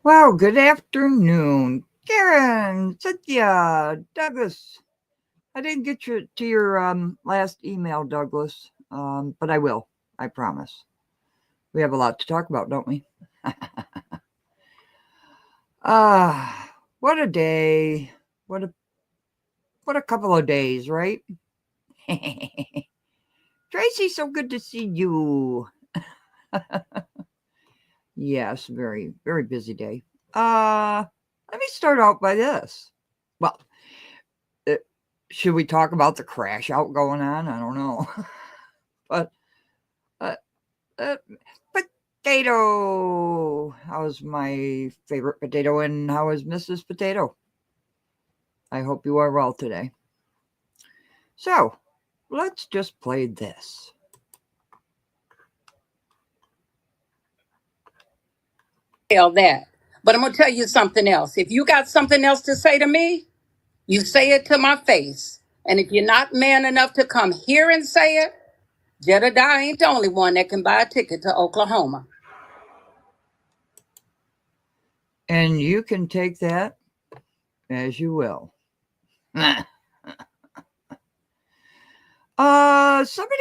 Well, good afternoon, Karen, Cynthia, Douglas. I didn't get to your last email, Douglas, but I will. I promise. We have a lot to talk about, don't we? What a day! What a couple of days, right? Tracy, so good to see you. Yes, very busy day. Uh, Let me start out by this. Well, uh, should we talk about the crash out going on? I don't know. But uh, uh, potato. How's my favorite potato and how is Mrs. Potato? I hope you are well today. So, let's just play this. Tell that. But I'm going to tell you something else. If you got something else to say to me, you say it to my face. And if you're not man enough to come here and say it, Jedediah ain't the only one that can buy a ticket to Oklahoma. And you can take that as you will. Somebody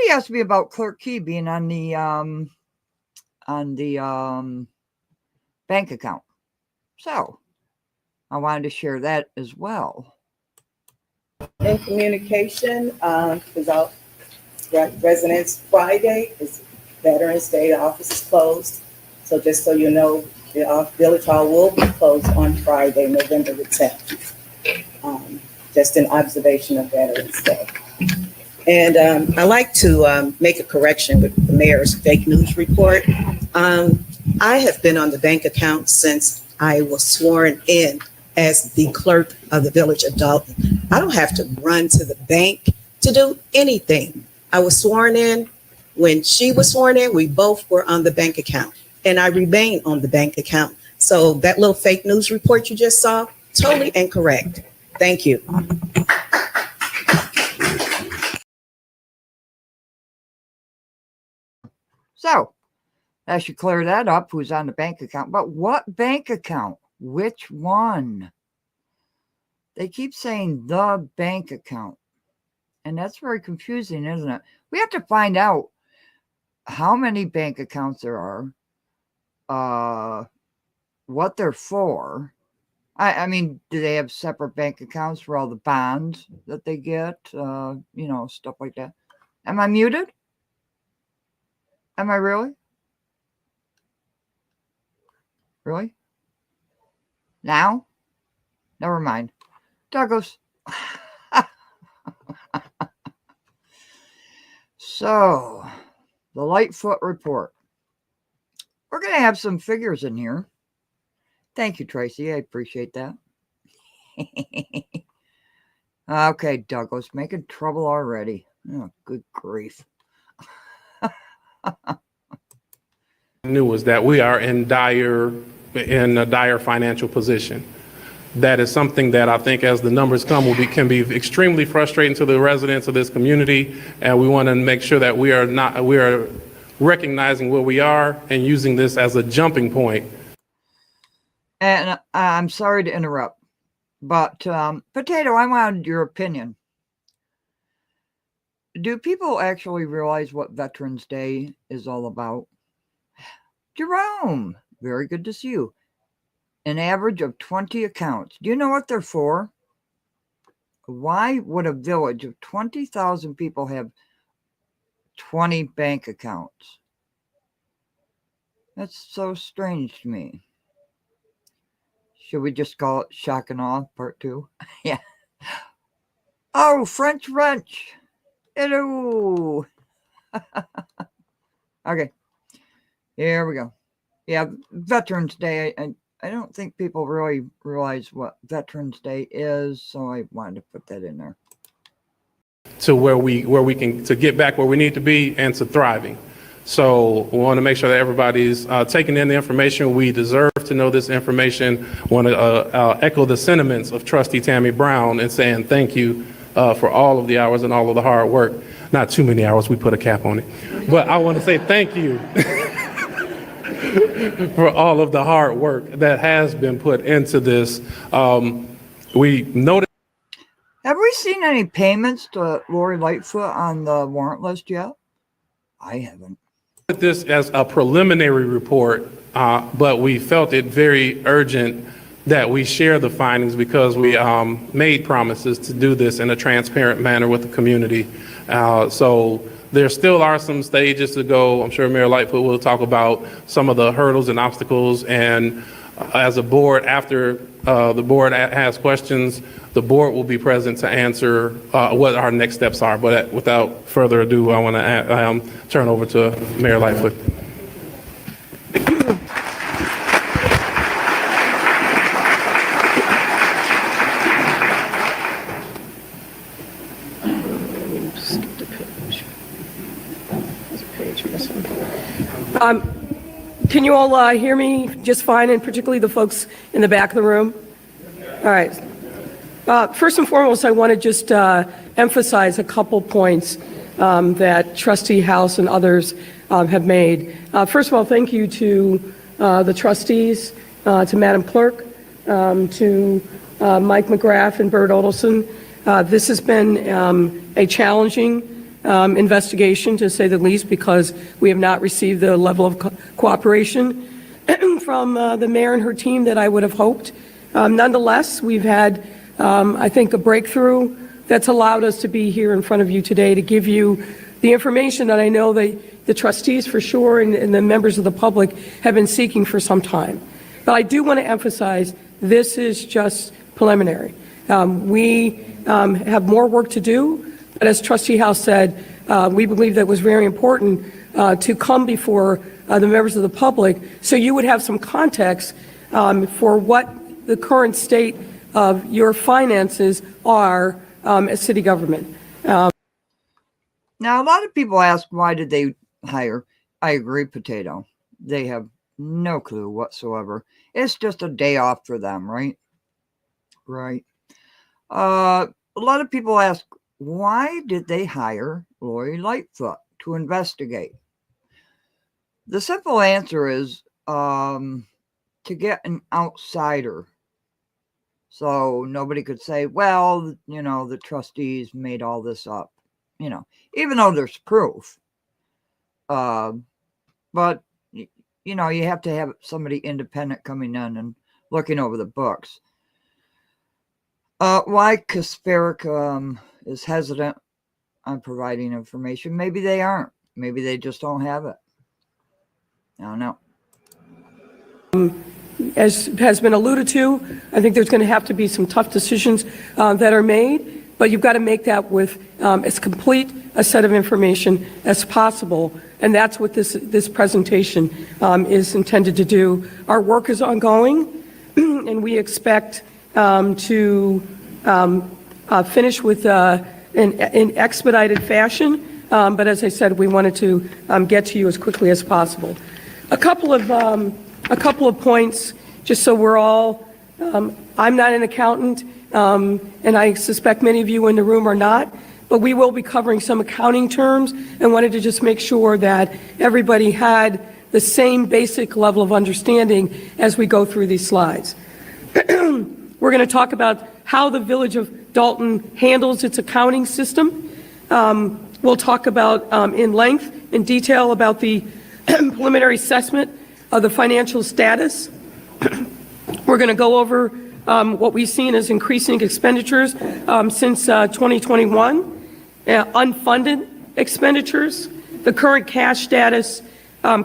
asked me about Clerk Key being on the bank account. So I wanted to share that as well. In communication, because our residents Friday is Veterans Day, the office is closed. So just so you know, the village hall will be closed on Friday, November the 10th. Just an observation of Veterans Day. And I like to make a correction with the mayor's fake news report. I have been on the bank account since I was sworn in as the clerk of the village of Dalton. I don't have to run to the bank to do anything. I was sworn in. When she was sworn in, we both were on the bank account, and I remain on the bank account. So that little fake news report you just saw, totally incorrect. Thank you. So that should clear that up, who's on the bank account. But what bank account? Which one? They keep saying the bank account. And that's very confusing, isn't it? We have to find out how many bank accounts there are, what they're for. I mean, do they have separate bank accounts for all the bonds that they get? Stuff like that. Am I muted? Am I really? Really? Now? Never mind. Douglas. So, the Lightfoot report. We're going to have some figures in here. Thank you, Tracy. I appreciate that. Okay, Douglas, making trouble already. Oh, good grief. New is that we are in a dire financial position. That is something that I think, as the numbers come, can be extremely frustrating to the residents of this community, and we want to make sure that we are recognizing where we are and using this as a jumping point. And I'm sorry to interrupt, but Potato, I wanted your opinion. Do people actually realize what Veterans Day is all about? Jerome, very good to see you. An average of 20 accounts. Do you know what they're for? Why would a village of 20,000 people have 20 bank accounts? That's so strange to me. Should we just call it Shock and Awe Part 2? Yeah. Oh, French wrench. Hello. Okay. Here we go. Yeah, Veterans Day. I don't think people really realize what Veterans Day is, so I wanted to put that in there. To where we can to get back where we need to be and to thriving. So we want to make sure that everybody's taking in the information. We deserve to know this information. Want to echo the sentiments of Trustee Tammy Brown and saying thank you for all of the hours and all of the hard work. Not too many hours, we put a cap on it. But I want to say thank you. for all of the hard work that has been put into this. We noticed. Have we seen any payments to Lori Lightfoot on the warrant list yet? I haven't. This as a preliminary report, but we felt it very urgent that we share the findings because we made promises to do this in a transparent manner with the community. So there still are some stages to go. I'm sure Mayor Lightfoot will talk about some of the hurdles and obstacles. And as a board, after the board has questions, the board will be present to answer what our next steps are. But without further ado, I want to turn over to Mayor Lightfoot. Can you all hear me just fine, and particularly the folks in the back of the room? All right. First and foremost, I want to just emphasize a couple points that Trustee House and others have made. First of all, thank you to the trustees, to Madam Clerk, to Mike McGrath and Bert Odelson. This has been a challenging investigation, to say the least, because we have not received the level of cooperation from the mayor and her team that I would have hoped. Nonetheless, we've had, I think, a breakthrough that's allowed us to be here in front of you today to give you the information that I know the trustees for sure and the members of the public have been seeking for some time. But I do want to emphasize this is just preliminary. We have more work to do. But as Trustee House said, we believe that it was very important to come before the members of the public so you would have some context for what the current state of your finances are as city government. Now, a lot of people ask, why did they hire? I agree, Potato. They have no clue whatsoever. It's just a day off for them, right? Right. A lot of people ask, why did they hire Lori Lightfoot to investigate? The simple answer is to get an outsider. So nobody could say, well, you know, the trustees made all this up, you know, even though there's proof. But, you know, you have to have somebody independent coming in and looking over the books. Why Kasperic is hesitant on providing information. Maybe they aren't. Maybe they just don't have it. I don't know. As has been alluded to, I think there's going to have to be some tough decisions that are made, but you've got to make that with as complete a set of information as possible, and that's what this presentation is intended to do. Our work is ongoing, and we expect to finish with in expedited fashion, but as I said, we wanted to get to you as quickly as possible. A couple of points, just so we're all. I'm not an accountant, and I suspect many of you in the room are not. But we will be covering some accounting terms, and wanted to just make sure that everybody had the same basic level of understanding as we go through these slides. We're going to talk about how the Village of Dalton handles its accounting system. We'll talk about in length, in detail, about the preliminary assessment of the financial status. We're going to go over what we've seen as increasing expenditures since 2021, unfunded expenditures, the current cash status,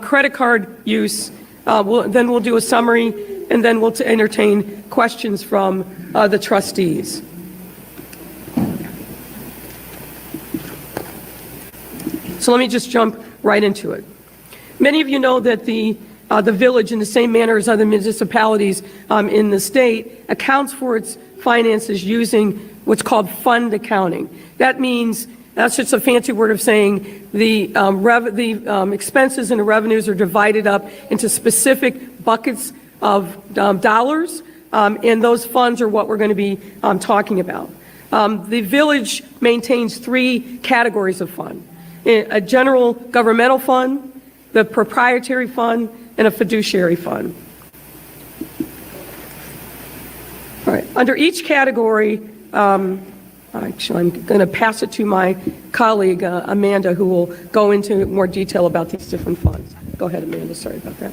credit card use. Then we'll do a summary, and then we'll entertain questions from the trustees. So let me just jump right into it. Many of you know that the village, in the same manner as other municipalities in the state, accounts for its finances using what's called fund accounting. That means, that's just a fancy word of saying the expenses and the revenues are divided up into specific buckets of dollars, and those funds are what we're going to be talking about. The village maintains three categories of fund: a general governmental fund, the proprietary fund, and a fiduciary fund. All right, under each category, actually, I'm going to pass it to my colleague, Amanda, who will go into more detail about these different funds. Go ahead, Amanda, sorry about that.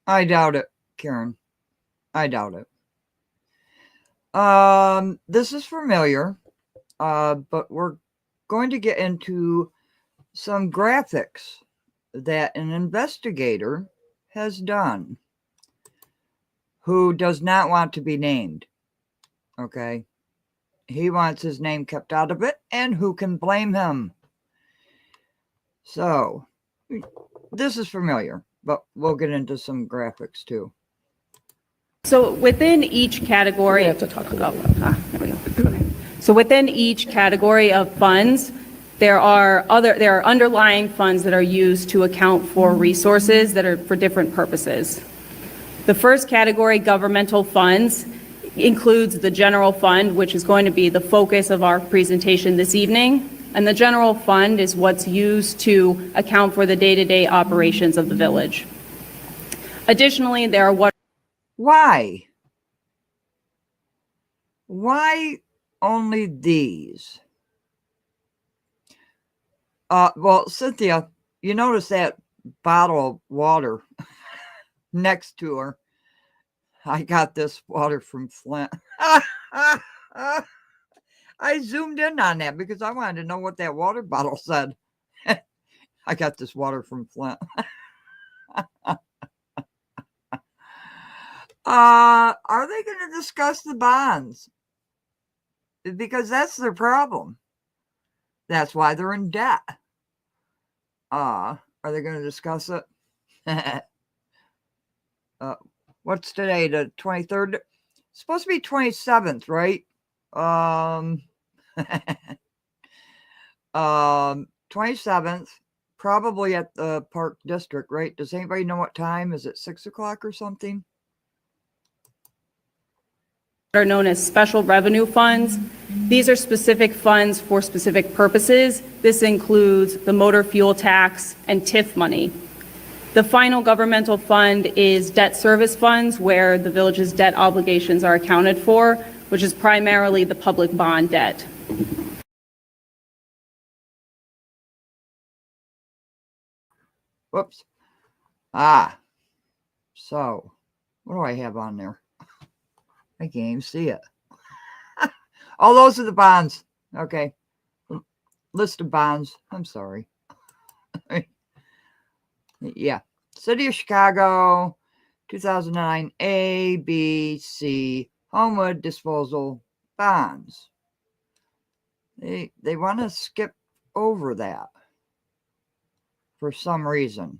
I doubt it, Karen. I doubt it. This is familiar, but we're going to get into some graphics that an investigator has done who does not want to be named. Okay. He wants his name kept out of it, and who can blame him? So, this is familiar, but we'll get into some graphics too. So within each category, We have to talk about that. there we go. Okay. So within each category of funds, there are underlying funds that are used to account for resources that are for different purposes. The first category, governmental funds, includes the general fund, which is going to be the focus of our presentation this evening. And the general fund is what's used to account for the day-to-day operations of the village. Additionally, there are what Why? Why only these? Well, Cynthia, you notice that bottle of water next to her. I got this water from Flint. I zoomed in on that because I wanted to know what that water bottle said. I got this water from Flint. Are they going to discuss the bonds? Because that's their problem. That's why they're in debt. Are they going to discuss it? What's today? The 23rd? It's supposed to be 27th, right? 27th, probably at the Park District, right? Does anybody know what time? Is it 6 o'clock or something? are known as special revenue funds. These are specific funds for specific purposes. This includes the motor fuel tax and TIF money. The final governmental fund is debt service funds, where the village's debt obligations are accounted for, which is primarily the public bond debt. Whoops. So what do I have on there? I can't even see it. Oh, those are the bonds. Okay. List of bonds. I'm sorry. Yeah. City of Chicago, 2009, A, B, C, Homewood Disposal bonds. They want to skip over that for some reason.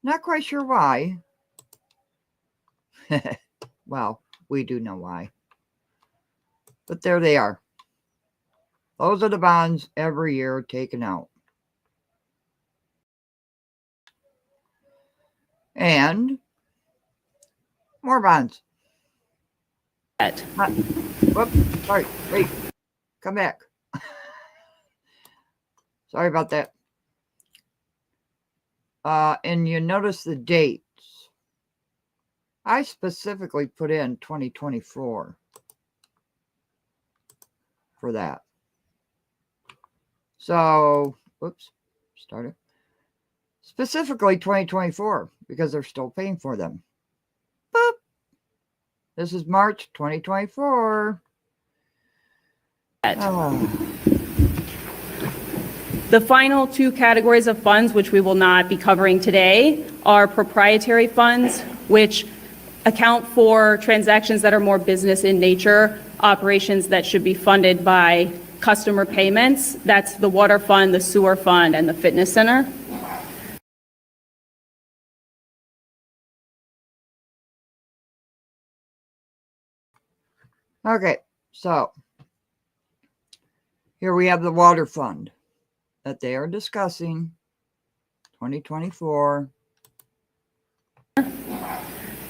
Not quite sure why. Well, we do know why. But there they are. Those are the bonds every year taken out. And more bonds. Whoops, sorry, wait, come back. Sorry about that. And you notice the dates. I specifically put in 2024 for that. So, whoops, started. Specifically 2024, because they're still paying for them. Boop. This is March 2024. The final two categories of funds, which we will not be covering today, are proprietary funds, which account for transactions that are more business in nature, operations that should be funded by customer payments. That's the water fund, the sewer fund, and the fitness center. Okay, so here we have the water fund that they are discussing, 2024.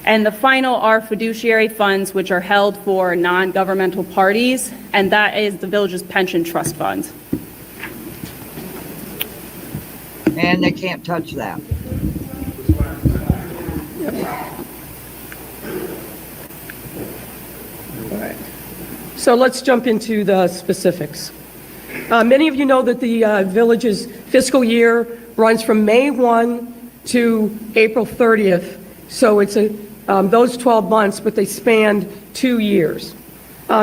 And the final are fiduciary funds, which are held for non-governmental parties, and that is the village's pension trust fund. And they can't touch that. All right. So let's jump into the specifics. Many of you know that the village's fiscal year runs from May 1 to April 30th. So it's those 12 months, but they spanned 2 years.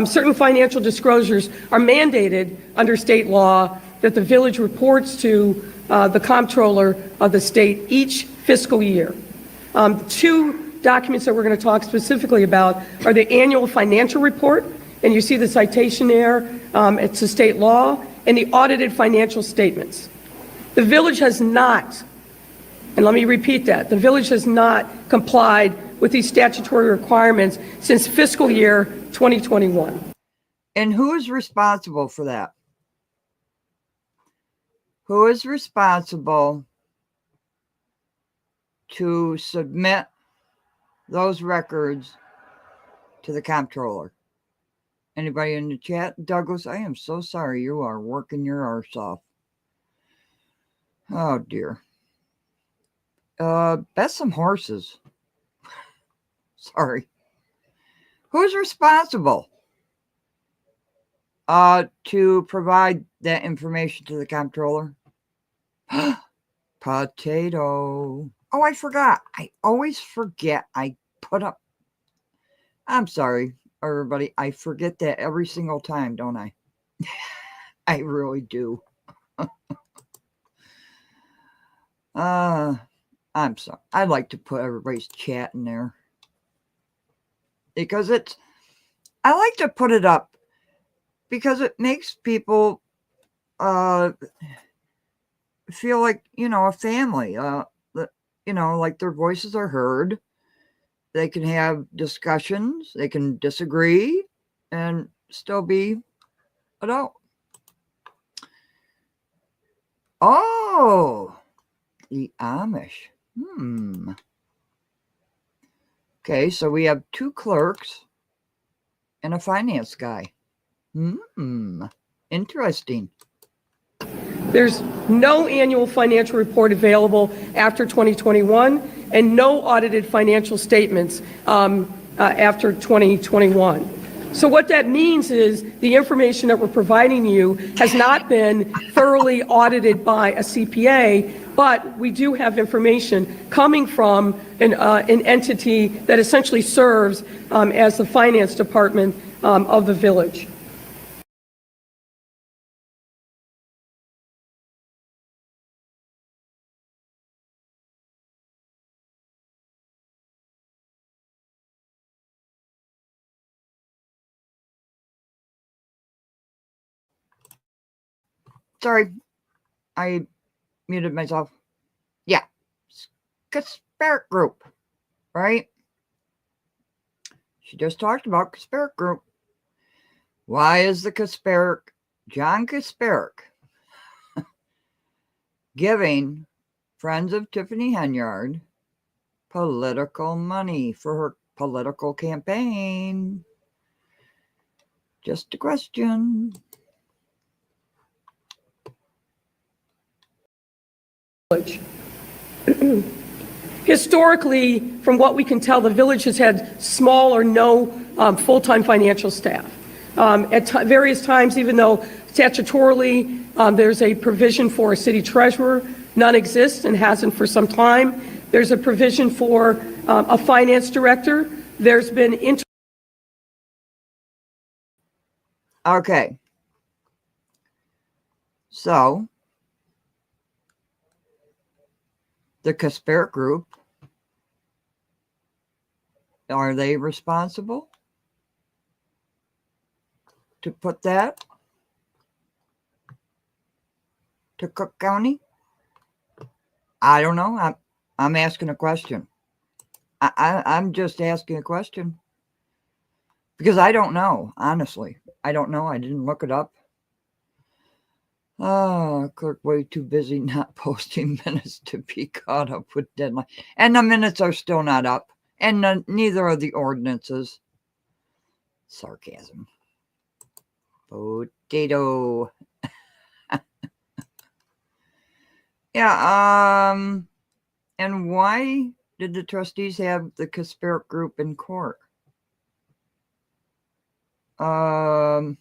Certain financial disclosures are mandated under state law that the village reports to the comptroller of the state each fiscal year. Two documents that we're going to talk specifically about are the annual financial report, and you see the citation there, it's a state law, and the audited financial statements. The village has not, and let me repeat that, the village has not complied with these statutory requirements since fiscal year 2021. And who is responsible for that? Who is responsible to submit those records to the comptroller? Anybody in the chat? Douglas, I am so sorry. You are working your arse off. Oh, dear. Bet some horses. Sorry. Who's responsible to provide that information to the comptroller? Potato. Oh, I forgot. I always forget. I put up. I'm sorry, everybody. I forget that every single time, don't I? I really do. I'm sorry. I like to put everybody's chat in there because I like to put it up because it makes people feel like, a family, like their voices are heard. They can have discussions, they can disagree and still be adult. Oh, the Amish. Okay, so we have 2 clerks and a finance guy. Interesting. There's no annual financial report available after 2021 and no audited financial statements after 2021. So what that means is the information that we're providing you has not been thoroughly audited by a CPA, but we do have information coming from an entity that essentially serves as the finance department of the village. Sorry, I muted myself. Yeah, Kasparic Group, right? She just talked about Kasparic Group. Why is the John Kasparic, giving friends of Tiffany Henyard political money for her political campaign? Just a question. Historically, from what we can tell, the village has had small or no full-time financial staff. At various times, even though statutorily there's a provision for a city treasurer, none exists and hasn't for some time. There's a provision for a finance director. There's been Okay. So, the Kasparic Group, are they responsible to put that to Cook County? I don't know. I'm asking a question. I'm just asking a question because I don't know. Honestly, I don't know. I didn't look it up. Oh, clerk way too busy not posting minutes to be caught up with deadline. And the minutes are still not up. And neither are the ordinances. Sarcasm. Potato. Yeah, and why did the trustees have the Kasperick Group in court? I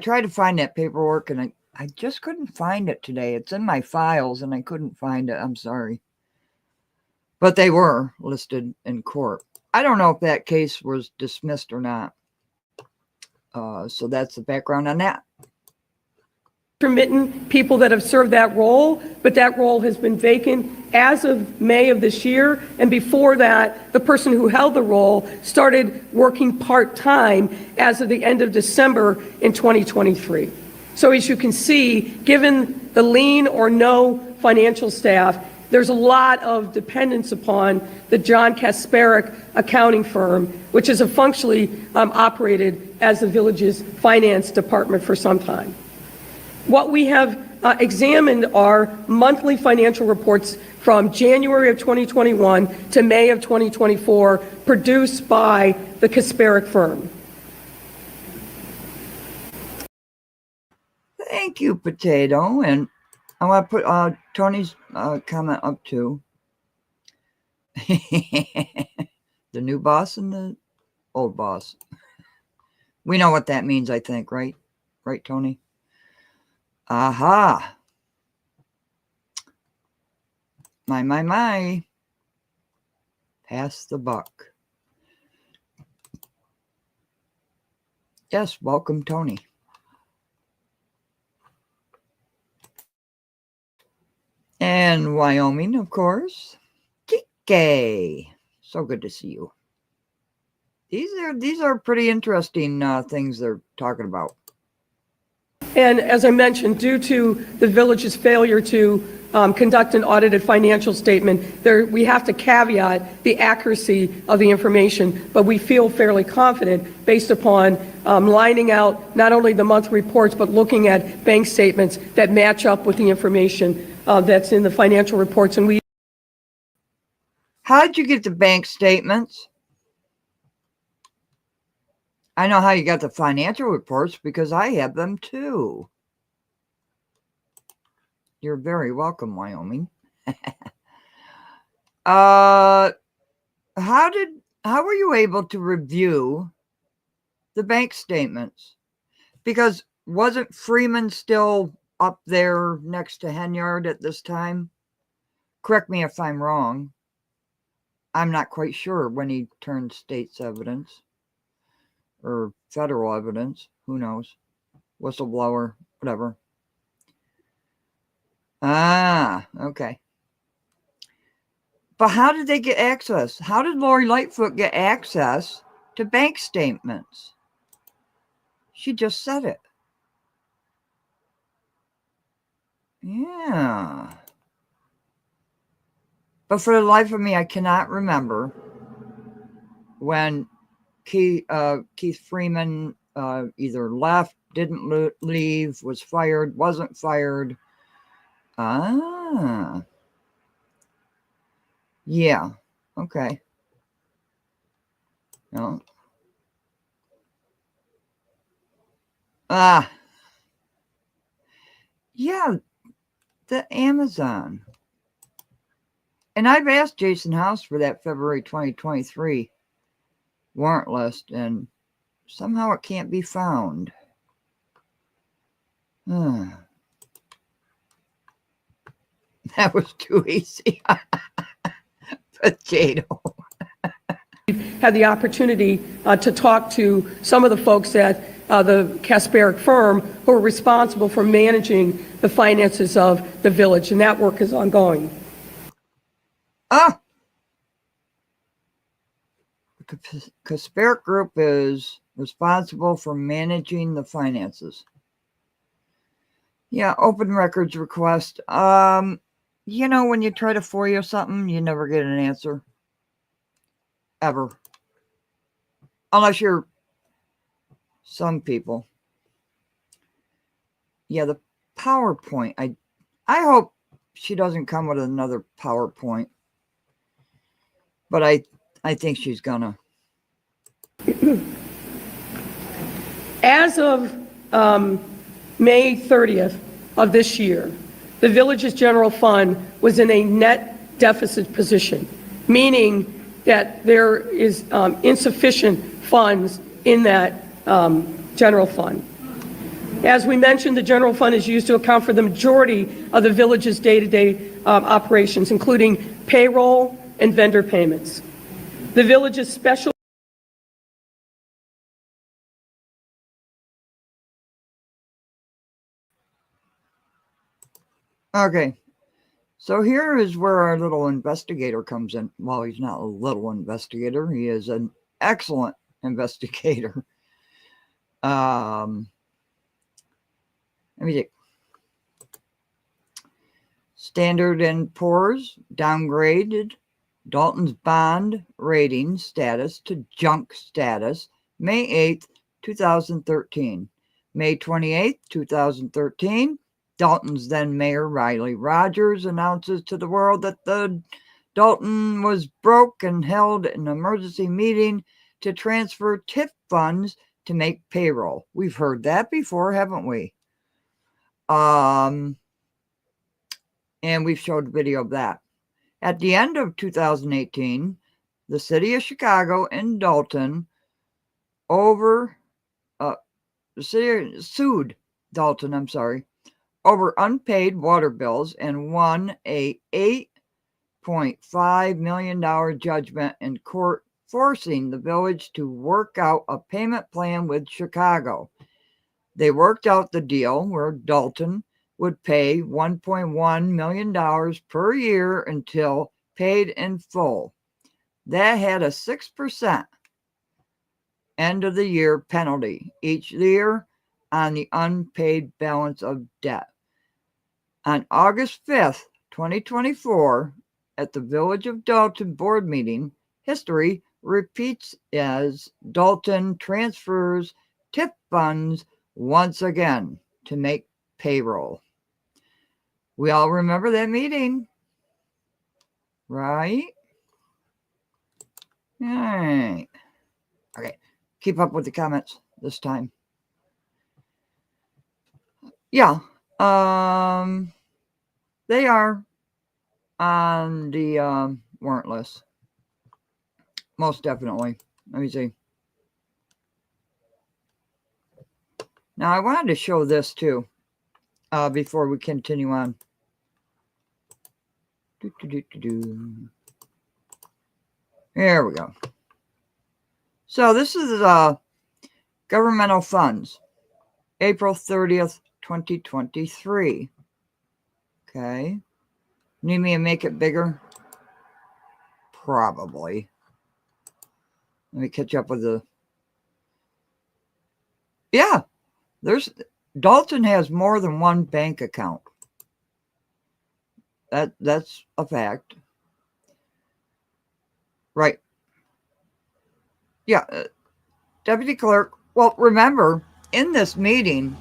tried to find that paperwork and I just couldn't find it today. It's in my files and I couldn't find it. I'm sorry. But they were listed in court. I don't know if that case was dismissed or not. So that's the background on that. Intermittent people that have served that role, but that role has been vacant as of May of this year. And before that, the person who held the role started working part-time as of the end of December in 2023. So as you can see, given the lean or no financial staff, there's a lot of dependence upon the John Kasperick accounting firm, which has functionally operated as the village's finance department for some time. What we have examined are monthly financial reports from January of 2021 to May of 2024, produced by the Kasperick firm. Thank you, Potato. And I want to put Tony's comment up too. The new boss and the old boss. We know what that means, I think, right? Right, Tony? Aha. My. Pass the buck. Yes, welcome, Tony. And Wyoming, of course. Kike. So good to see you. These are pretty interesting things they're talking about. And as I mentioned, due to the village's failure to conduct an audited financial statement, we have to caveat the accuracy of the information, but we feel fairly confident based upon lining out not only the monthly reports, but looking at bank statements that match up with the information that's in the financial reports. And How'd you get the bank statements? I know how you got the financial reports because I have them too. You're very welcome, Wyoming. How were you able to review the bank statements? Because wasn't Freeman still up there next to Henyard at this time? Correct me if I'm wrong. I'm not quite sure when he turned state's evidence. Or federal evidence, who knows? Whistleblower, whatever. Ah, okay. But how did they get access? How did Lori Lightfoot get access to bank statements? She just said it. Yeah. But for the life of me, I cannot remember when Keith Freeman either left, didn't leave, was fired, wasn't fired. Ah. Yeah. Okay. No. Ah. Yeah. The Amazon. And I've asked Jason House for that February 2023 warrant list, and somehow it can't be found. That was too easy. Potato. had the opportunity to talk to some of the folks at the Kasperick firm who are responsible for managing the finances of the village, and that work is ongoing. The Kasperick Group is responsible for managing the finances. Yeah, open records request. You know, when you try to FOIA something, you never get an answer. Ever. Unless you're some people. Yeah, the PowerPoint. I hope she doesn't come with another PowerPoint. But I think she's gonna. As of May 30th of this year, the village's general fund was in a net deficit position, meaning that there is insufficient funds in that general fund. As we mentioned, the general fund is used to account for the majority of the village's day-to-day operations, including payroll and vendor payments. The village's special Okay, so here is where our little investigator comes in. Well, he's not a little investigator. He is an excellent investigator. Let me see. Standard & Poor's downgraded Dalton's bond rating status to junk status May 8th, 2013. May 28th, 2013, Dalton's then Mayor Riley Rogers announces to the world that the Dalton was broke and held an emergency meeting to transfer TIF funds to make payroll. We've heard that before, haven't we? And we've showed a video of that. At the end of 2018, the city of Chicago and Dalton sued Dalton, over unpaid water bills and won a $8.5 million judgment in court, forcing the village to work out a payment plan with Chicago. They worked out the deal where Dalton would pay $1.1 million per year until paid in full. That had a 6% end of the year penalty each year on the unpaid balance of debt. On August 5th, 2024, at the Village of Dalton board meeting, history repeats as Dalton transfers TIF funds once again to make payroll. We all remember that meeting, right? All right. Okay, keep up with the comments this time. Yeah, they are on the warrant list. Most definitely. Let me see. Now, I wanted to show this too before we continue on. There we go. So this is governmental funds, April 30th, 2023. Okay. Need me to make it bigger? Probably. Let me catch up with the... Yeah. Dalton has more than one bank account. That's a fact. Right. Yeah. Deputy Clerk, well, remember, in this meeting,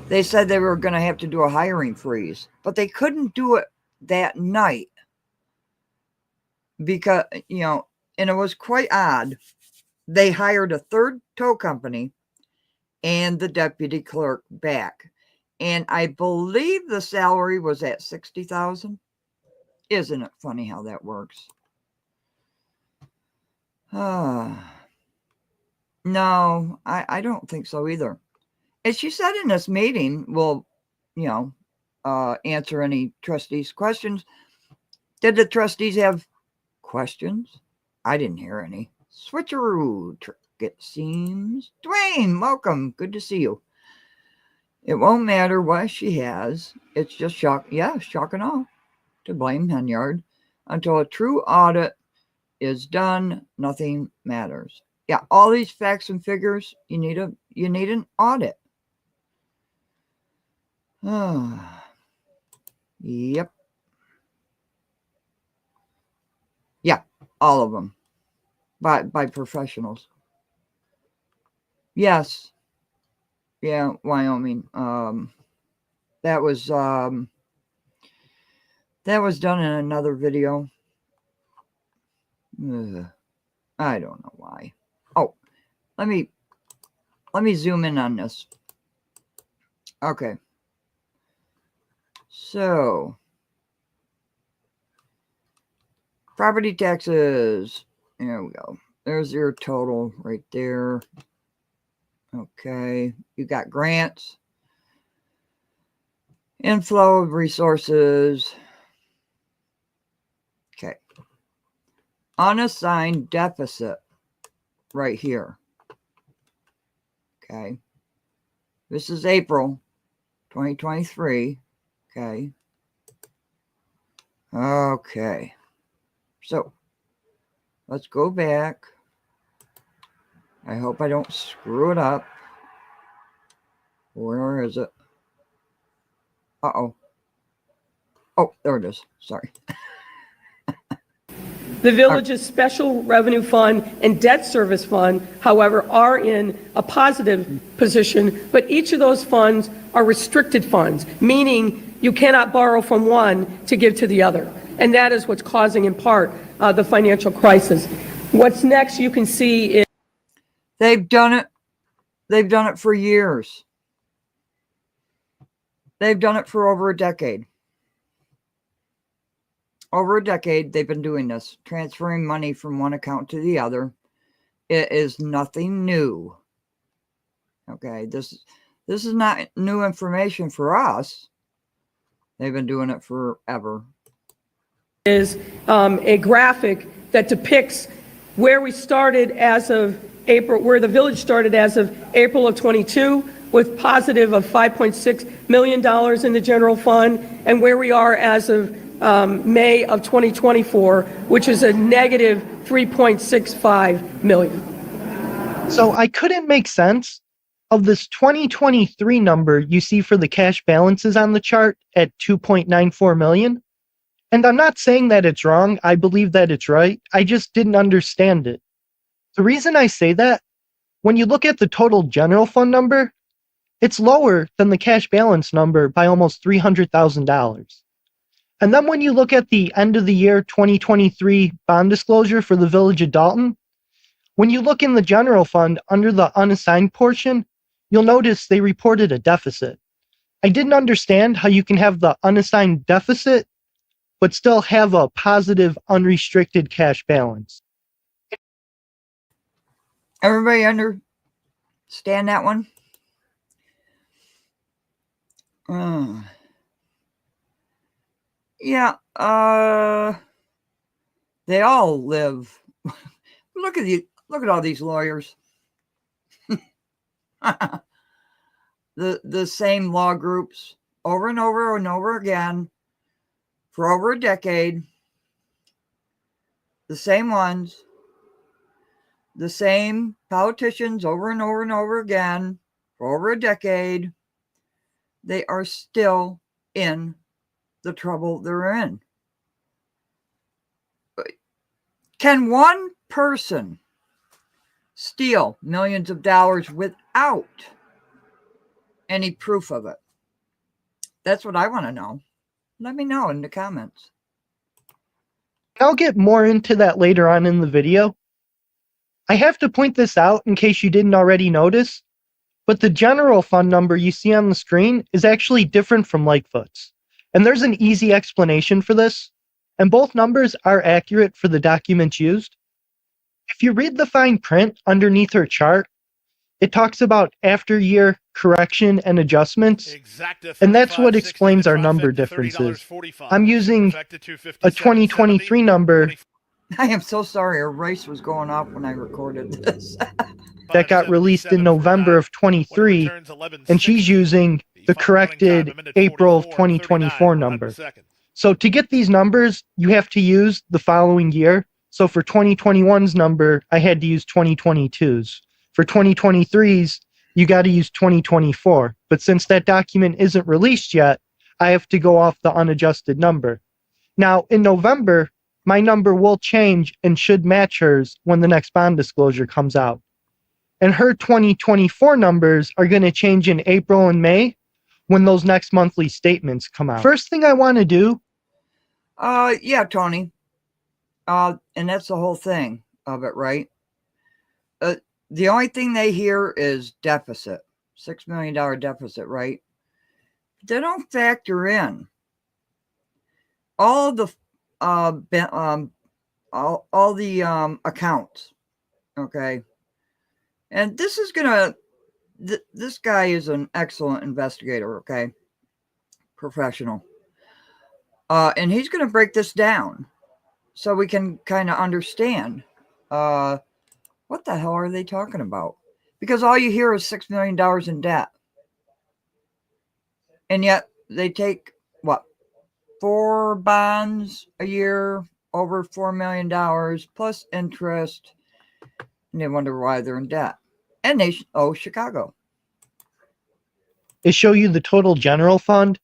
they said they were going to have to do a hiring freeze, but they couldn't do it that night because, and it was quite odd. They hired a third tow company and the deputy clerk back. And I believe the salary was at $60,000. Isn't it funny how that works? No, I don't think so either. And she said in this meeting, we'll, answer any trustees' questions. Did the trustees have questions? I didn't hear any. Switcheroo, it seems. Dwayne, welcome. Good to see you. It won't matter what she has. It's just shock. Yeah, shock and awe to blame Henyard. Until a true audit is done, nothing matters. Yeah, all these facts and figures, you need an audit. Yep. Yeah, all of them by professionals. Yes. Yeah, Wyoming. That was done in another video. I don't know why. Oh, let me zoom in on this. Okay. So, property taxes. There we go. There's your total right there. Okay. You got grants, inflow of resources. Okay. Unassigned deficit right here. Okay. This is April 2023. Okay. Okay. So let's go back. I hope I don't screw it up. Where is it? Uh-oh. Oh, there it is. Sorry. The village's special revenue fund and debt service fund, however, are in a positive position, but each of those funds are restricted funds, meaning you cannot borrow from one to give to the other. And that is what's causing, in part, the financial crisis. What's next, you can see is They've done it. They've done it for years. They've done it for over a decade. Over a decade, they've been doing this, transferring money from one account to the other. It is nothing new. Okay, this is not new information for us. They've been doing it forever. a graphic that depicts where we started as of April, where the village started as of April of 22, with positive of $5.6 million in the general fund, and where we are as of May of 2024, which is a negative 3.65 million. So I couldn't make sense of this 2023 number you see for the cash balances on the chart at 2.94 million. And I'm not saying that it's wrong. I believe that it's right. I just didn't understand it. The reason I say that, when you look at the total general fund number, it's lower than the cash balance number by almost $300,000. And then when you look at the end of the year 2023 bond disclosure for the Village of Dalton, when you look in the general fund under the unassigned portion, you'll notice they reported a deficit. I didn't understand how you can have the unassigned deficit, but still have a positive unrestricted cash balance. Everybody understand that one? Yeah, they all live. Look at all these lawyers. the same law groups over and over and over again for over a decade. The same ones. The same politicians over and over and over again for over a decade. They are still in the trouble they're in. Can one person steal millions of dollars without any proof of it? That's what I want to know. Let me know in the comments. I'll get more into that later on in the video. I have to point this out in case you didn't already notice, but the general fund number you see on the screen is actually different from Lightfoot's. And there's an easy explanation for this, and both numbers are accurate for the documents used. If you read the fine print underneath her chart, it talks about after-year correction and adjustments, and that's what explains our number differences. I'm using a 2023 number I am so sorry. A race was going off when I recorded this. that got released in November of 23, and she's using the corrected April of 2024 number. So to get these numbers, you have to use the following year. So for 2021's number, I had to use 2022's. For 2023's, you got to use 2024. But since that document isn't released yet, I have to go off the unadjusted number. Now, in November, my number will change and should match hers when the next bond disclosure comes out. And her 2024 numbers are going to change in April and May when those next monthly statements come out. First thing I want to do. Yeah, Tony. And that's the whole thing of it, right? The only thing they hear is deficit, $6 million deficit, right? They don't factor in all the all the accounts. Okay, and this is gonna. This guy is an excellent investigator. Okay, professional. And he's gonna break this down so we can kind of understand. What the hell are they talking about? Because all you hear is $6 million in debt. And yet they take, what, 4 bonds a year, over $4 million, plus interest. And they wonder why they're in debt. And they owe Chicago. They show you the total general fund.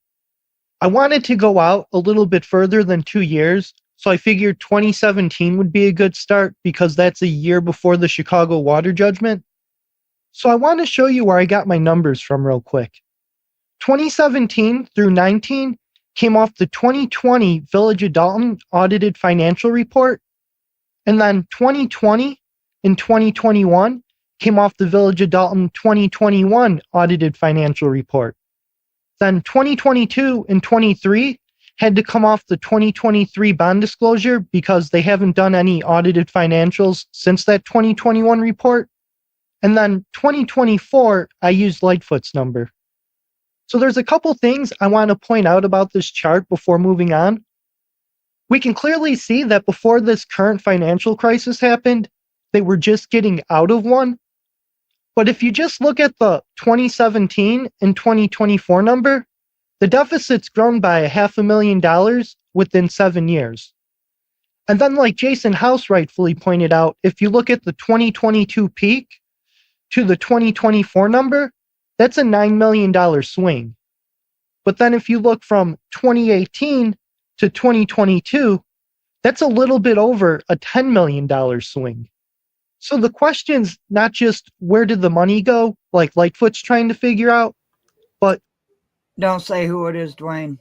I wanted to go out a little bit further than 2 years, so I figured 2017 would be a good start because that's a year before the Chicago water judgment. So I want to show you where I got my numbers from real quick. 2017 through 19 came off the 2020 Village of Dalton audited financial report, and then 2020 and 2021 came off the Village of Dalton 2021 audited financial report. Then 2022 and 23 had to come off the 2023 bond disclosure because they haven't done any audited financials since that 2021 report. And then 2024, I used Lightfoot's number. So there's a couple things I want to point out about this chart before moving on. We can clearly see that before this current financial crisis happened, they were just getting out of one. But if you just look at the 2017 and 2024 number, the deficit's grown by $500,000 within 7 years. And then, like Jason House rightfully pointed out, if you look at the 2022 peak to the 2024 number, that's a $9 million swing. But then if you look from 2018 to 2022, that's a little bit over a $10 million swing. So the question's not just where did the money go, like Lightfoot's trying to figure out, but don't say who it is, Dwayne.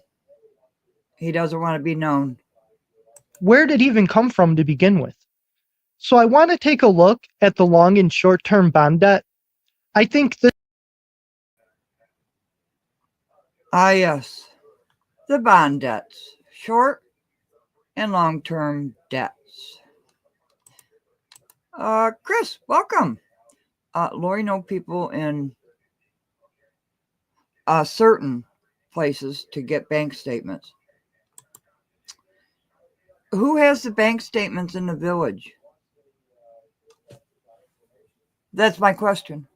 He doesn't want to be known. Where did it even come from to begin with? So I want to take a look at the long and short-term bond debt. I think that yes, the bond debts, short and long-term debts. Chris, welcome. Lori know people in certain places to get bank statements. Who has the bank statements in the village? That's my question.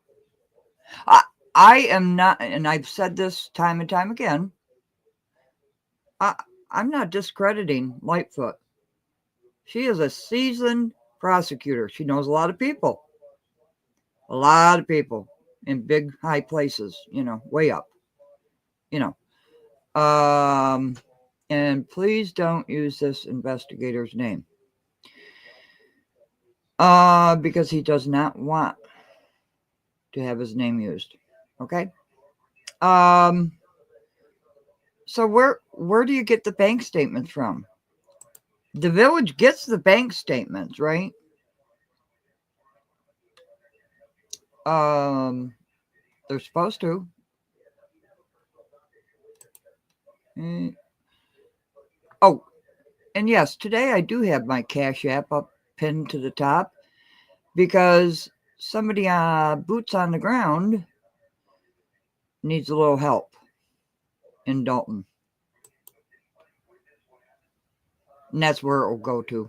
I am not, and I've said this time and time again, I'm not discrediting Lightfoot. She is a seasoned prosecutor. She knows a lot of people in big, high places, way up, and please don't use this investigator's name, because he does not want to have his name used. Okay. So where do you get the bank statements from? The village gets the bank statements, right? They're supposed to. Oh, and yes, today I do have my Cash App up pinned to the top because somebody boots on the ground needs a little help in Dalton. And that's where it will go to.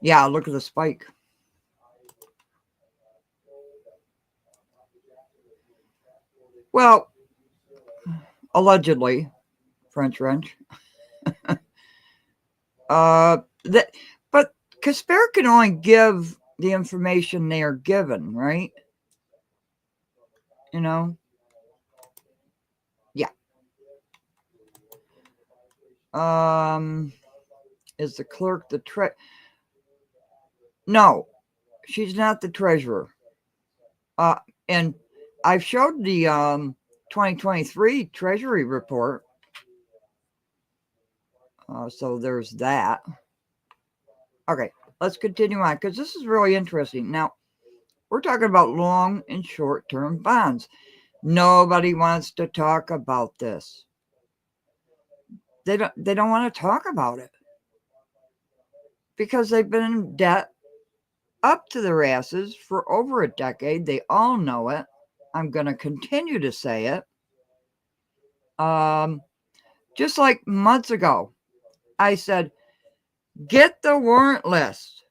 Yeah, look at the spike. Well, allegedly, French wrench. But Casper can only give the information they are given, right? Yeah. Is the clerk the No, she's not the treasurer. And I've showed the 2023 Treasury report. So there's that. Okay, let's continue on because this is really interesting. Now, we're talking about long and short-term bonds. Nobody wants to talk about this. They don't want to talk about it because they've been in debt up to their asses for over a decade. They all know it. I'm going to continue to say it. Just like months ago, I said, get the warrant list.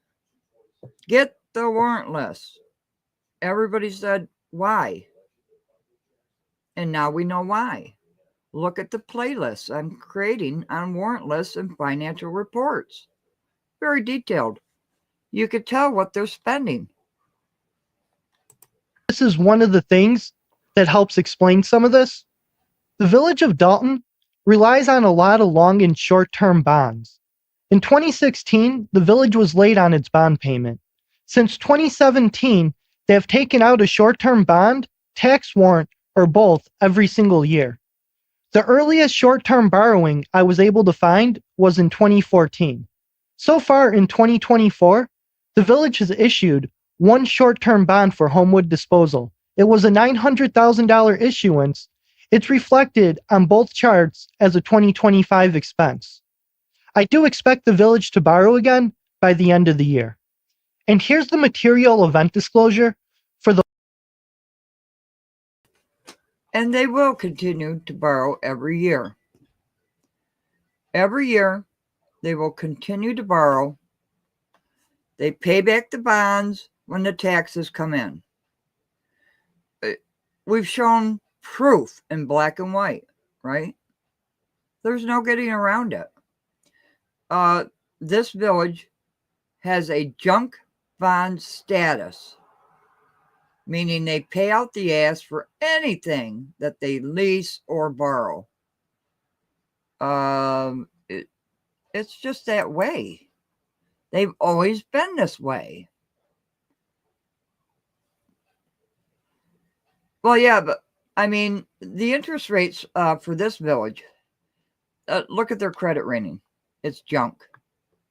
Get the warrant list. Everybody said, why? And now we know why. Look at the playlists I'm creating on warrant lists and financial reports. Very detailed. You could tell what they're spending. This is one of the things that helps explain some of this. The village of Dalton relies on a lot of long and short-term bonds. In 2016, the village was late on its bond payment. Since 2017, they have taken out a short-term bond, tax warrant, or both every single year. The earliest short-term borrowing I was able to find was in 2014. So far in 2024, the village has issued one short-term bond for Homewood disposal. It was a $900,000 issuance. It's reflected on both charts as a 2025 expense. I do expect the village to borrow again by the end of the year. And here's the material event disclosure for the. And they will continue to borrow every year. Every year, they will continue to borrow. They pay back the bonds when the taxes come in. We've shown proof in black and white, right? There's no getting around it. This village has a junk bond status, meaning they pay out the ass for anything that they lease or borrow. It's just that way. They've always been this way. Well, yeah, but I mean, the interest rates for this village, look at their credit rating. It's junk.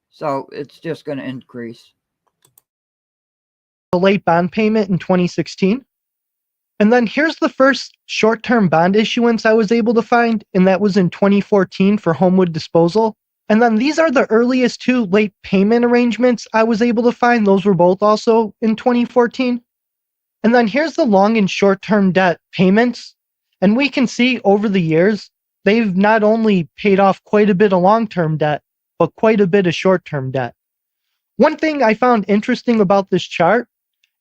So it's just going to increase. The late bond payment in 2016. And then here's the first short-term bond issuance I was able to find, and that was in 2014 for Homewood disposal. And then these are the earliest two late payment arrangements I was able to find. Those were both also in 2014. And then here's the long and short-term debt payments. And we can see over the years, they've not only paid off quite a bit of long-term debt, but quite a bit of short-term debt. One thing I found interesting about this chart,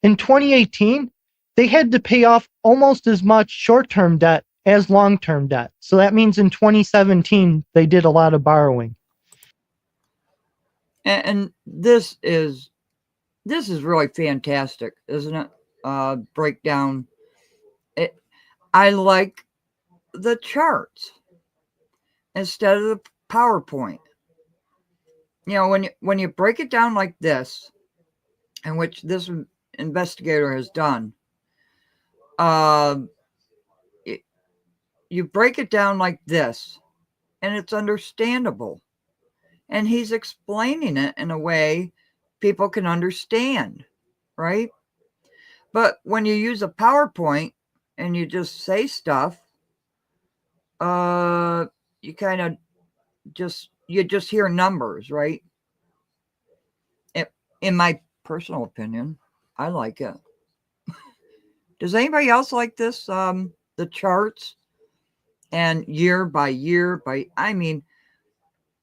in 2018, they had to pay off almost as much short-term debt as long-term debt. So that means in 2017, they did a lot of borrowing. And this is really fantastic, isn't it? Breakdown. I like the charts instead of the PowerPoint. You know, when you break it down like this, and which this investigator has done, you break it down like this, and it's understandable. And he's explaining it in a way people can understand, right? But when you use a PowerPoint and you just say stuff, you kind of just hear numbers, right? In my personal opinion, I like it. Does anybody else like this? The charts and year by year I mean,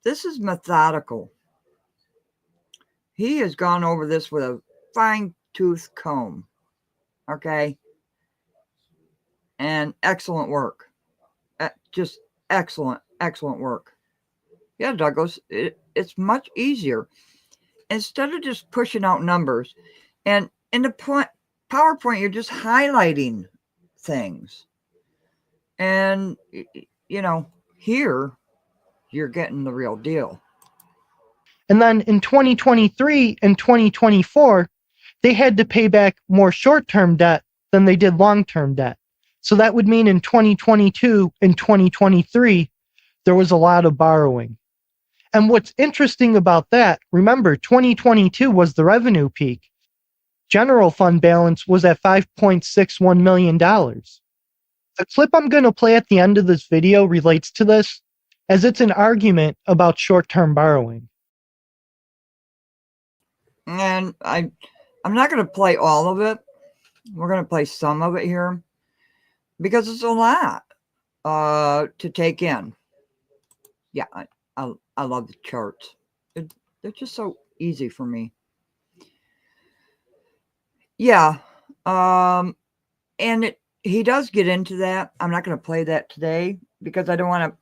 this is methodical. He has gone over this with a fine-tooth comb. Okay. And excellent work. Just excellent work. Yeah, Douglas, it's much easier. Instead of just pushing out numbers, and in the PowerPoint, you're just highlighting things. And, you know, here, you're getting the real deal. And then in 2023 and 2024, they had to pay back more short-term debt than they did long-term debt. So that would mean in 2022 and 2023, there was a lot of borrowing. And what's interesting about that, remember, 2022 was the revenue peak. General fund balance was at $5.61 million. The clip I'm going to play at the end of this video relates to this, as it's an argument about short-term borrowing. And I'm not going to play all of it. We're going to play some of it here because it's a lot to take in. Yeah, I love the charts. They're just so easy for me. Yeah, and he does get into that. I'm not going to play that today because I don't want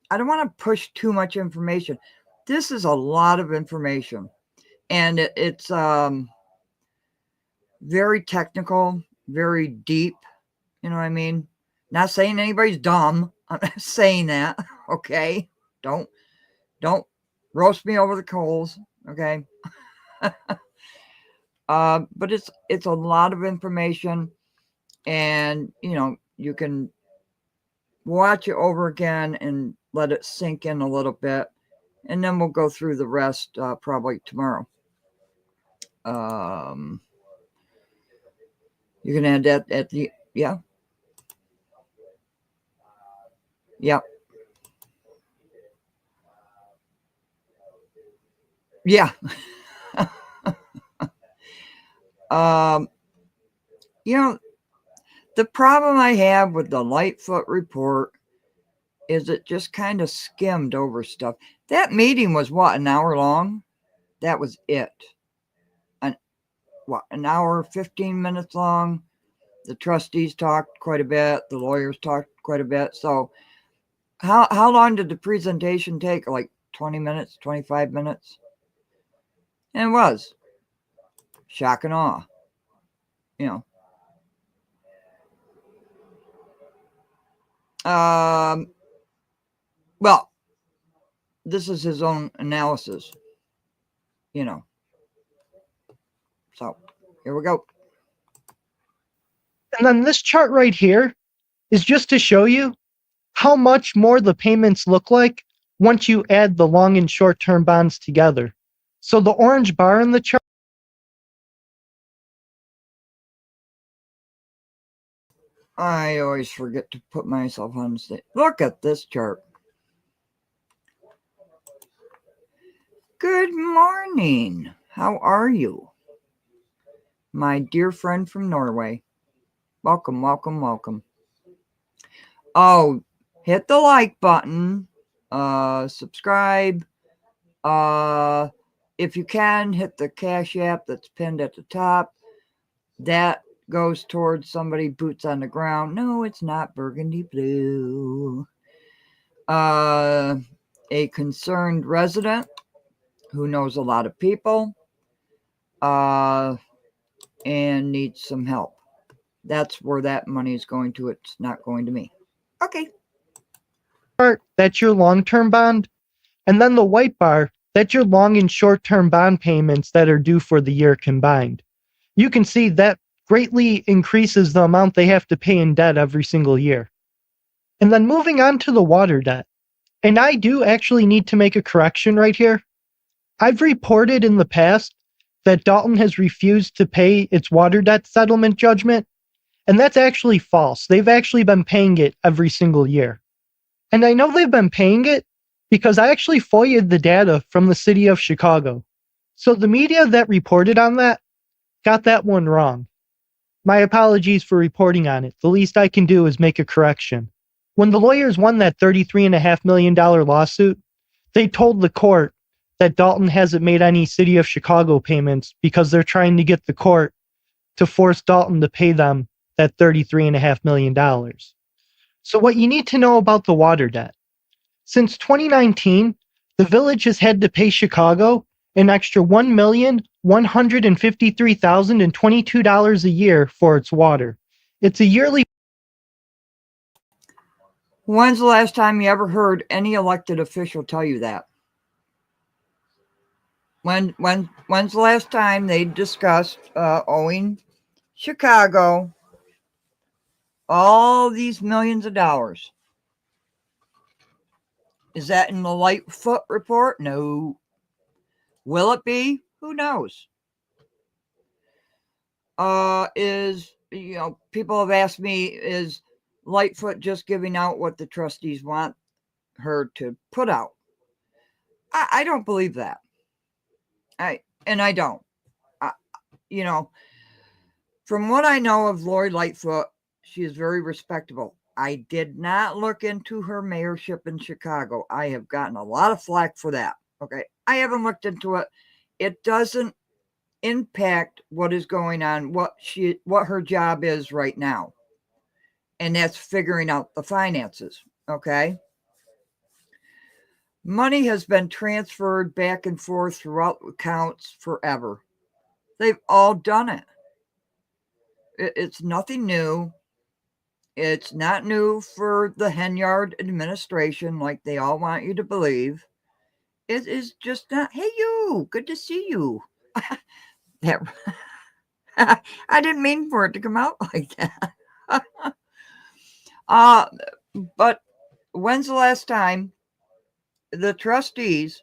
to push too much information. This is a lot of information, and it's very technical, very deep. You know what I mean? Not saying anybody's dumb. I'm not saying that. Okay, don't roast me over the coals. Okay. But it's a lot of information, and you can watch it over again and let it sink in a little bit, and then we'll go through the rest probably tomorrow. You can add that at the yeah. Yeah. Yeah. The problem I have with the Lightfoot report is it just kind of skimmed over stuff. That meeting was what, an hour long? That was it. An hour, 15 minutes long. The trustees talked quite a bit. The lawyers talked quite a bit. So how long did the presentation take? Like 20 minutes, 25 minutes? And it was shock and awe, well, this is his own analysis, so here we go. And then this chart right here is just to show you how much more the payments look like once you add the long and short-term bonds together. So the orange bar in the chart. I always forget to put myself on stage. Look at this chart. Good morning. How are you? My dear friend from Norway. Welcome, welcome, welcome. Oh, hit the like button. Subscribe. If you can, hit the Cash App that's pinned at the top. That goes towards somebody boots on the ground. No, it's not burgundy blue. A concerned resident who knows a lot of people and needs some help. That's where that money is going to. It's not going to me. Okay. That's your long-term bond. And then the white bar, that's your long and short-term bond payments that are due for the year combined. You can see that greatly increases the amount they have to pay in debt every single year. And then moving on to the water debt. And I do actually need to make a correction right here. I've reported in the past that Dalton has refused to pay its water debt settlement judgment, and that's actually false. They've actually been paying it every single year. And I know they've been paying it because I actually FOIA'd the data from the city of Chicago. So the media that reported on that got that one wrong. My apologies for reporting on it. The least I can do is make a correction. When the lawyers won that $33.5 million lawsuit, they told the court that Dalton hasn't made any city of Chicago payments because they're trying to get the court to force Dalton to pay them that $33.5 million. So what you need to know about the water debt. Since 2019, the village has had to pay Chicago an extra $1,153,022 a year for its water. It's a yearly. When's the last time you ever heard any elected official tell you that? When's the last time they discussed owing Chicago all these millions of dollars? Is that in the Lightfoot report? No. Will it be? Who knows? People have asked me, is Lightfoot just giving out what the trustees want her to put out. I don't believe that. I don't. You know, from what I know of Lori Lightfoot, she is very respectable. I did not look into her mayorship in Chicago. I have gotten a lot of flack for that. Okay. I haven't looked into it. It doesn't impact what is going on, what her job is right now. And that's figuring out the finances. Okay. Money has been transferred back and forth throughout accounts forever. They've all done it. It's nothing new. It's not new for the Henyard administration, like they all want you to believe. It is just not. Hey, you. Good to see you. That, I didn't mean for it to come out like that. But when's the last time the trustees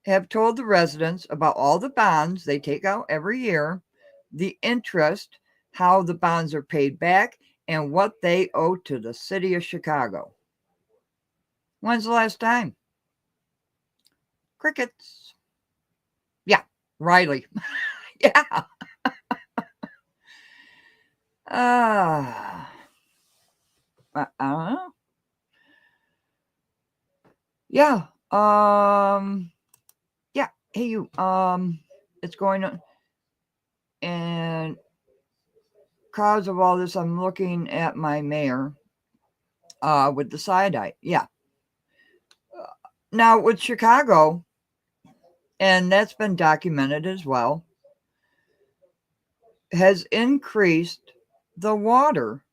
have told the residents about all the bonds they take out every year, the interest, how the bonds are paid back, and what they owe to the city of Chicago? When's the last time? Crickets. Yeah, Riley. Yeah. I don't know. Yeah. Yeah. Hey, you. It's going on. And cause of all this, I'm looking at my mayor with the side eye. Yeah. Now with Chicago, and that's been documented as well, has increased the water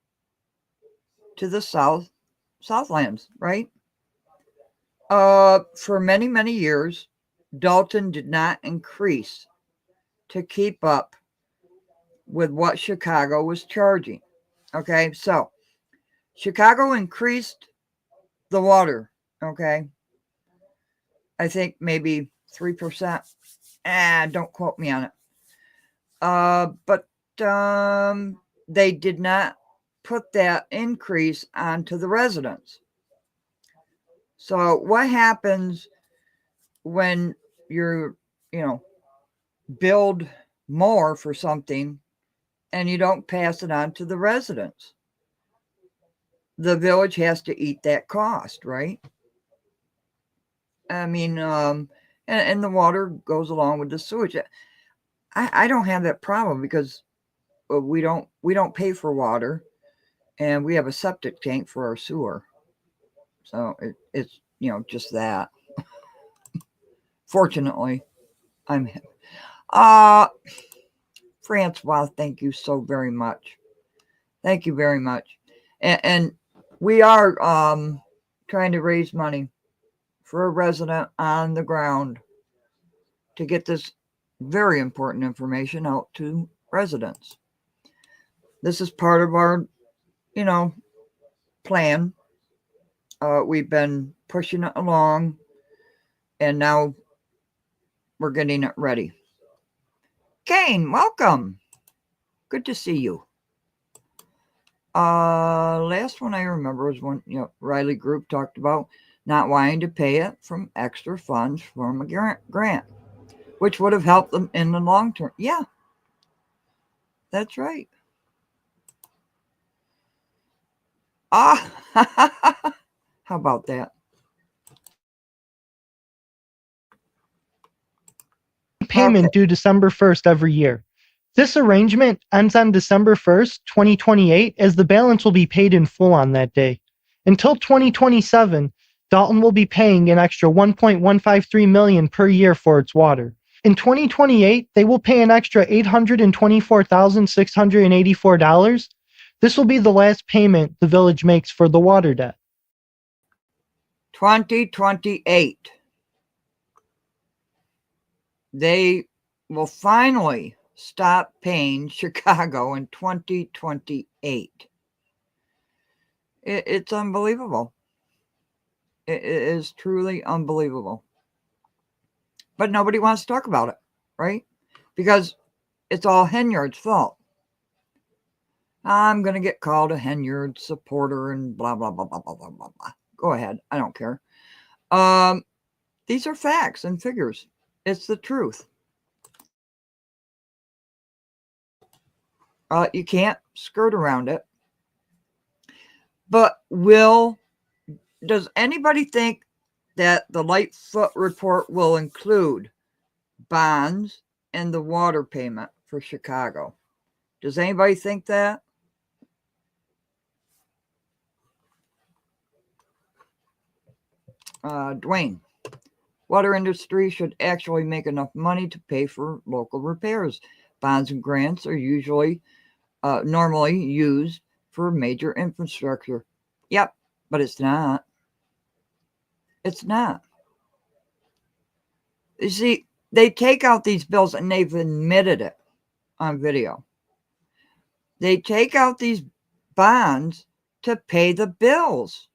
to the Southlands, right? For many, many years, Dalton did not increase to keep up with what Chicago was charging. Okay, so Chicago increased the water. Okay, I think maybe 3%. Don't quote me on it. But they did not put that increase onto the residents. So what happens when you're, build more for something and you don't pass it on to the residents? The village has to eat that cost, right? I mean, and the water goes along with the sewage. I don't have that problem because we don't pay for water, and we have a septic tank for our sewer. So it's just that. Fortunately, I'm Francois, thank you so very much. Thank you very much. And we are trying to raise money for a resident on the ground to get this very important information out to residents. This is part of our, plan. We've been pushing it along, and now we're getting it ready. Kane, welcome. Good to see you. Last one I remember was when Riley Group talked about not wanting to pay it from extra funds from a grant, which would have helped them in the long term. Yeah, that's right. How about that? Payment due December 1st every year. This arrangement ends on December 1st, 2028, as the balance will be paid in full on that day. Until 2027, Dalton will be paying an extra $1.153 million per year for its water. In 2028, they will pay an extra $824,684. This will be the last payment the village makes for the water debt. 2028. They will finally stop paying Chicago in 2028. It's unbelievable. It is truly unbelievable. But nobody wants to talk about it, right? Because it's all Henyard's fault. I'm going to get called a Henyard supporter and blah, blah, blah, blah, blah, blah, blah, blah. Go ahead. I don't care. These are facts and figures. It's the truth. You can't skirt around it. But does anybody think that the Lightfoot report will include bonds and the water payment for Chicago? Does anybody think that? Dwayne, water industry should actually make enough money to pay for local repairs. Bonds and grants are normally used for major infrastructure. Yep, but it's not. It's not. You see, they take out these bills, and they've admitted it on video. They take out these bonds to pay the bills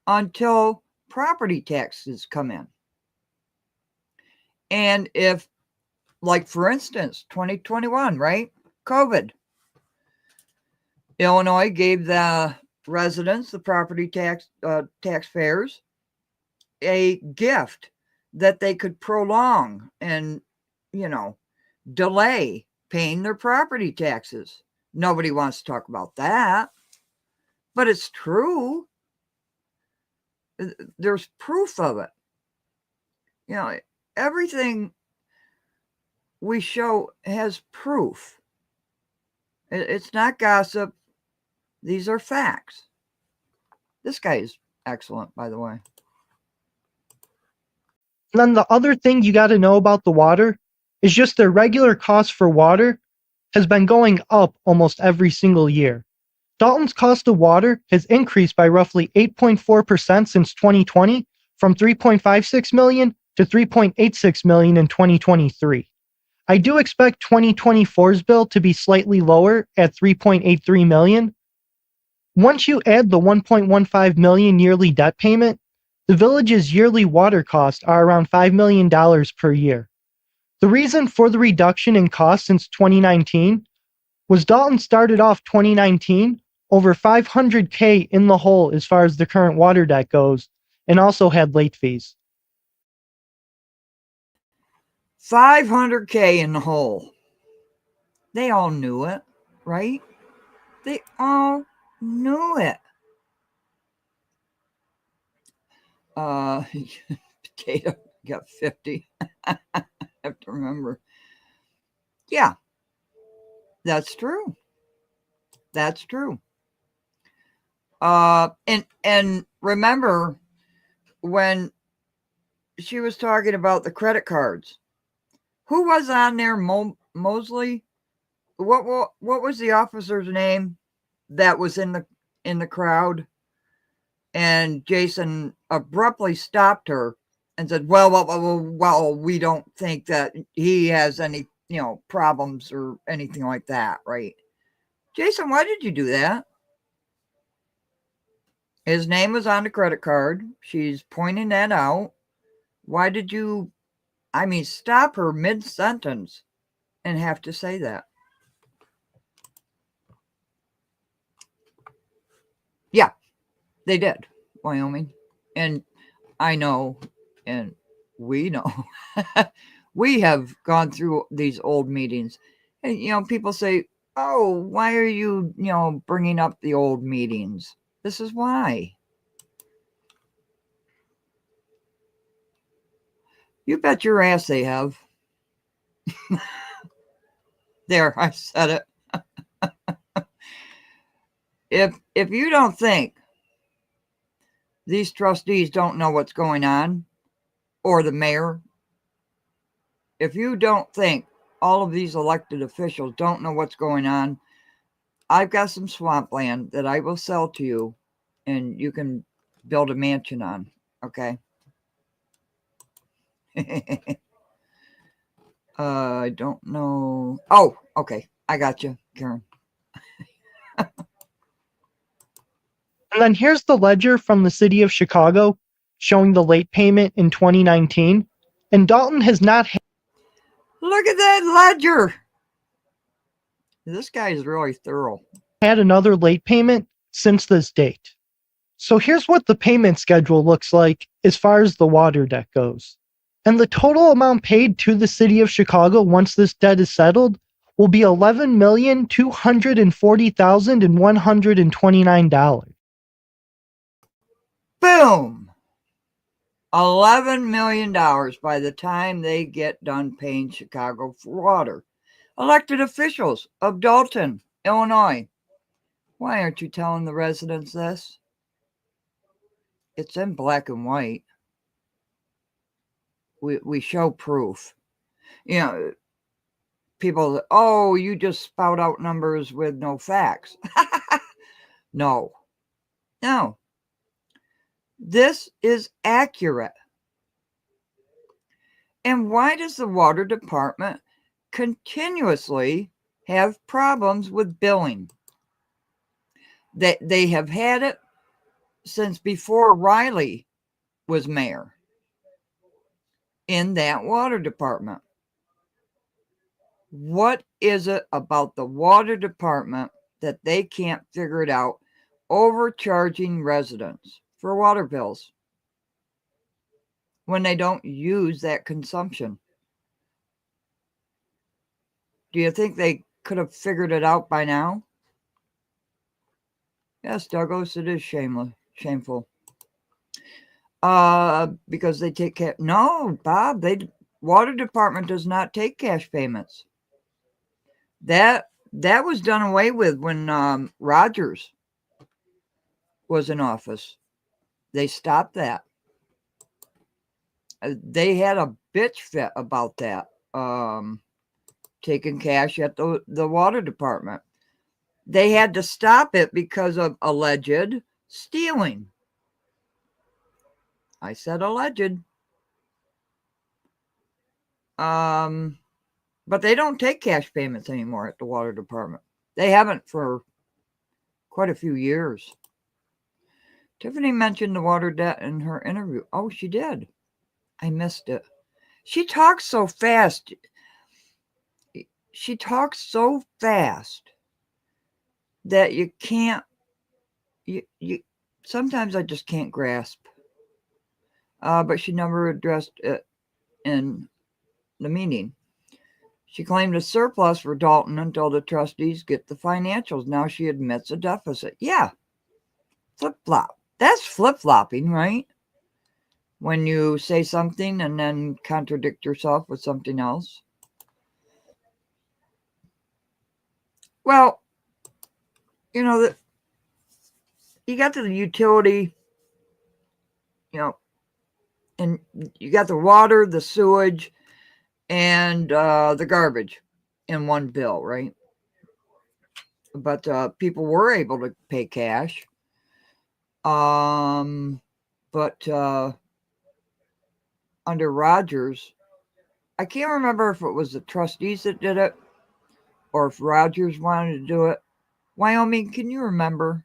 until property taxes come in. And if, like for instance, 2021, right? COVID. Illinois gave the residents, the property taxpayers, a gift that they could prolong and, delay paying their property taxes. Nobody wants to talk about that, but it's true. There's proof of it. Everything we show has proof. It's not gossip. These are facts. This guy is excellent, by the way. And then the other thing you got to know about the water is just the regular cost for water has been going up almost every single year. Dalton's cost of water has increased by roughly 8.4% since 2020, from $3.56 million to $3.86 million in 2023. I do expect 2024's bill to be slightly lower at $3.83 million. Once you add the $1.15 million yearly debt payment, the village's yearly water costs are around $5 million per year. The reason for the reduction in costs since 2019 was Dalton started off 2019 over $500K in the hole as far as the current water debt goes, and also had late fees. $500K in the hole. They all knew it, right? They all knew it. Potato got 50. I have to remember. Yeah, that's true. That's true. And remember when she was talking about the credit cards, who was on there? Mosley? What was the officer's name that was in the crowd? And Jason abruptly stopped her and said, well, we don't think that he has any, problems or anything like that, right? Jason, why did you do that? His name was on the credit card. She's pointing that out. Why did you, stop her mid-sentence and have to say that? Yeah, they did, Wyoming. And I know, and we know, we have gone through these old meetings. And, people say, oh, why are you, bringing up the old meetings? This is why. You bet your ass they have. There, I said it. If you don't think these trustees don't know what's going on, or the mayor, if you don't think all of these elected officials don't know what's going on, I've got some swampland that I will sell to you, and you can build a mansion on, okay? I don't know. Oh, okay. I got you, Karen. And then here's the ledger from the city of Chicago showing the late payment in 2019. And Dalton has not. Look at that ledger. This guy is really thorough. had another late payment since this date. So here's what the payment schedule looks like as far as the water debt goes. And the total amount paid to the city of Chicago once this debt is settled will be $11,240,129. Boom! $11 million by the time they get done paying Chicago for water. Elected officials of Dalton, Illinois. Why aren't you telling the residents this? It's in black and white. We show proof. You know, people, oh, you just spout out numbers with no facts. No. This is accurate. And why does the water department continuously have problems with billing? They have had it since before Riley was mayor in that water department. What is it about the water department that they can't figure it out, overcharging residents for water bills when they don't use that consumption? Do you think they could have figured it out by now? Yes, Douglas, it is shameful. Because they take cash. No, Bob, water department does not take cash payments. That was done away with when Rogers was in office. They stopped that. They had a bitch fit about that. Taking cash at the water department. They had to stop it because of alleged stealing. I said alleged. But they don't take cash payments anymore at the water department. They haven't for quite a few years. Tiffany mentioned the water debt in her interview. Oh, she did. I missed it. She talks so fast. She talks so fast that you can't, you sometimes I just can't grasp. But she never addressed it in the meeting. She claimed a surplus for Dalton until the trustees get the financials. Now she admits a deficit. Yeah, flip-flop. That's flip-flopping, right? When you say something and then contradict yourself with something else. Well, you know, you got the utility, you know, and you got the water, the sewage, and the garbage in one bill, right? But people were able to pay cash. But under Rogers, I can't remember if it was the trustees that did it or if Rogers wanted to do it. Wyoming, can you remember?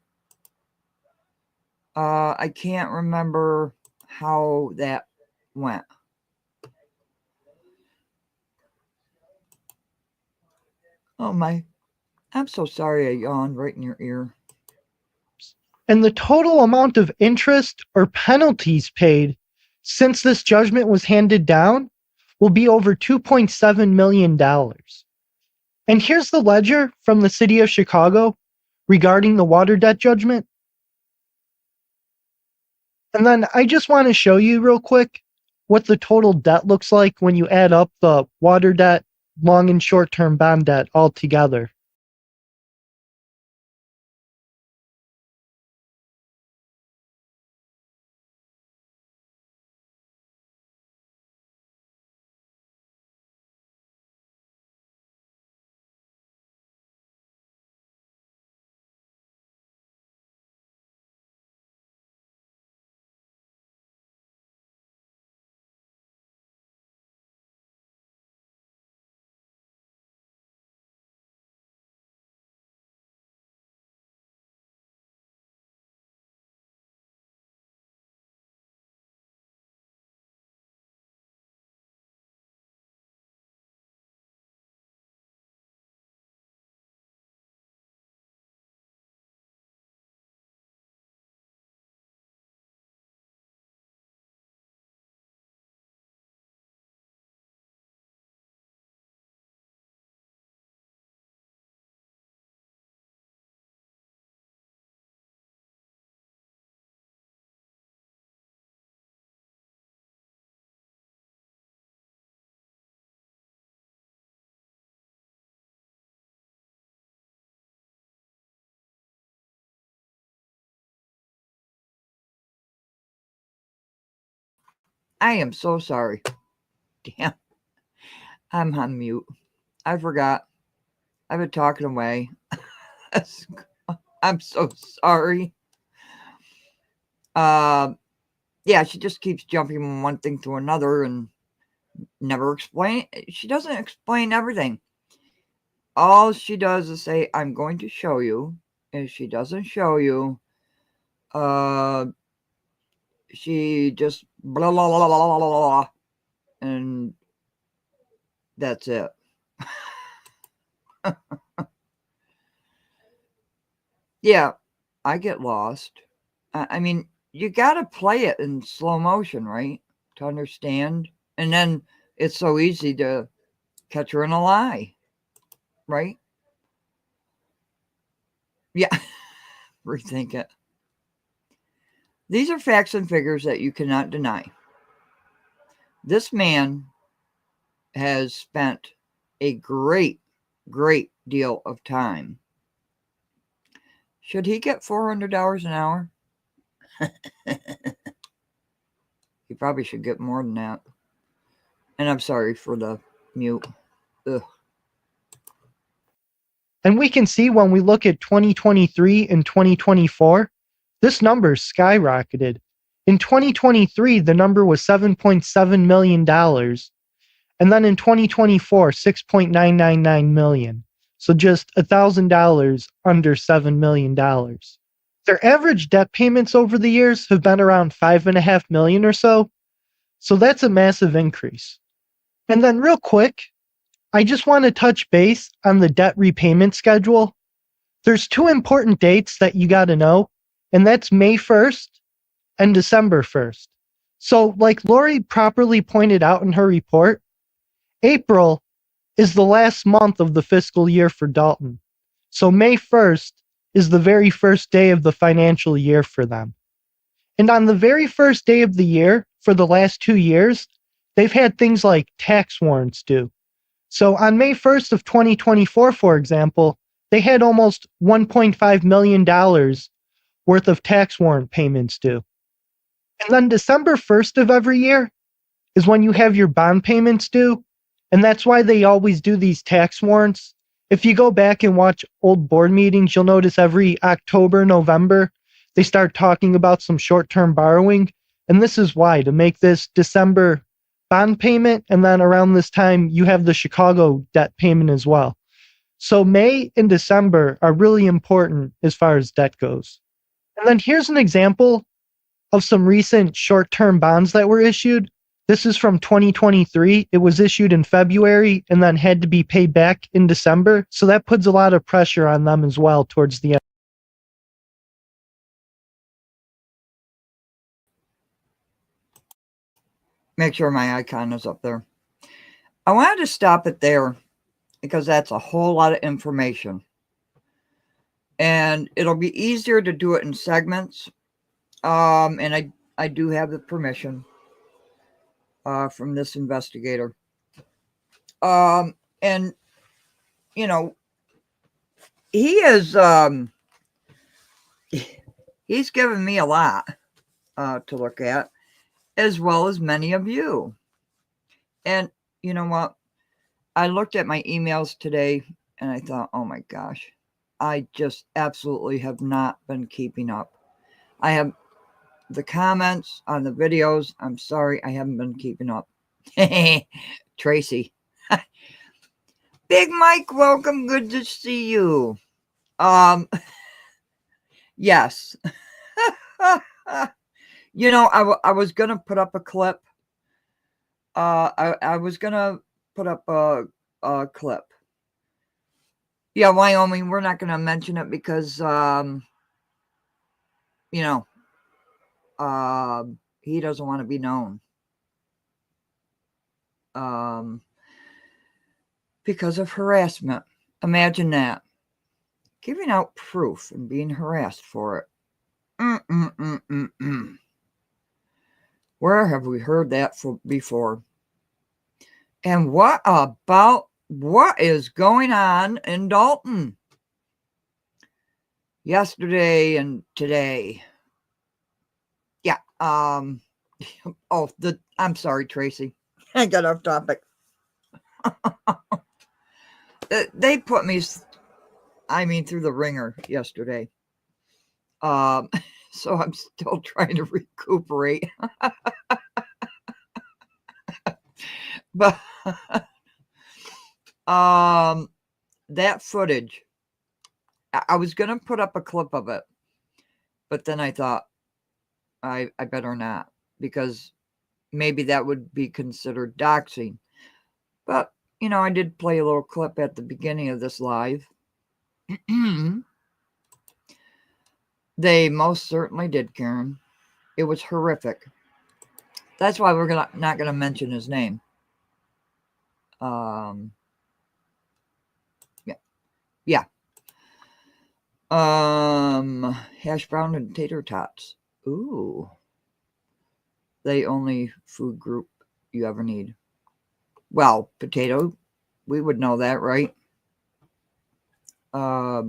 I can't remember how that went. Oh my, I'm so sorry I yawned right in your ear. And the total amount of interest or penalties paid since this judgment was handed down will be over $2.7 million. And here's the ledger from the city of Chicago regarding the water debt judgment. And then I just want to show you real quick what the total debt looks like when you add up the water debt, long and short-term bond debt all together. I am so sorry. Damn. I'm on mute. I forgot. I've been talking away. I'm so sorry. Yeah, she just keeps jumping from one thing to another and never explain. She doesn't explain everything. All she does is say, I'm going to show you. And she doesn't show you. She just blah, blah, blah, blah, blah, blah, blah, and that's it. Yeah, I get lost. I mean, you got to play it in slow motion, right? To understand. And then it's so easy to catch her in a lie, right? Yeah, rethink it. These are facts and figures that you cannot deny. This man has spent a great deal of time. Should he get $400 an hour? He probably should get more than that. And I'm sorry for the mute. Ugh. And we can see when we look at 2023 and 2024, this number skyrocketed. In 2023, the number was $7.7 million. And then in 2024, $6.999 million. So just $1,000 under $7 million. Their average debt payments over the years have been around $5.5 million or so. So that's a massive increase. And then real quick, I just want to touch base on the debt repayment schedule. There's two important dates that you got to know, and that's May 1st and December 1st. So like Lori properly pointed out in her report, April is the last month of the fiscal year for Dalton. So May 1st is the very first day of the financial year for them. And on the very first day of the year, for the last 2 years, they've had things like tax warrants due. So on May 1st of 2024, for example, they had almost $1.5 million worth of tax warrant payments due. And then December 1st of every year is when you have your bond payments due. And that's why they always do these tax warrants. If you go back and watch old board meetings, you'll notice every October, November, they start talking about some short-term borrowing. And this is why, to make this December bond payment, and then around this time, you have the Chicago debt payment as well. So May and December are really important as far as debt goes. And then here's an example of some recent short-term bonds that were issued. This is from 2023. It was issued in February and then had to be paid back in December. So that puts a lot of pressure on them as well towards the end. Make sure my icon is up there. I wanted to stop it there because that's a whole lot of information. And it'll be easier to do it in segments. And I do have the permission from this investigator. And, you know, he is, he's given me a lot to look at, as well as many of you. And you know what? I looked at my emails today and I thought, oh my gosh, I just absolutely have not been keeping up. I have the comments on the videos. I'm sorry, I haven't been keeping up. Tracy. Big Mike, welcome. Good to see you. Yes. You know, I was going to put up a clip. I was going to put up a clip. Yeah, Wyoming, we're not going to mention it because, you know, he doesn't want to be known. Because of harassment. Imagine that. Giving out proof and being harassed for it. Where have we heard that before? And what is going on in Dalton? Yesterday and today. Yeah, Oh, I'm sorry, Tracy. I got off topic. They put me, through the ringer yesterday. So I'm still trying to recuperate. But that footage, I was gonna put up a clip of it, but then I thought I better not, because maybe that would be considered doxing. But I did play a little clip at the beginning of this live. They most certainly did, Karen. It was horrific. That's why we're not gonna mention his name. Yeah. Hash brown and tater tots. Ooh. The only food group you ever need. Well, potato, we would know that, right? I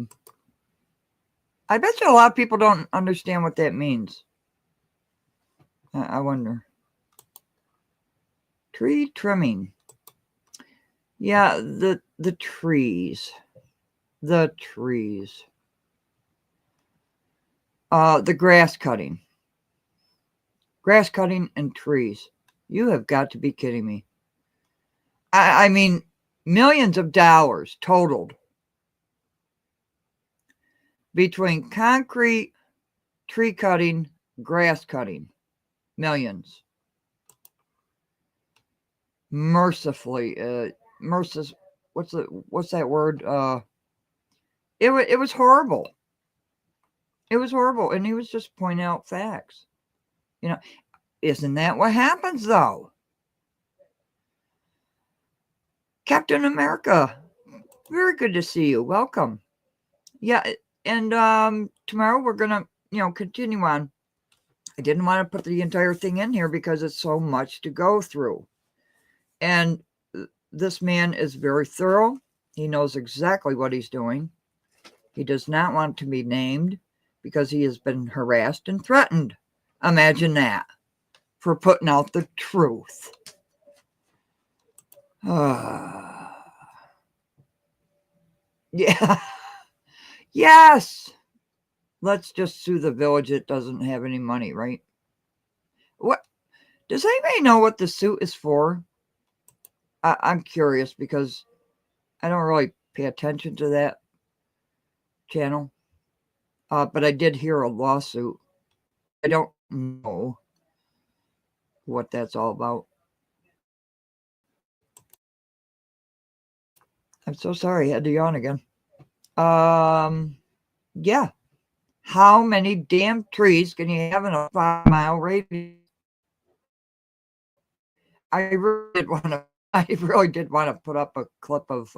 bet you a lot of people don't understand what that means. I wonder. Tree trimming. Yeah, the trees. The trees. The grass cutting. Grass cutting and trees. You have got to be kidding me. I mean, millions of dollars totaled between concrete, tree cutting, grass cutting. Millions. Mercifully, what's that word? It was horrible. It was horrible, and he was just pointing out facts. Isn't that what happens, though? Captain America, very good to see you. Welcome. Yeah, and tomorrow we're gonna, continue on. I didn't want to put the entire thing in here because it's so much to go through. And this man is very thorough. He knows exactly what he's doing. He does not want to be named because he has been harassed and threatened. Imagine that, for putting out the truth. Yeah. Yes. Let's just sue the village that doesn't have any money, right? What? Does anybody know what the suit is for? I'm curious because I don't really pay attention to that channel. But I did hear a lawsuit. I don't know what that's all about. I'm so sorry. I had to yawn again. Yeah. How many damn trees can you have in a 5-mile radius? I really did want to put up a clip of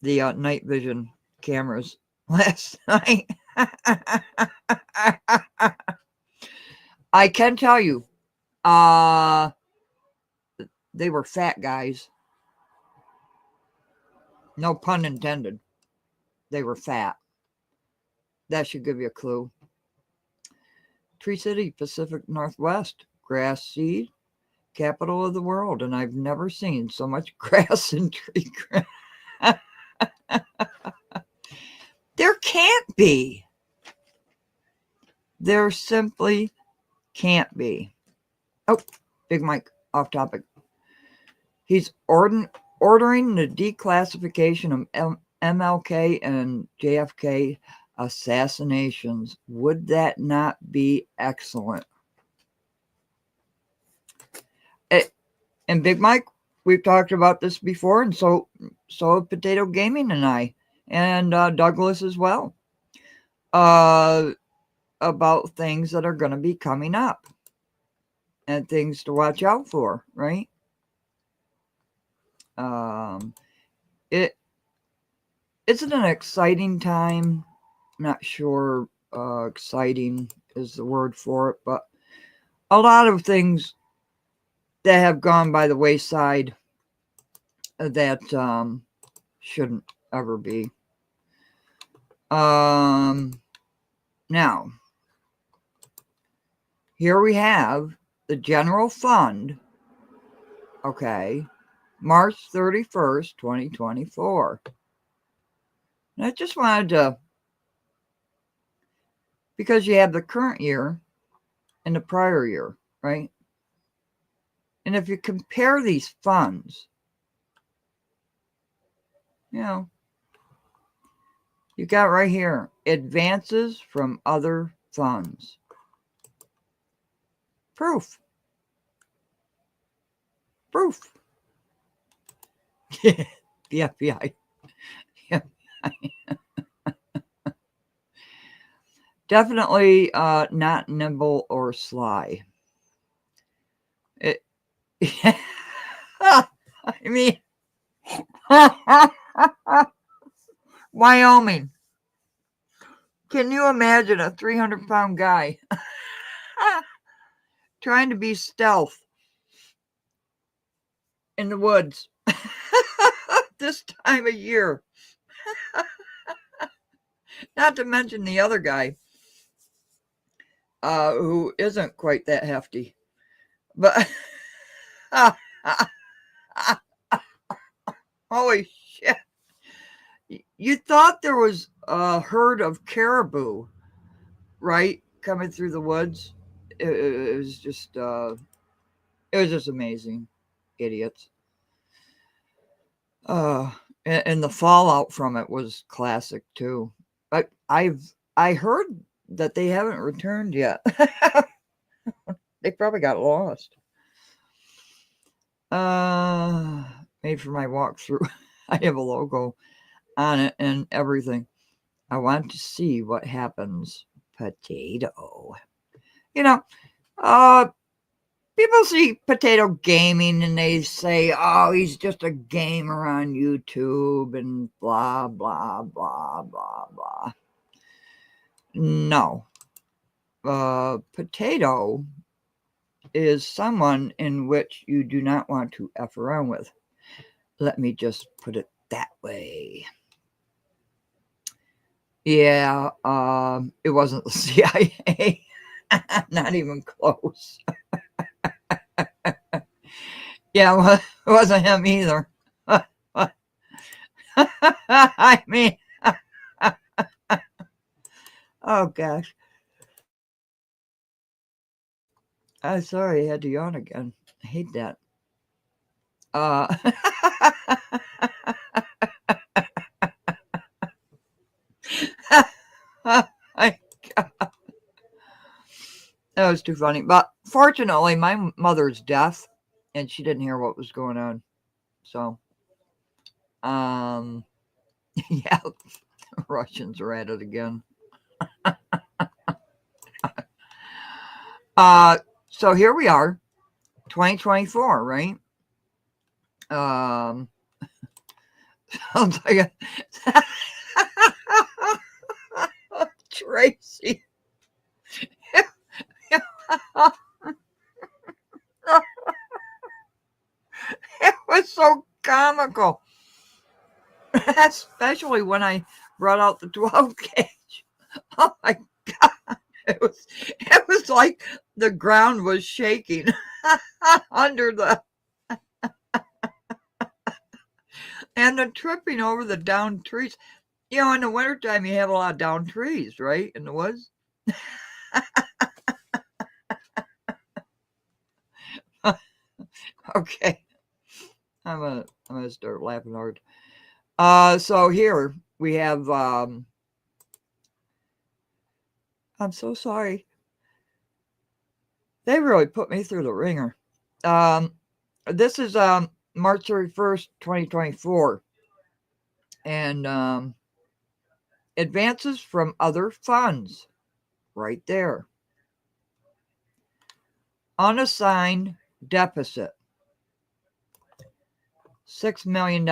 the night vision cameras last night. I can tell you, they were fat guys. No pun intended. They were fat. That should give you a clue. Tree City, Pacific Northwest, grass seed, capital of the world, and I've never seen so much grass and tree grass. There can't be. There simply can't be. Oh, Big Mike, off topic. He's ordering the declassification of MLK and JFK assassinations. Would that not be excellent? And Big Mike, we've talked about this before, and so have Potato Gaming and I, and Douglas as well, about things that are going to be coming up and things to watch out for, right? It's an exciting time. Not sure exciting is the word for it, but a lot of things that have gone by the wayside that shouldn't ever be. Now, here we have the general fund, okay, March 31st, 2024. And I just wanted to, because you have the current year and the prior year, right? And if you compare these funds, you know, you got right here, advances from other funds. Proof. The FBI. Definitely not nimble or sly. It, I mean, Wyoming. Can you imagine a 300-pound guy trying to be stealth in the woods this time of year? Not to mention the other guy who isn't quite that hefty. But holy shit. You thought there was a herd of caribou, right, coming through the woods. It was just amazing. Idiots. And the fallout from it was classic too. But I heard that they haven't returned yet. They probably got lost. Made for my walkthrough. I have a logo on it and everything. I want to see what happens. Potato. You know, people see Potato Gaming and they say, oh, he's just a gamer on YouTube and blah, blah, blah, blah, blah. No. Potato is someone in which you do not want to F around with. Let me just put it that way. Yeah, it wasn't the CIA. Not even close. Yeah, it wasn't him either. I mean, oh gosh. I'm sorry, I had to yawn again. I hate that. My God. That was too funny. But fortunately, my mother's deaf, and she didn't hear what was going on. So, yeah, Russians are at it again. So here we are, 2024, right? Sounds like a Tracy. It was so comical, especially when I brought out the 12 gauge. Oh my God. It was like the ground was shaking under and the tripping over the downed trees. You know, in the wintertime, you have a lot of downed trees, right? In the woods. Okay. I'm gonna start laughing hard. So here we have, I'm so sorry. They really put me through the ringer. This is March 31st, 2024. And advances from other funds, right there. Unassigned deficit, $6 million.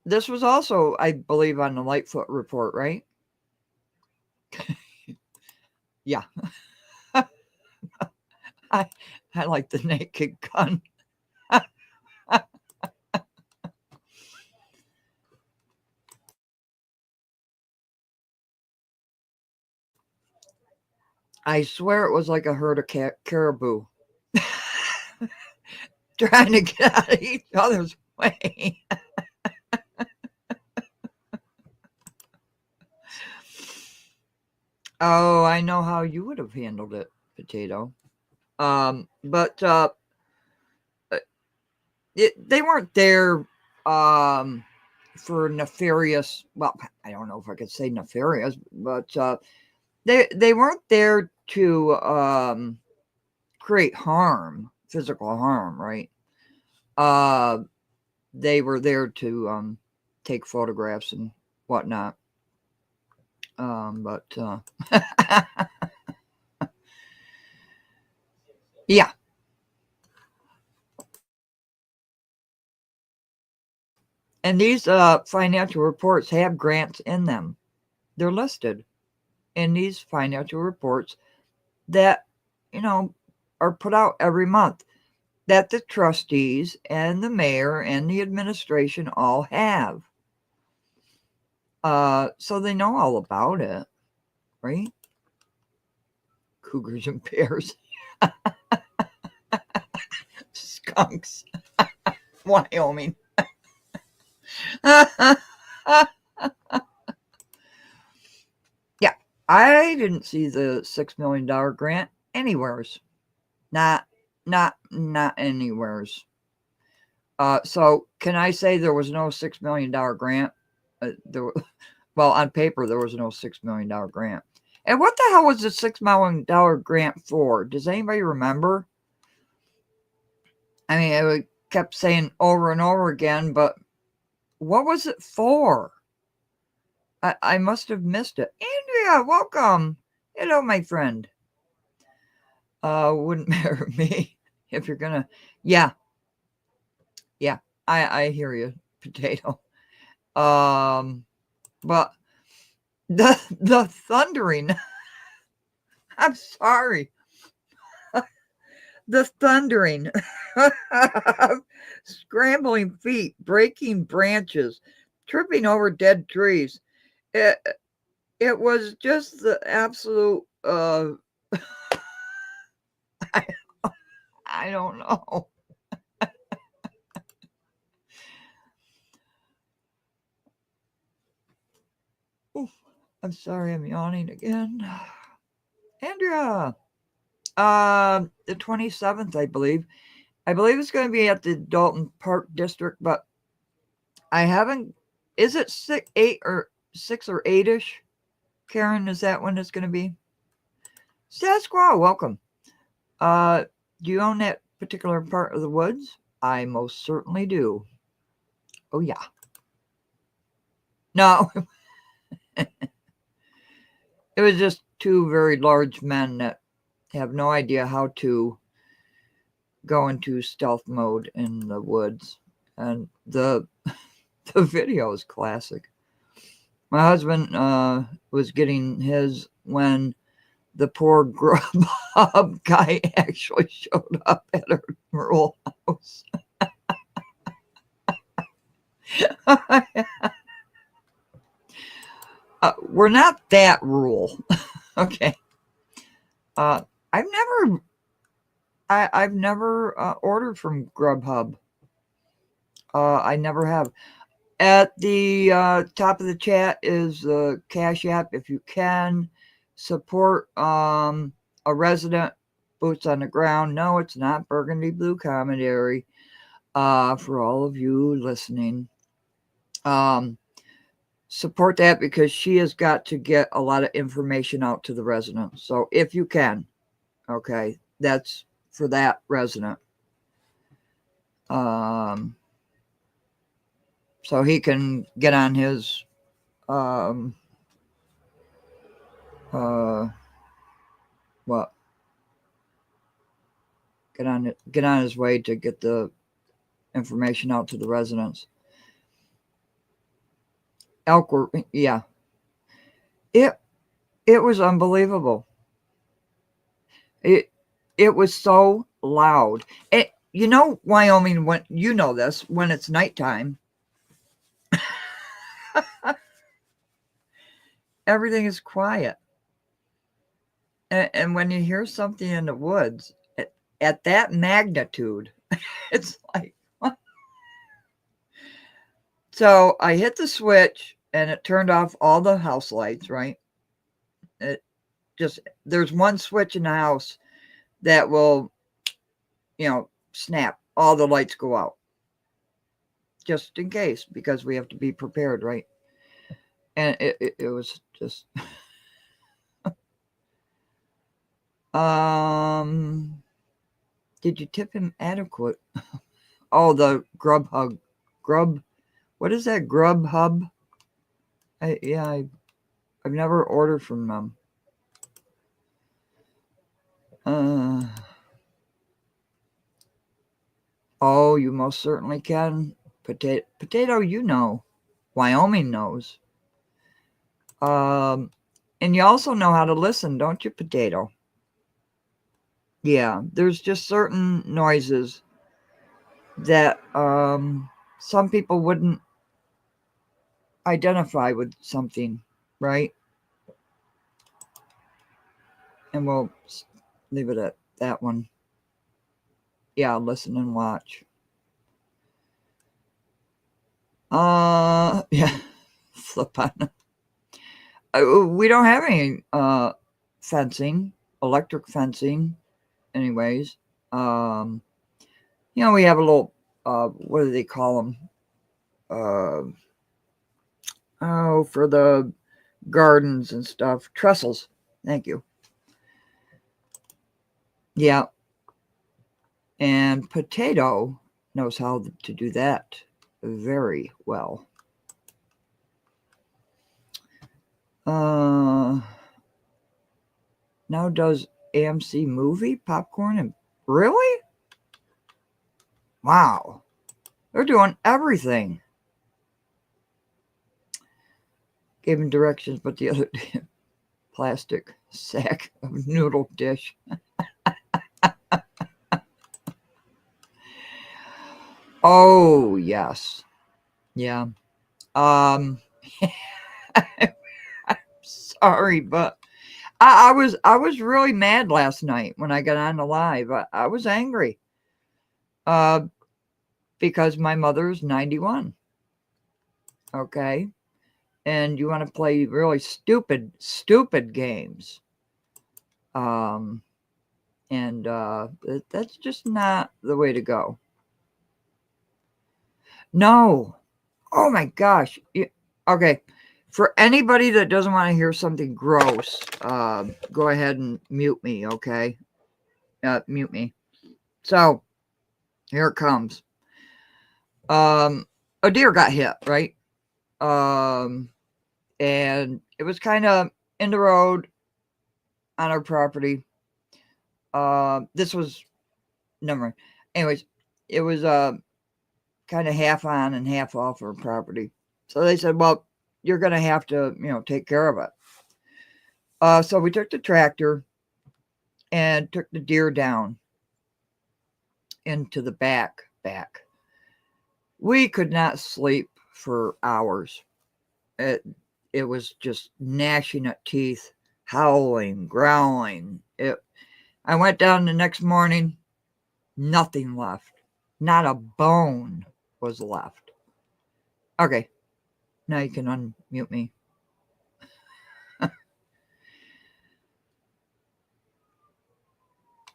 This was also, I believe, on the Lightfoot report, right? Yeah. I like the naked gun. I swear it was like a herd of caribou trying to get out of each other's way. Oh, I know how you would have handled it, Potato. But they weren't there for nefarious. Well, I don't know if I could say nefarious, but they weren't there to create harm, physical harm, right? They were there to take photographs and whatnot. But yeah. And these financial reports have grants in them. They're listed in these financial reports that, are put out every month, that the trustees and the mayor and the administration all have. So they know all about it, right? Cougars and bears. Skunks. Wyoming. Yeah, I didn't see the $6 million grant anywheres. Not anywheres. So can I say there was no $6 million grant? Well, on paper, there was no $6 million grant. And what the hell was the $6 million grant for? Does anybody remember? I mean, it kept saying over and over again, but what was it for? I must have missed it. Andrea, welcome. Hello, my friend. Wouldn't matter to me if you're gonna. Yeah, I hear you, Potato. But the thundering. I'm sorry. The thundering, scrambling feet, breaking branches, tripping over dead trees. It was just the absolute. I don't know. Oof, I'm sorry, I'm yawning again. Andrea, the 27th, I believe. I believe it's going to be at the Dalton Park District, but I haven't. Is it 6 or 8ish? Karen, is that when it's going to be? Sasquatch, welcome. Do you own that particular part of the woods? I most certainly do. Oh yeah. No. It was just two very large men that have no idea how to go into stealth mode in the woods. And the video is classic. My husband was getting his when the poor Grubhub guy actually showed up at our rural house. We're not that rural. Okay. I've never ordered from Grubhub. I never have. At the top of the chat is the Cash App. If you can support a resident, boots on the ground. No, it's not Burgundy Blue Commentary. For all of you listening, support that because she has got to get a lot of information out to the residents. So if you can, okay, that's for that resident. So he can get on his what? Get on his way to get the information out to the residents. Elk, yeah. It was unbelievable. It was so loud. Wyoming, when you know this, when it's nighttime, everything is quiet. And when you hear something in the woods at that magnitude, it's like, what? So I hit the switch and it turned off all the house lights, right? It just, there's one switch in the house that will, snap, all the lights go out. Just in case, because we have to be prepared, right? And it was just did you tip him adequate? Oh, the Grub, what is that, Grubhub? I've never ordered from them. Oh, you most certainly can. Potato, Wyoming knows. And you also know how to listen, don't you, Potato? Yeah, there's just certain noises that some people wouldn't identify with something, right? And we'll leave it at that one. Yeah, listen and watch. Yeah, flip on. We don't have any fencing, electric fencing, anyways. We have a little, what do they call them? For the gardens and stuff. Trestles. Thank you. Yeah. And Potato knows how to do that very well. Now does AMC movie popcorn and really? Wow. They're doing everything. Gave him directions, but the other plastic sack of noodle dish. Oh, yes. Yeah. I'm sorry, but I was really mad last night when I got on the live. I was angry. Because my mother's 91. Okay. And you want to play really stupid games. And that's just not the way to go. No. Oh my gosh. Okay. For anybody that doesn't want to hear something gross, go ahead and mute me, okay? Mute me. So, here it comes. A deer got hit, right? And it was kind of in the road on our property. This was, never mind. Anyways, it was kind of half on and half off our property. So they said, well, you're going to have to, take care of it. So we took the tractor and took the deer down into the back. We could not sleep for hours. It was just gnashing at teeth, howling, growling. I went down the next morning, nothing left. Not a bone was left. Okay, now you can unmute me.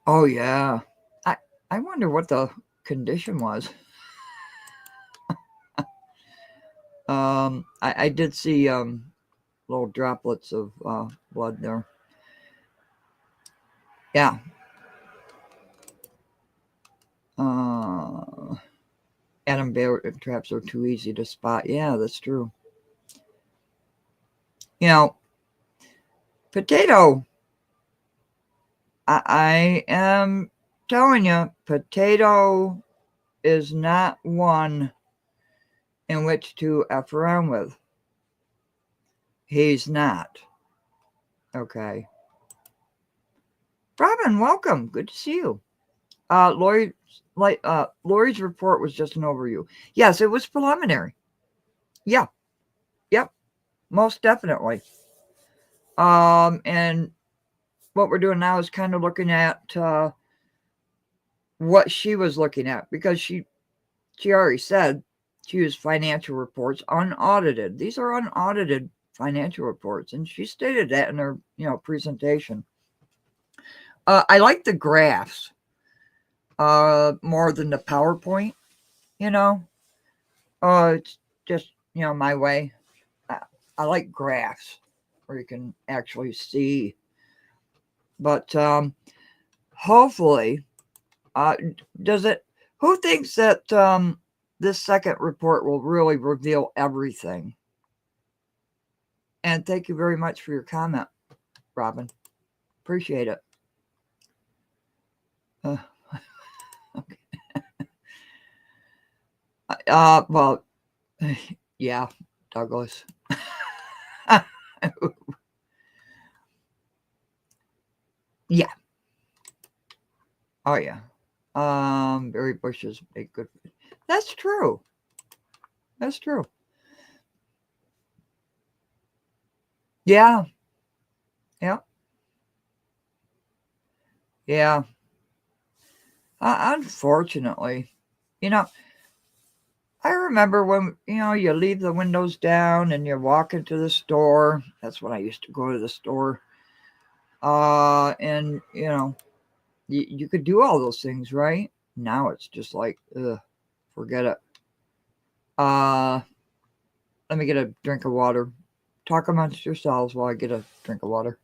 Oh, yeah. I wonder what the condition was. I did see little droplets of blood there. Yeah. Adam bear traps are too easy to spot. Yeah, that's true. Potato. I am telling you, Potato is not one in which to F around with. He's not. Okay. Robin, welcome. Good to see you. Lori's report was just an overview. Yes, it was preliminary. Yeah. Yep. Most definitely. And what we're doing now is kind of looking at what she was looking at, because she already said she used financial reports unaudited. These are unaudited financial reports, and she stated that in her presentation. I like the graphs more than the PowerPoint. It's just my way. I like graphs where you can actually see. But hopefully, does it? Who thinks that this second report will really reveal everything? And thank you very much for your comment, Robin. Appreciate it. Okay. Well, yeah, Douglas. Yeah. Oh yeah. Berry bushes make good. That's true. That's true. Yeah. Yeah. Yeah. Unfortunately, I remember when, you leave the windows down and you walk into the store. That's when I used to go to the store. And, you could do all those things, right? Now it's just like, ugh, forget it. Let me get a drink of water. Talk amongst yourselves while I get a drink of water.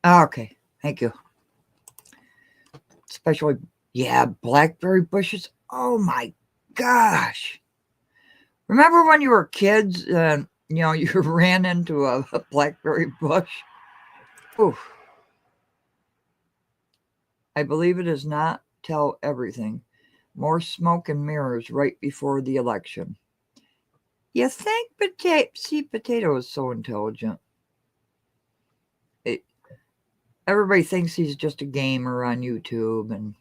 Okay, thank you. Especially, yeah, blackberry bushes. Oh my gosh. Remember when you were kids and, you ran into a blackberry bush? Oof. I believe it does not tell everything. More smoke and mirrors right before the election. You think Potato is so intelligent? Everybody thinks he's just a gamer on YouTube, and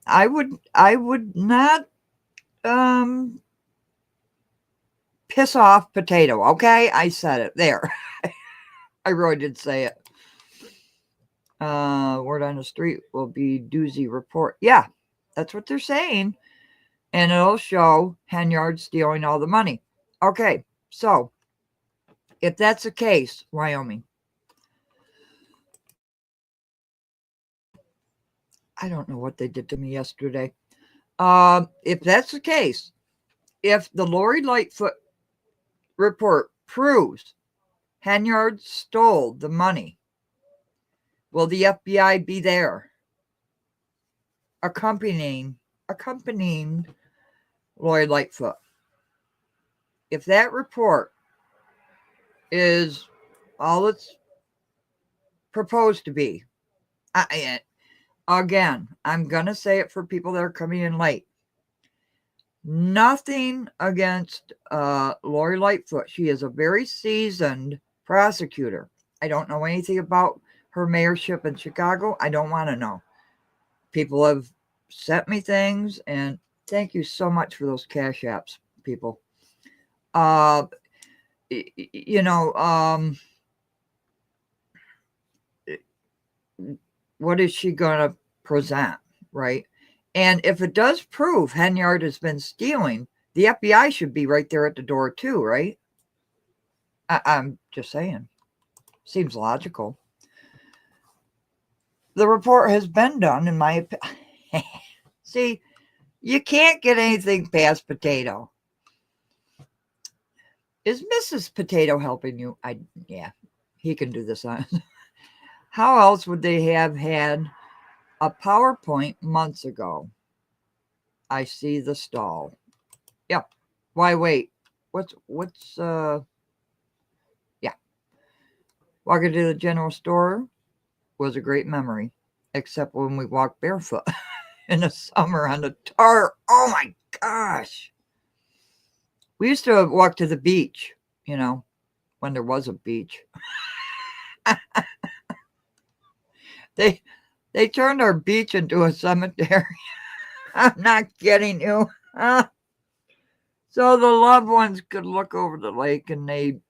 I would not piss off Potato. Okay, I said it there. I really did say it. Word on the street will be doozy report. Yeah, that's what they're saying. And it'll show Henyard stealing all the money. Okay, so if that's the case, Wyoming. I don't know what they did to me yesterday. If that's the case, if the Lori Lightfoot report proves Henyard stole the money, will the FBI be there accompanying Lori Lightfoot? If that report is all it's proposed to be, again, I'm going to say it for people that are coming in late. Nothing against Lori Lightfoot. She is a very seasoned prosecutor. I don't know anything about her mayorship in Chicago. I don't want to know. People have sent me things, and thank you so much for those cash apps, people. What is she going to present, right? And if it does prove Henyard has been stealing, the FBI should be right there at the door too, right? I'm just saying. Seems logical. The report has been done, in my opinion. See, you can't get anything past Potato. Is Mrs. Potato helping you? Yeah, he can do this on. How else would they have had a PowerPoint months ago? I see the stall. Yep. Why wait? What's yeah. Walking to the general store. was a great memory, except when we walked barefoot in the summer on the tar. Oh my gosh. We used to walk to the beach, you know, when there was a beach. They they turned our beach into a cemetery. I'm not kidding you. So the loved ones could look over the lake, and they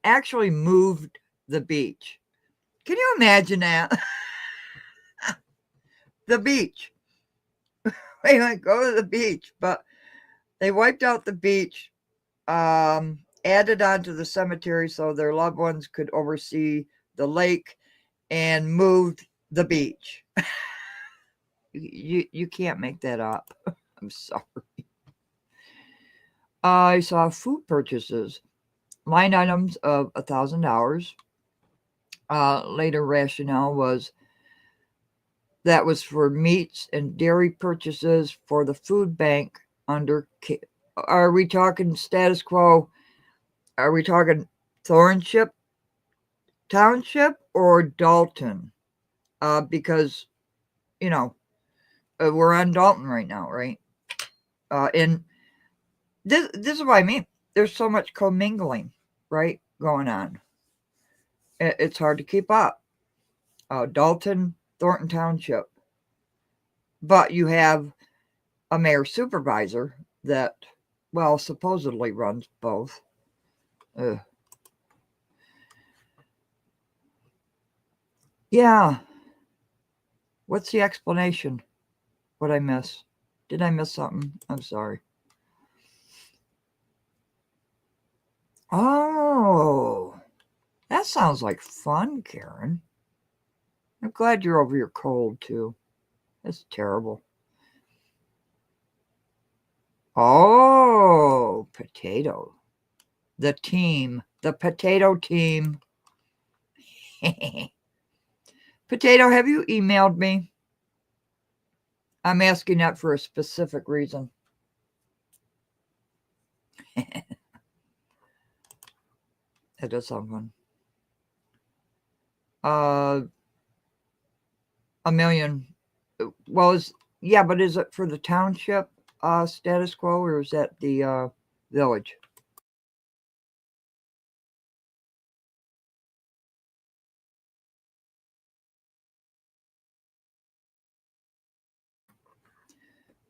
actually moved the beach. Can you imagine that? The beach. We might go to the beach, but they wiped out the beach, added on to the cemetery so their loved ones could oversee the lake, and moved the beach. You can't make that up. I'm sorry. I saw food purchases, line items of $1,000. Later rationale was that was for meats and dairy purchases for the food bank under. Are we talking status quo? Are we talking Thornship Township or Dalton? Because, you know, we're on Dalton right now, right? And this is what I mean. There's so much commingling, right, going on. It's hard to keep up. Dalton, Thornton Township. But you have a mayor supervisor that, well, supposedly runs both. Yeah. What's the explanation? What'd I miss? Did I miss something? I'm sorry. Oh, that sounds like fun, Karen. I'm glad you're over your cold, too. That's terrible. Oh, potato. The potato team. Potato, have you emailed me? I'm asking that for a specific reason. That does sound fun. $1 million. Well, but is it for the township status quo, or is that the village?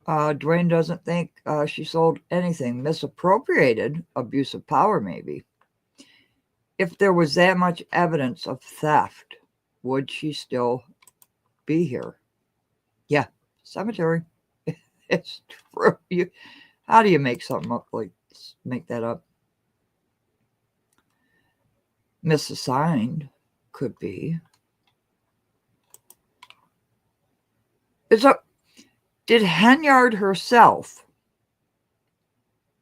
Dwayne doesn't think she sold anything. Misappropriated, abuse of power, maybe. If there was that much evidence of theft, would she still be here? Yeah, cemetery. It's true. How do you make something up like this? Make that up? Misassigned could be. Did Henyard herself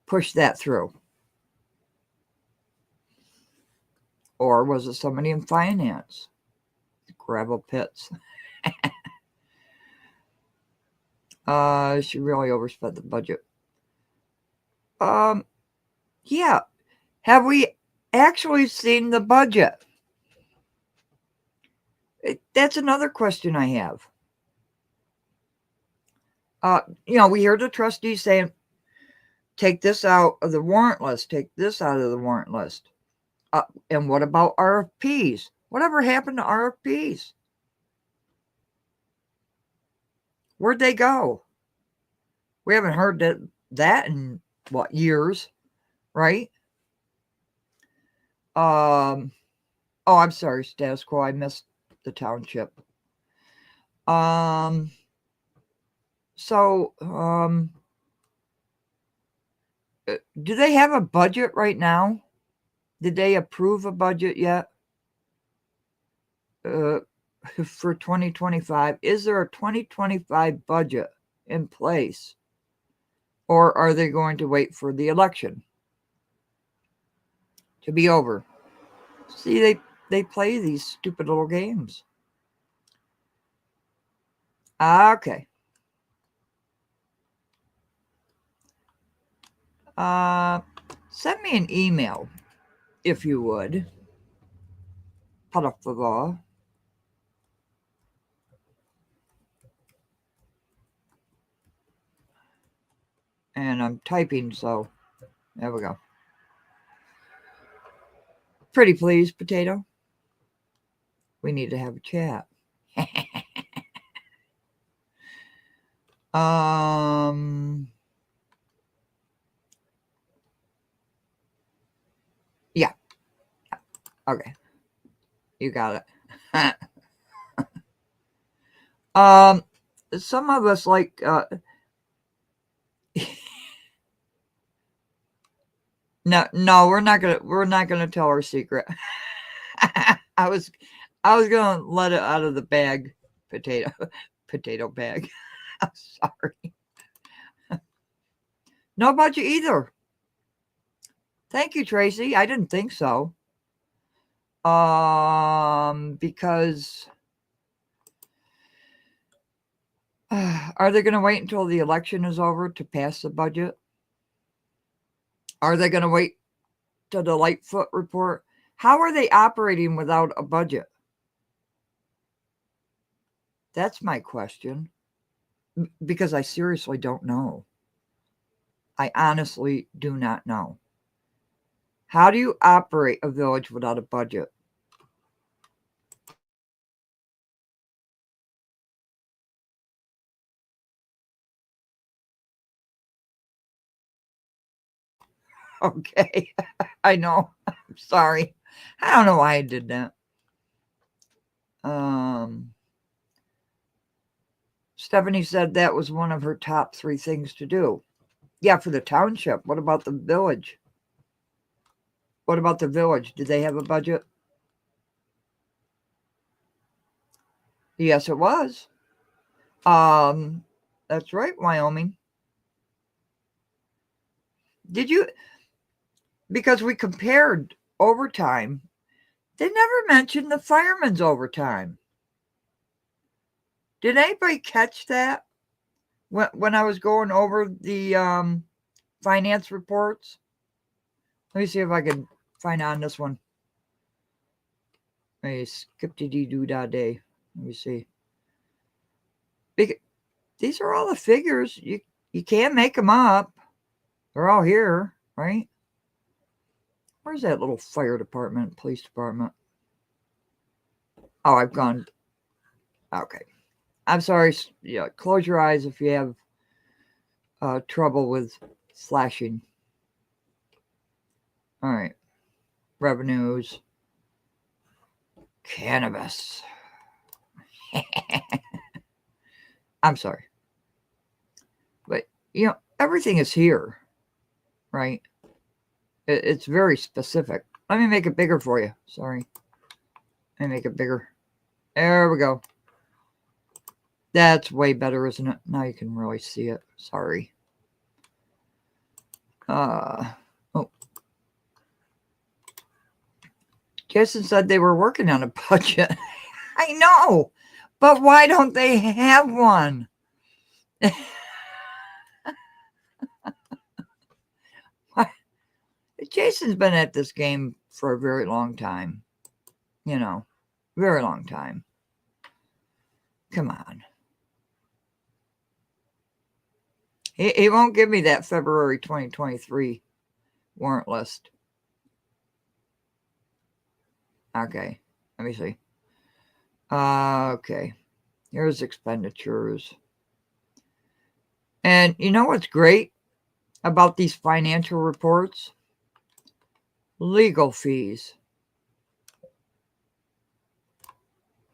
push that through? Or was it somebody in finance? Gravel pits. She really overspent the budget. Yeah. Have we actually seen the budget? That's another question I have. We hear the trustees saying, take this out of the warrant list, take this out of the warrant list. And what about RFPs? Whatever happened to RFPs? Where'd they go? We haven't heard that in, years, right? Oh, I'm sorry, status quo. I missed the township. Do they have a budget right now? Did they approve a budget yet? For 2025? Is there a 2025 budget in place? Or are they going to wait for the election to be over? See, they play these stupid little games. Okay. Send me an email, if you would. Por favor. And I'm typing, so there we go. Pretty please, Potato. We need to have a chat. Yeah. Okay. You got it. Some of us like no, we're not gonna tell our secret. I was gonna let it out of the bag, potato bag. I'm sorry. No budget either. Thank you, Tracy. I didn't think so. Because are they going to wait until the election is over to pass the budget? Are they going to wait till the Lightfoot report? How are they operating without a budget? That's my question. Because I seriously don't know. I honestly do not know. How do you operate a village without a budget? Okay. I know. I'm sorry. I don't know why I did that. Stephanie said that was one of her top 3 things to do. Yeah, for the township. What about the village? What about the village? Do they have a budget? Yes, it was. That's right, Wyoming. Did you? Because we compared overtime. They never mentioned the firemen's overtime. Did anybody catch that when I was going over the finance reports? Let me see if I can find on this one. Hey, skip-de-dee-doo-da-day. Let me see. These are all the figures. You can't make them up. They're all here, right? Where's that little fire department, police department? Oh, I've gone. Okay. I'm sorry. Yeah, close your eyes if you have trouble with flashing. All right. Revenues. Cannabis. I'm sorry. But, everything is here, right? It's very specific. Let me make it bigger for you. Sorry. Let me make it bigger. There we go. That's way better, isn't it? Now you can really see it. Sorry. Oh. Jason said they were working on a budget. I know, but why don't they have one? Jason's been at this game for a very long time. Very long time. Come on. He won't give me that February 2023 warrant list. Okay, let me see. Okay, here's expenditures. And you know what's great about these financial reports? Legal fees.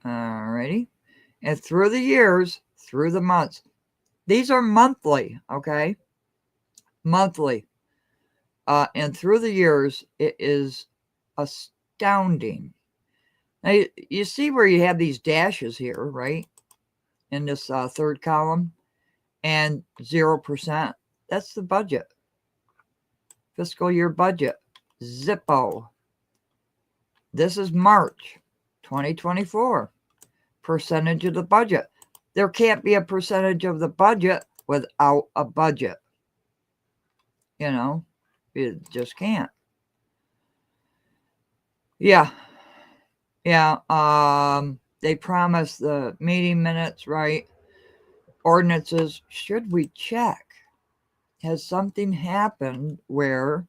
Alrighty. And through the years, through the months, these are monthly, okay? Monthly. And through the years, it is astounding. Now, you see where you have these dashes here, right? In this third column. And 0%. That's the budget. Fiscal year budget. Zippo. This is March 2024. Percentage of the budget. There can't be a percentage of the budget without a budget. It just can't. Yeah. They promise the meeting minutes, right? Ordinances. Should we check? has something happened where,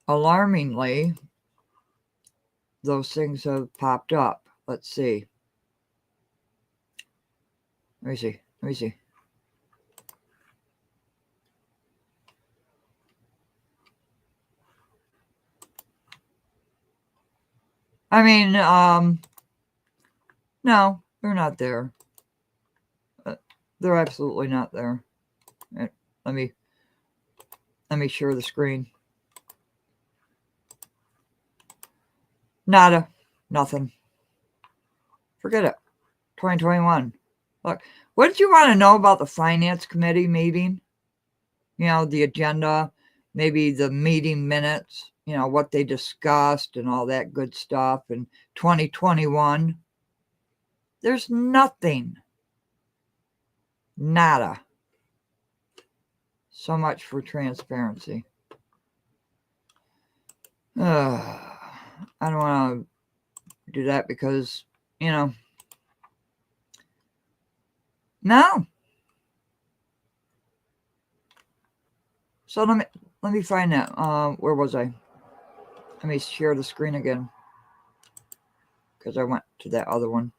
alarmingly, those things have popped up? Let's see. Let me see. Let me see. I mean, no, they're not there. They're absolutely not there. Let me share the screen. Nada. Nothing. Forget it. 2021. Look, what did you want to know about the Finance Committee meeting? You know, the agenda, maybe the meeting minutes, you know, what they discussed and all that good stuff in 2021. There's nothing. Nada. So much for transparency. I don't want to do that because, you know, no. So let me find that. Where was I? Let me share the screen again because I went to that other one.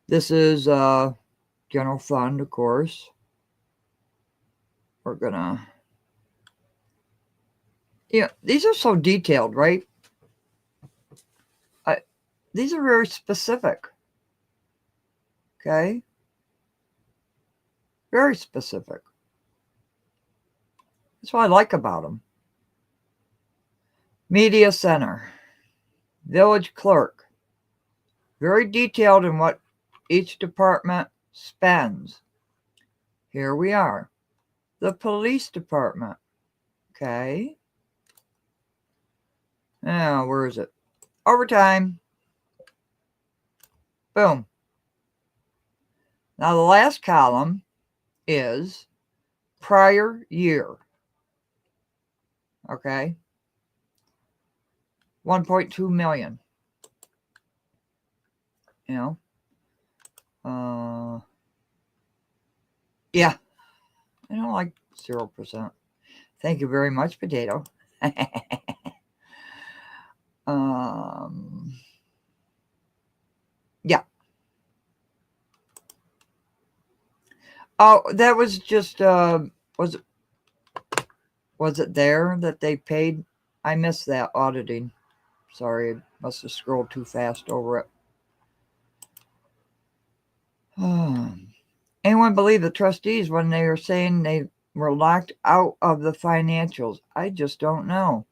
This is general fund, of course. We're gonna, yeah, these are so detailed, right? These are very specific. Okay, very specific. That's what I like about them. Media Center, Village Clerk, very detailed in what each department spends. Here we are. The Police Department. Okay. Now, where is it? Overtime. Boom. Now, the last column is prior year. Okay. 1.2 million. You know. Yeah. I don't like 0%. Thank you very much, potato. Yeah. Oh, that was just was it there that they paid? I missed that auditing. Sorry, I must have scrolled too fast over it. Anyone believe the trustees when they were saying they were locked out of the financials? I just don't know.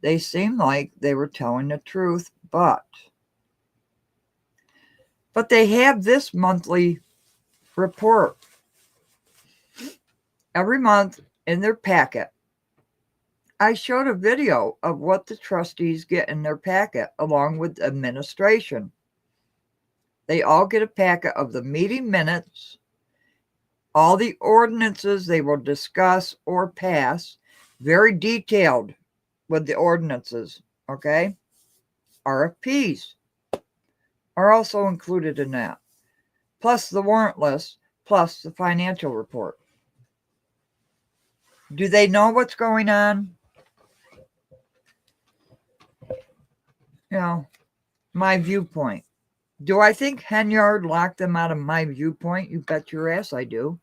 They seemed like they were telling the truth, but they have this monthly report every month in their packet. I showed a video of what the trustees get in their packet along with administration. They all get a packet of the meeting minutes, all the ordinances they will discuss or pass, very detailed with the ordinances, okay? RFPs are also included in that, plus the warrant list, plus the financial report. Do they know what's going on? You know, my viewpoint. Do I think Henyard locked them out of my viewpoint? You bet your ass I do.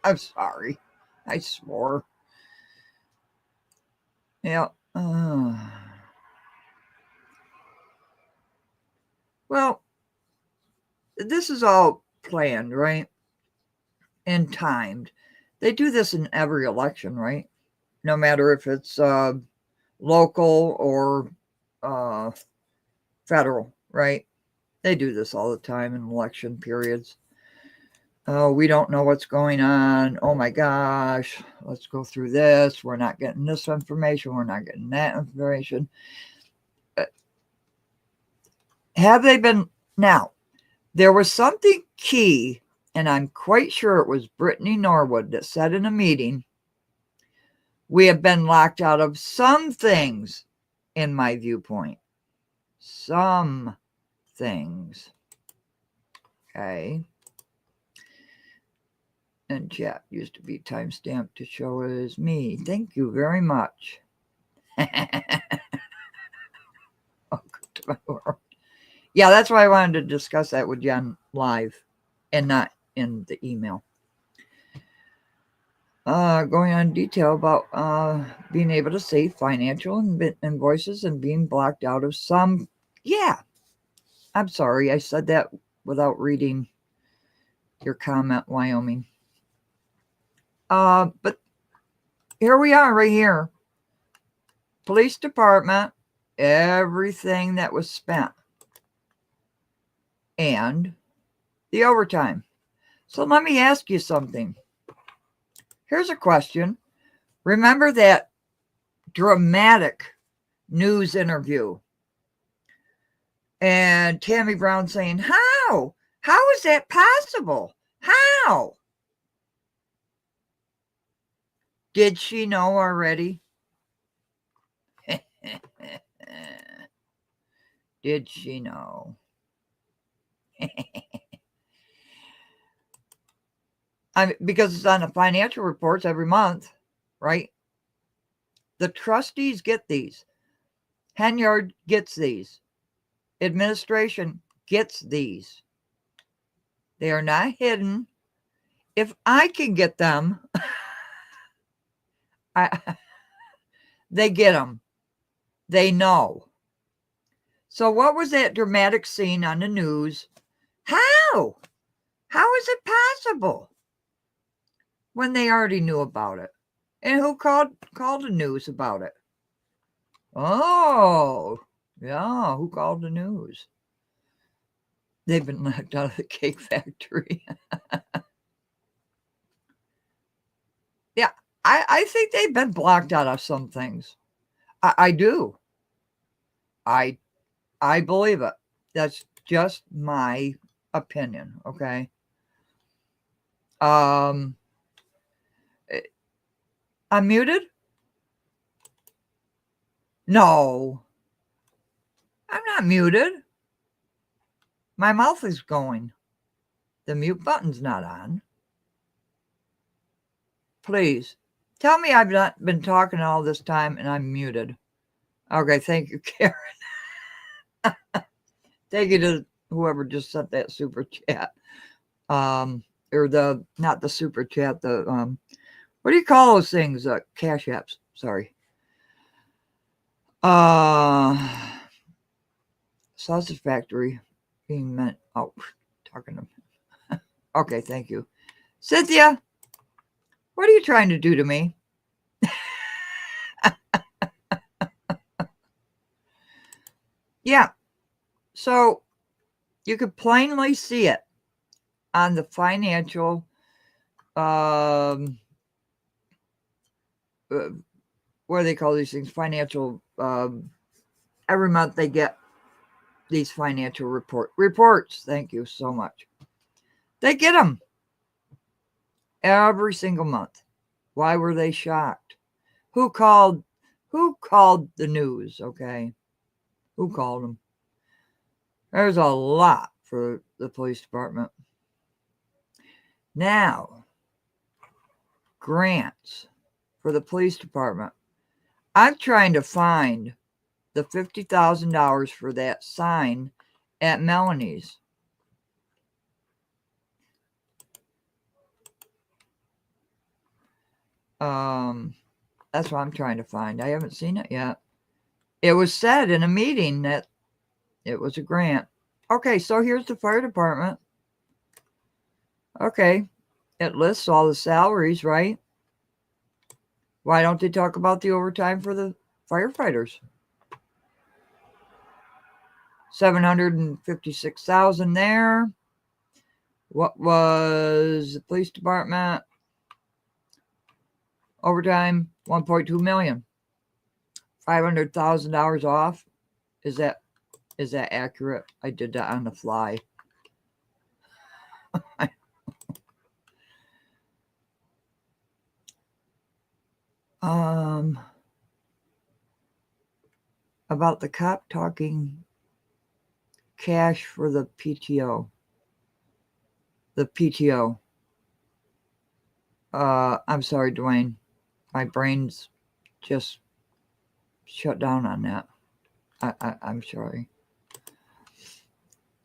I'm sorry. I swore. Yeah. Well, this is all planned, right? And timed. They do this in every election, right? No matter if it's local or federal, right? They do this all the time in election periods. Oh, we don't know what's going on. Oh my gosh, let's go through this. We're not getting this information. We're not getting that information. Have they been? Now, there was something key, and I'm quite sure it was Brittany Norwood that said in a meeting, we have been locked out of some things in my viewpoint. some things. Okay. And chat used to be timestamped to show it as me. Thank you very much. Welcome to my world. Yeah, that's why I wanted to discuss that with Jen live and not in the email. Going on detail about being able to save financial invoices and being blocked out of some. Yeah, I'm sorry. I said that without reading your comment, Wyoming. But here we are right here. Police department, everything that was spent. And the overtime. So let me ask you something. Here's a question. Remember that dramatic news interview? And Tammy Brown saying, how? How is that possible? How? Did she know already? Did she know? Because it's on the financial reports every month, right? The trustees get these. Henyard gets these. Administration gets these. They are not hidden. If I can get them, they get them. They know. So what was that dramatic scene on the news? How? How is it possible? When they already knew about it. And who called the news about it? Oh, yeah, who called the news? They've been knocked out of the cake factory. Yeah, I think they've been blocked out of some things. I do. I believe it. That's just my opinion, okay? I'm muted? No. I'm not muted. My mouth is going. The mute button's not on. Please, tell me I've not been talking all this time and I'm muted. Okay, thank you, Karen. Thank you to whoever just sent that super chat. Or not the super chat, the, what do you call those things? Cash apps, sorry. Sausage Factory being meant, talking to okay, thank you. Cynthia, what are you trying to do to me? Yeah, so you could plainly see it on the financial, what do they call these things? Financial, every month they get these financial reports. Thank you so much. They get them every single month. Why were they shocked? Who called the news? Okay. Who called them? There's a lot for the police department. Now, grants for the police department. I'm trying to find the $50,000 for that sign at Melanie's. That's what I'm trying to find. I haven't seen it yet. It was said in a meeting that it was a grant. Okay, so here's the fire department. Okay, it lists all the salaries, right? Why don't they talk about the overtime for the firefighters? $756,000 there. What was the police department? Overtime, $1.2 million. $500,000 off. Is that accurate? I did that on the fly. About the cop talking cash for the PTO. The PTO. I'm sorry, Dwayne. My brain's just shut down on that. I'm sorry.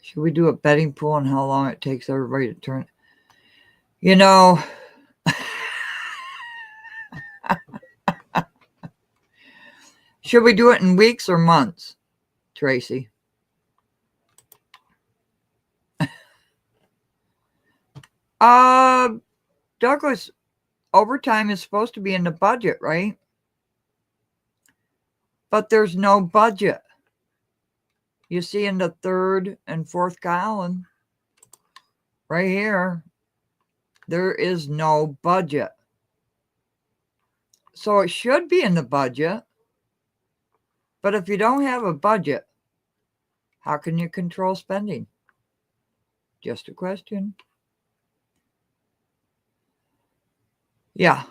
Should we do a betting pool on how long it takes everybody to turn? You know, should we do it in weeks or months, Tracy? Douglas, overtime is supposed to be in the budget, right? But there's no budget. You see in the third and fourth column, right here, there is no budget. So it should be in the budget. But if you don't have a budget, how can you control spending? Just a question. Yeah.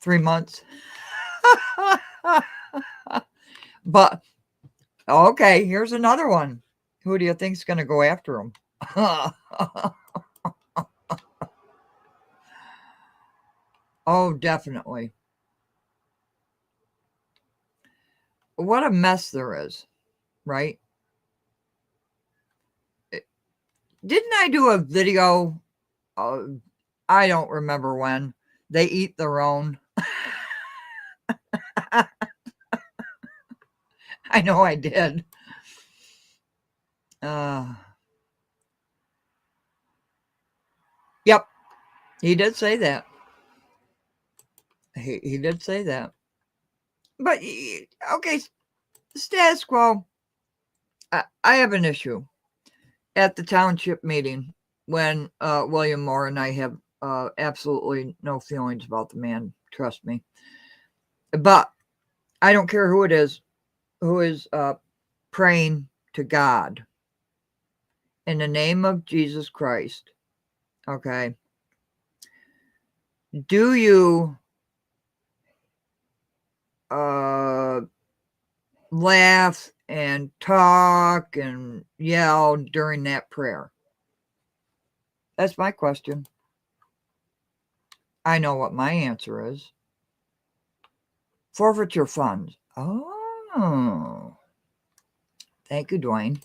3 months. But, okay, here's another one. Who do you think's going to go after him? Oh, definitely. What a mess there is, right? Didn't I do a video? I don't remember when. They eat their own. I know I did. Yep. He did say that. He did say that. But, okay, status quo. I have an issue at the township meeting when William Moore, and I have absolutely no feelings about the man, trust me. But I don't care who it is who is praying to God in the name of Jesus Christ. Okay. Do you laugh and talk and yell during that prayer? That's my question. I know what my answer is. Forfeiture funds. Oh. Thank you, Dwayne.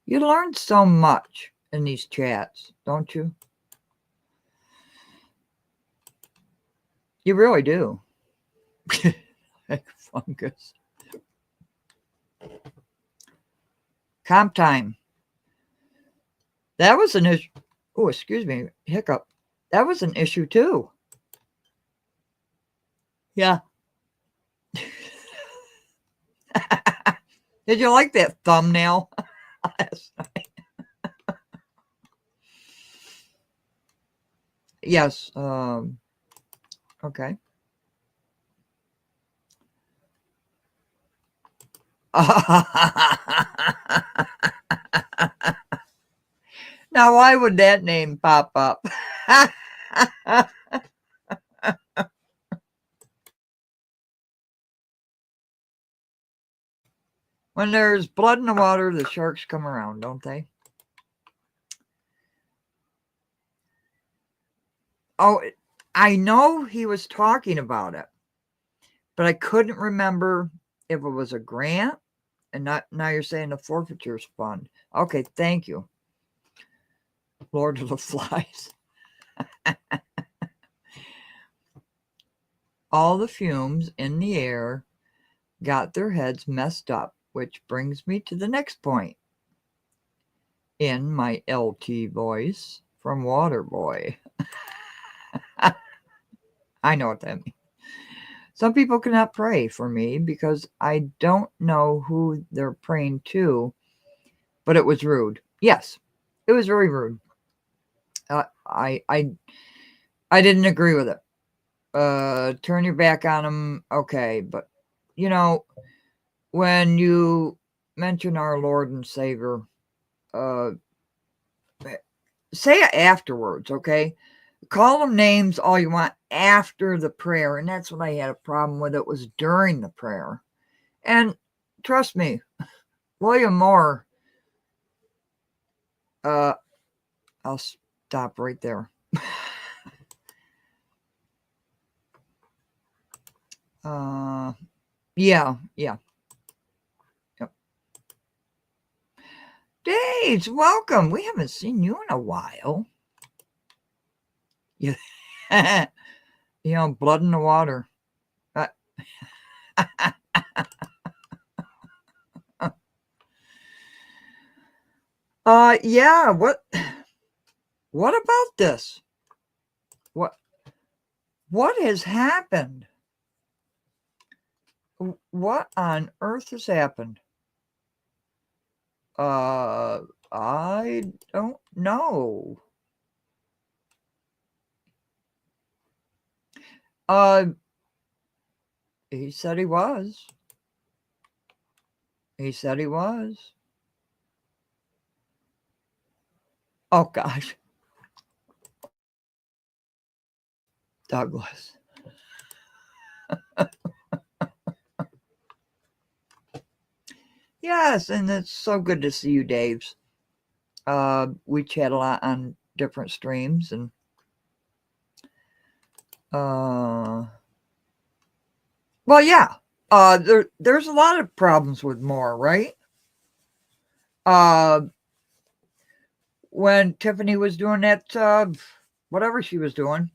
You learn so much in these chats, don't you? You really do. Like fungus. Comp time. That was an issue. Oh, excuse me. Hiccup. That was an issue too. Yeah. Did you like that thumbnail last night? Yes. Okay. Now, why would that name pop up? When there's blood in the water, the sharks come around, don't they? Oh, I know he was talking about it, but I couldn't remember if it was a grant, and not now you're saying the forfeitures fund. Okay, thank you. Lord of the Flies. All the fumes in the air got their heads messed up, which brings me to the next point. In my LT voice from Waterboy. I know what that means. Some people cannot pray for me because I don't know who they're praying to, but it was rude. Yes, it was very rude. I didn't agree with it. Turn your back on them, okay, but you know, when you mention our Lord and Savior, say it afterwards, okay? Call them names all you want after the prayer. And that's what I had a problem with. It was during the prayer. And trust me, William Moore, I'll stop right there. Yeah. Yep. Dave, welcome. We haven't seen you in a while. You, blood in the water. Yeah. What about this? What has happened? What on earth has happened? I don't know. He said he was. He said he was. Oh, gosh. Douglas. Yes, and it's so good to see you, Daves. We chat a lot on different streams, and well, yeah. There's a lot of problems with Moore, right? When Tiffany was doing that, whatever she was doing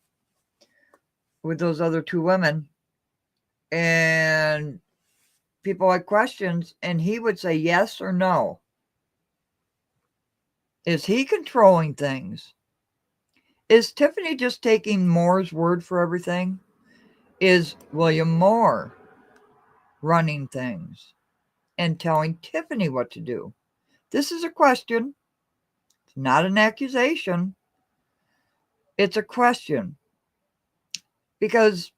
with those other two women, and people had questions, and he would say yes or no. Is he controlling things? Is Tiffany just taking Moore's word for everything? Is William Moore running things and telling Tiffany what to do? This is a question. It's not an accusation. It's a question. Because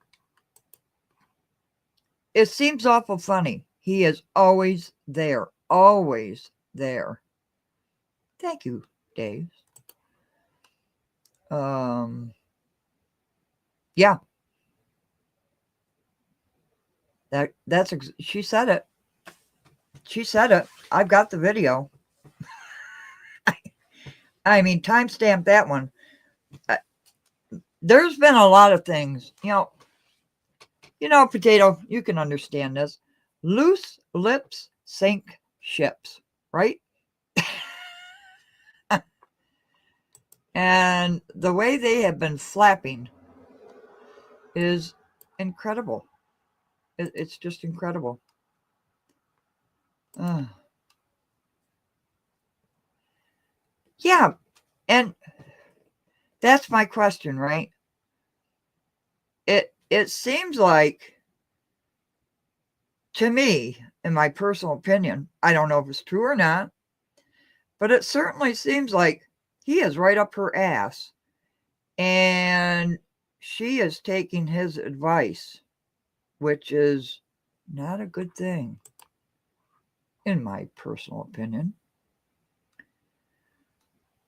it seems awful funny. He is always there. Always there. Thank you, Dave. Yeah. She said it. She said it. I've got the video. I mean, timestamp that one. There's been a lot of things, Potato, you can understand this. Loose lips sink ships, right? And the way they have been flapping is incredible. It's just incredible. Yeah, and that's my question, right? It seems like, to me, in my personal opinion, I don't know if it's true or not, but it certainly seems like he is right up her ass, and she is taking his advice, which is not a good thing, in my personal opinion.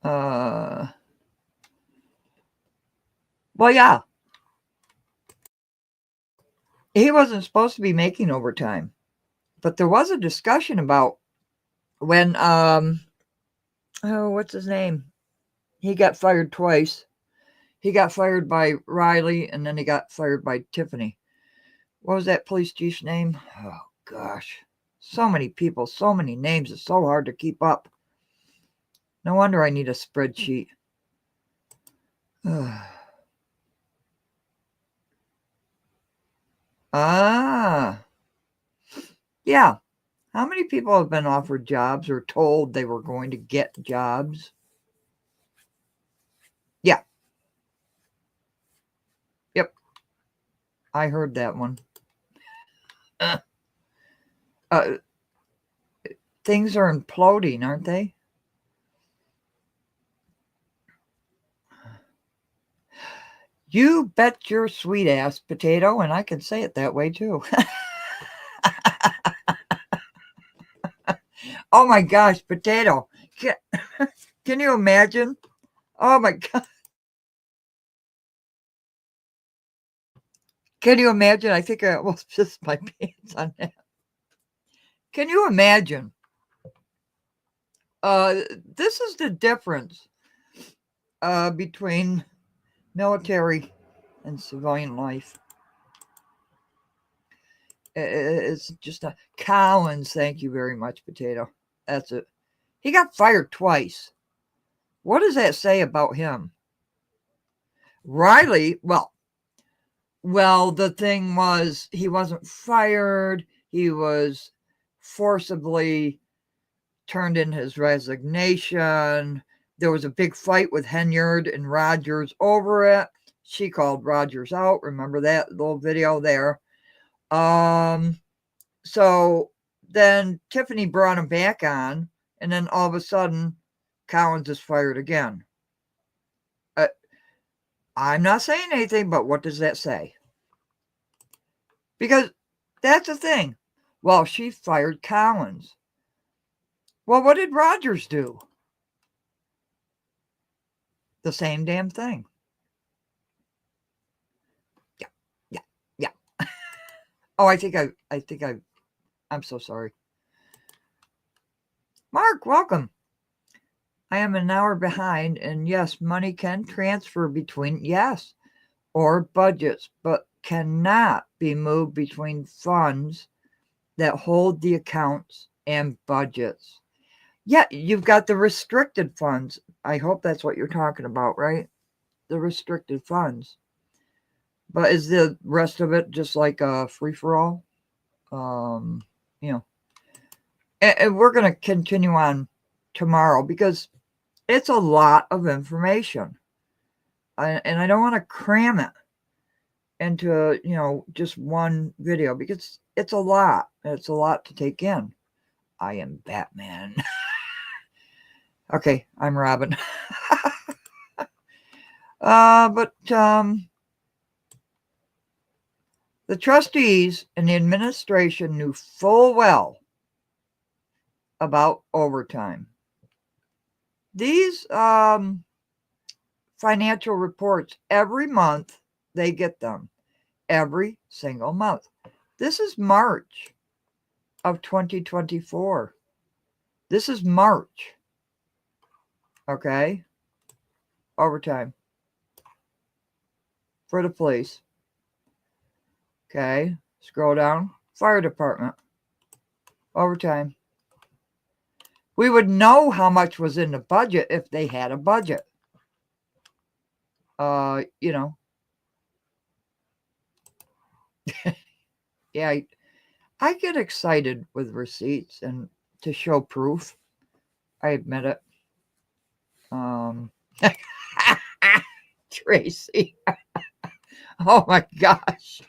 Well, yeah. He wasn't supposed to be making overtime, but there was a discussion about when, what's his name? He got fired twice. He got fired by Riley, and then he got fired by Tiffany. What was that police chief's name? Oh, gosh. So many people, so many names. It's so hard to keep up. No wonder I need a spreadsheet. Yeah. How many people have been offered jobs or told they were going to get jobs? Yeah. Yep. I heard that one. Things are imploding, aren't they? You bet your sweet ass, Potato, and I can say it that way too. Oh my gosh, Potato. Can you imagine? Oh my God. Can you imagine? I think I almost pissed my pants on that. Can you imagine? This is the difference between military and civilian life. It's just a Collins. Thank you very much, Potato. That's it. He got fired twice. What does that say about him? Riley, well, the thing was he wasn't fired. He was forcibly turned in his resignation. There was a big fight with Henyard and Rogers over it. She called Rogers out. Remember that little video there? So then Tiffany brought him back on, and then all of a sudden, Collins is fired again. I'm not saying anything, but what does that say? Because that's the thing. Well, she fired Collins. Well, what did Rogers do? The same damn thing. Yeah. Oh, I'm so sorry. Mark, welcome. I am an hour behind, and yes, money can transfer between, yes, or budgets, but cannot be moved between funds that hold the accounts and budgets. Yeah, you've got the restricted funds. I hope that's what you're talking about, right? The restricted funds. But is the rest of it just like a free-for-all? And we're going to continue on tomorrow because it's a lot of information. And I don't want to cram it into, just one video because it's a lot. It's a lot to take in. I am Batman. Okay, I'm Robin. But the trustees and the administration knew full well about overtime. These financial reports, every month, they get them. Every single month. This is March of 2024. This is March. Okay? Overtime. For the police. Okay? Scroll down. Fire department. Overtime. We would know how much was in the budget if they had a budget. Yeah, I get excited with receipts and to show proof. I admit it. Tracy. Oh my gosh.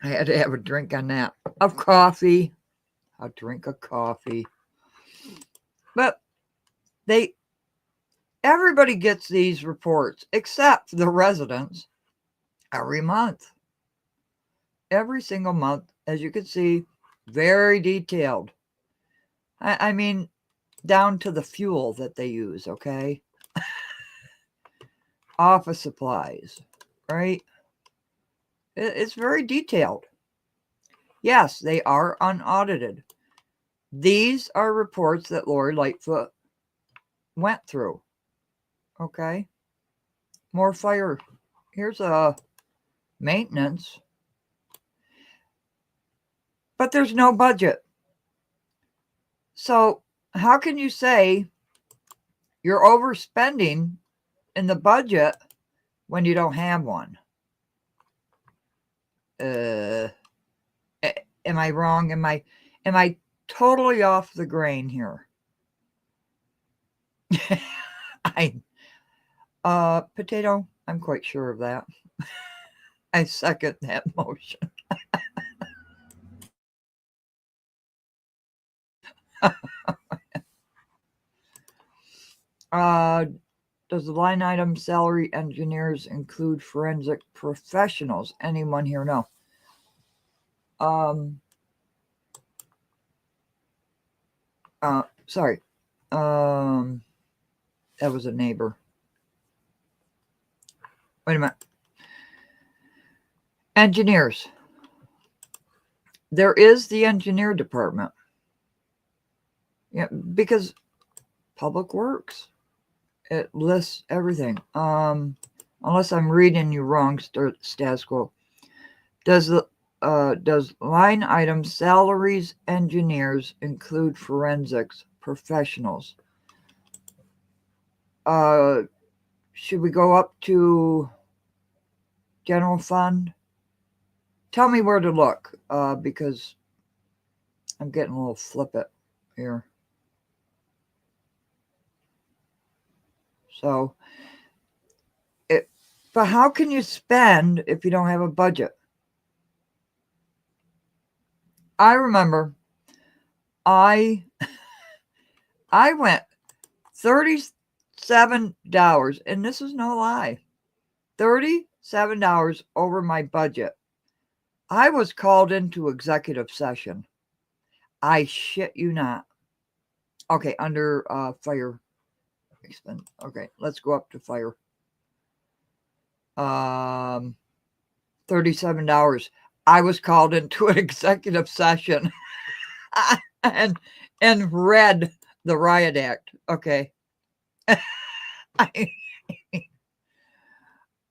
I had to have a drink on that. Of coffee. A drink of coffee. But everybody gets these reports except the residents every month. Every single month, as you can see, very detailed. I mean, down to the fuel that they use, okay? Office supplies, right? It's very detailed. Yes, they are unaudited. These are reports that Lori Lightfoot went through. Okay? More fire. Here's a maintenance. But there's no budget. So how can you say you're overspending in the budget when you don't have one? Am I wrong? Am I totally off the grain here? Potato, I'm quite sure of that. I second that motion. Does the line item salary engineers include forensic professionals? Anyone here know? Sorry. That was a neighbor. Wait a minute. Engineers. There is the engineer department. Yeah, because Public Works, it lists everything. Unless I'm reading you wrong, status quo. Does line item salaries engineers include forensics professionals? Should we go up to general fund? Tell me where to look, because I'm getting a little flippant here. So, but how can you spend if you don't have a budget? I remember I went $37, and this is no lie, $37 over my budget. I was called into executive session. I shit you not. Okay, under fire expense. Okay, let's go up to fire. $37. I was called into an executive session and read the Riot Act. Okay.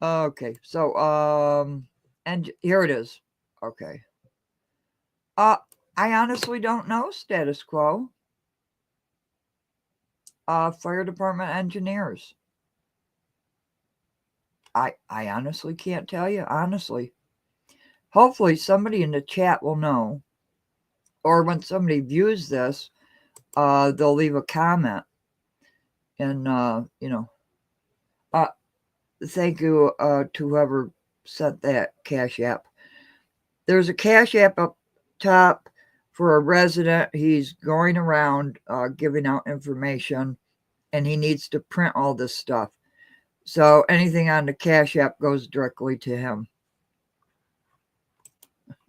Okay, so and here it is. Okay. I honestly don't know status quo. Fire department engineers. I honestly can't tell you, honestly. Hopefully somebody in the chat will know, or when somebody views this, they'll leave a comment. And thank you to whoever sent that Cash App. There's a Cash App up top for a resident. He's going around giving out information, and he needs to print all this stuff. So anything on the Cash App goes directly to him.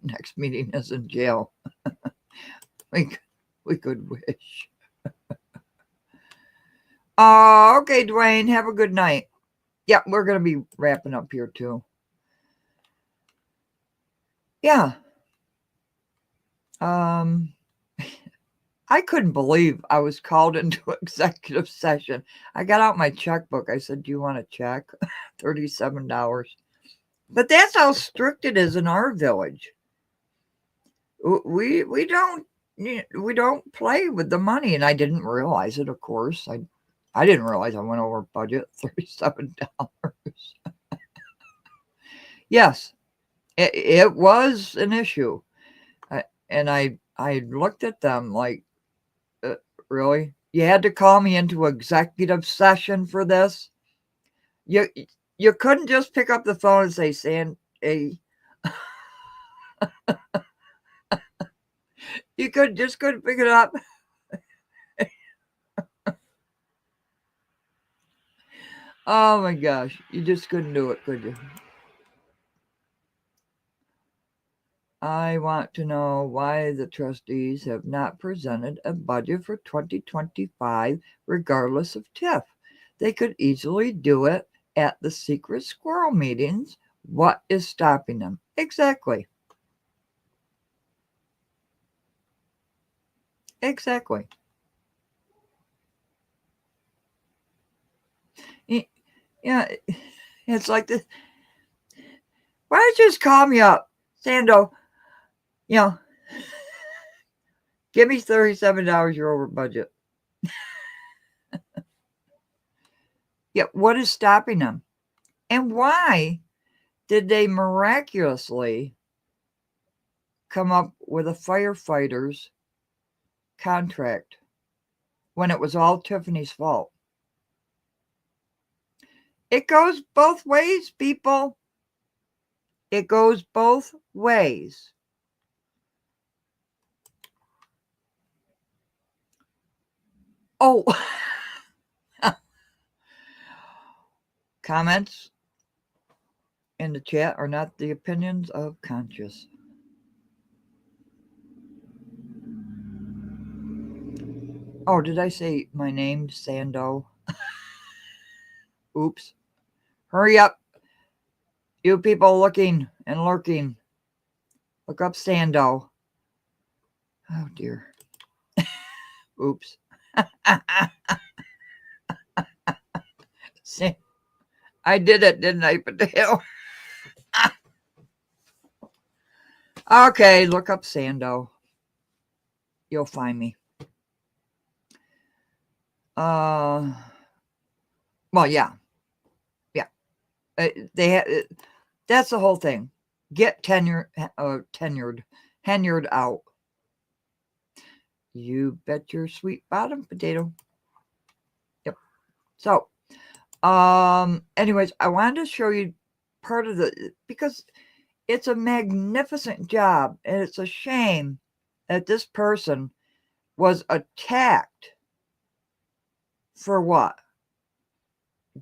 Next meeting is in jail. we could wish. Okay, Dwayne, have a good night. Yeah, we're going to be wrapping up here too. Yeah. I couldn't believe I was called into executive session. I got out my checkbook. I said, do you want a check? $37. But that's how strict it is in our village. We don't play with the money, and I didn't realize it, of course. I didn't realize I went over budget, $37. Yes, it was an issue. And I looked at them like, really? You had to call me into executive session for this? You couldn't just pick up the phone and say, you couldn't pick it up. Oh my gosh, you just couldn't do it, could you? I want to know why the trustees have not presented a budget for 2025 regardless of TIF. They could easily do it at the secret squirrel meetings. What is stopping them? Exactly. Exactly. Yeah, it's like this. Why don't you just call me up, Sando? Give me $37. You're over budget. Yeah, what is stopping them? And why did they miraculously come up with a firefighter's contract when it was all Tiffany's fault? It goes both ways, people. It goes both ways. Oh, comments in the chat are not the opinions of conscience. Oh, did I say my name, Sando? Oops. Hurry up. You people looking and lurking. Look up Sando. Oh, dear. Oops. See, I did it, didn't I, Potato? Okay, look up Sando. You'll find me. Well, yeah. That's the whole thing. Get tenured out. You bet your sweet bottom, Potato. Yep. So, anyways, I wanted to show you part of because it's a magnificent job, and it's a shame that this person was attacked for what?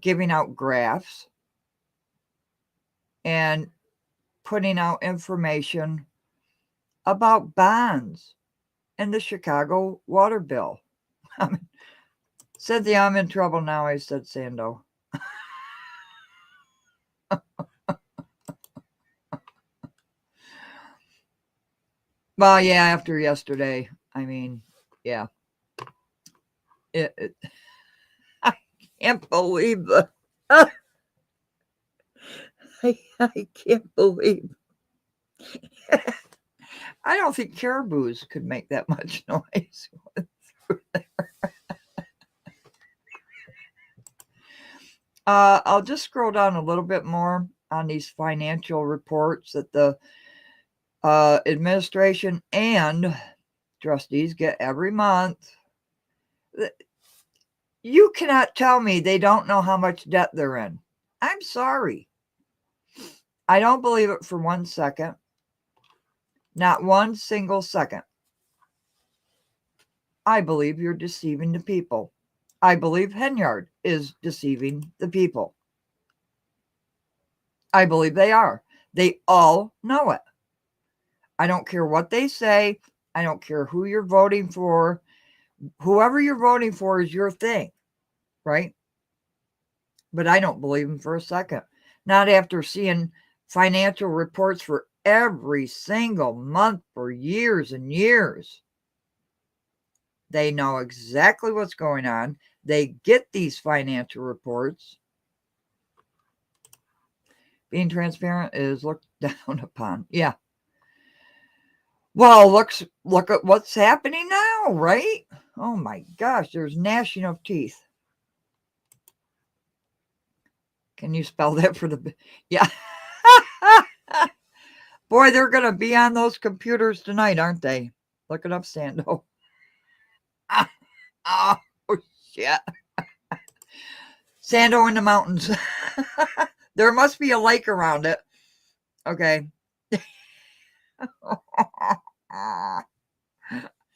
Giving out graphs and putting out information about bonds and the Chicago water bill. I mean, Cynthia, I'm in trouble now, I said Sando. Well, yeah, after yesterday, I mean, yeah. I can't believe I can't believe. I don't think caribous could make that much noise. I'll just scroll down a little bit more on these financial reports that the administration and trustees get every month. You cannot tell me they don't know how much debt they're in. I'm sorry. I don't believe it for 1 second. Not one single second. I believe you're deceiving the people. I believe Henyard is deceiving the people. I believe they are. They all know it. I don't care what they say. I don't care who you're voting for. Whoever you're voting for is your thing, right? But I don't believe them for a second. Not after seeing financial reports for every single month for years and years. They know exactly what's going on. They get these financial reports. Being transparent is looked down upon. Yeah. Well, look at what's happening now, right? Oh my gosh, there's gnashing of teeth. Can you spell that for the... Yeah. Boy, they're going to be on those computers tonight, aren't they? Look it up, Sando. Oh, shit. Sando in the mountains. There must be a lake around it. Okay.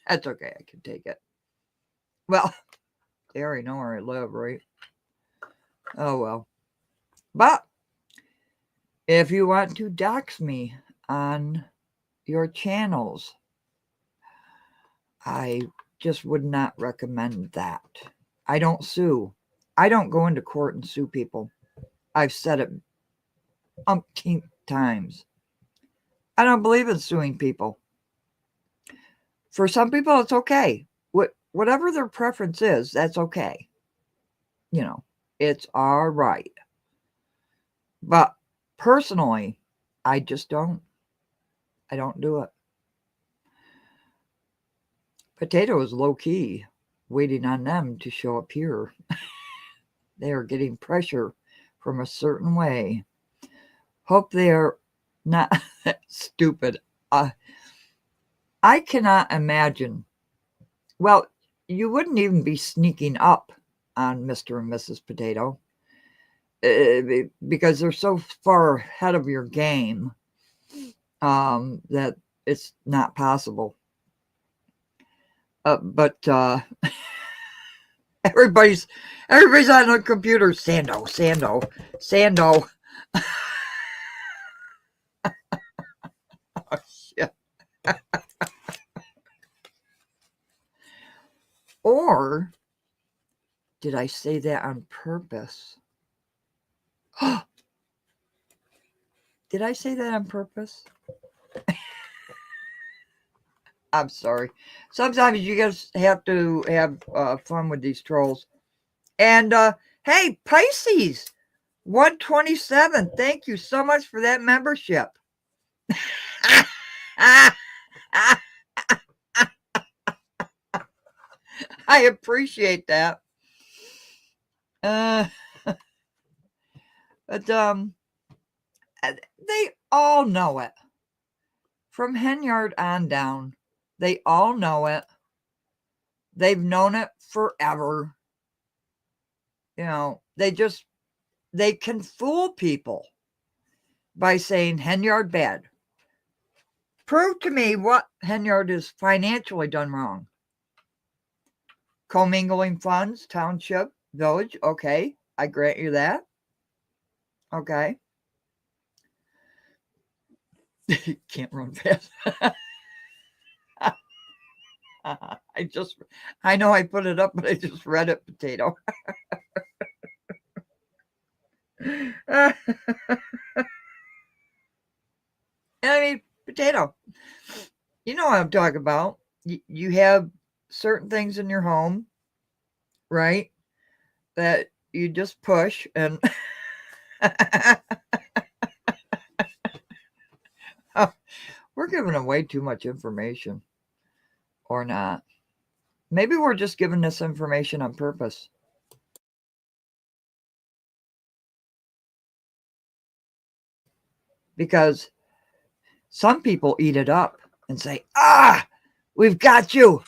That's okay. I can take it. Well, they already know where I live, right? Oh, well. But if you want to dox me on your channels, I just would not recommend that. I don't sue. I don't go into court and sue people. I've said it umpteen times. I don't believe in suing people. For some people, it's okay. Whatever their preference is, that's okay. You know, it's all right. But personally, I just don't. I don't do it. Potato is low key, waiting on them to show up here. They are getting pressure from a certain way. Hope they are not stupid. I cannot imagine. Well, you wouldn't even be sneaking up on Mr. and Mrs. Potato because they're so far ahead of your game that it's not possible. But everybody's on the computer. Sando. Oh, shit. Or did I say that on purpose? Did I say that on purpose? I'm sorry. Sometimes you just have to have fun with these trolls. And hey, Pisces 127, thank you so much for that membership. I appreciate that. But they all know it. From Henyard on down, they all know it. They've known it forever. You know, they can fool people by saying Henyard bad. Prove to me what Henyard is financially done wrong. Commingling funds, township, village, okay, I grant you that. Okay. Can't run fast. I know I put it up, but I just read it, potato. I mean, potato. You know what I'm talking about. You have certain things in your home, right? That you just push and we're giving away too much information. Or not. Maybe we're just giving this information on purpose. Because some people eat it up and say, we've got you.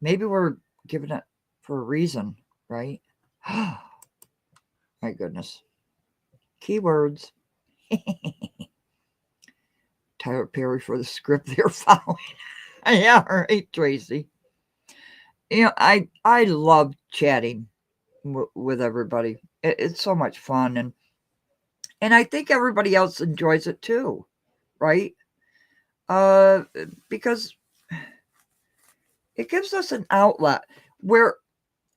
Maybe we're giving it for a reason, right? My goodness. Keywords. Tyler Perry for the script they're following. Yeah, all right, Tracy. You know, I love chatting with everybody. It's so much fun, and I think everybody else enjoys it too, right? Because it gives us an outlet where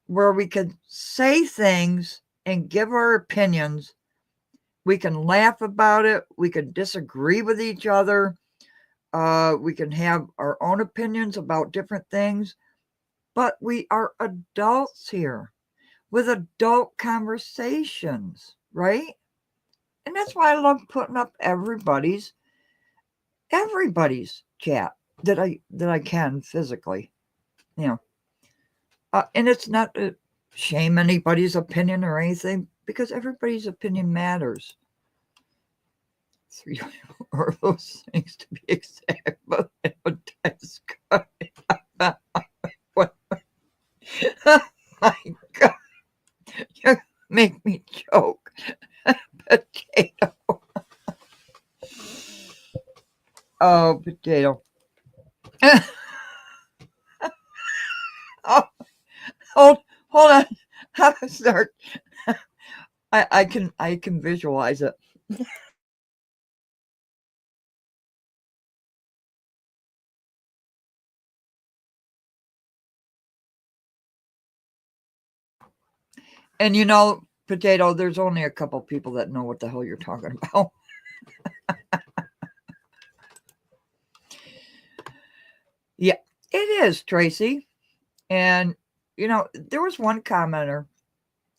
we can say things and give our opinions. We can laugh about it. We can disagree with each other. We can have our own opinions about different things. But we are adults here with adult conversations, right? And that's why I love putting up everybody's chat that I can physically, you know. And it's not to shame anybody's opinion or anything, because everybody's opinion matters. 3 or those things to be exact, but that's good. Oh my God, you make me choke. Potato. Oh, potato. Oh, hold on. How to start? I can visualize it. And you know, potato, there's only a couple people that know what the hell you're talking about. Yeah, it is, Tracy. And you know, there was one commenter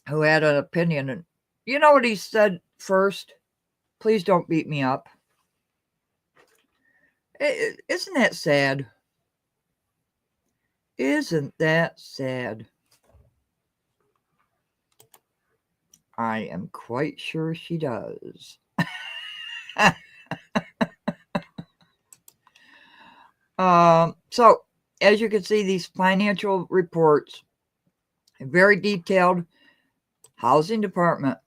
who had an opinion, and you know what he said first? Please don't beat me up. Isn't that sad? Isn't that sad? I am quite sure she does. So, as you can see, these financial reports, very detailed. Housing department.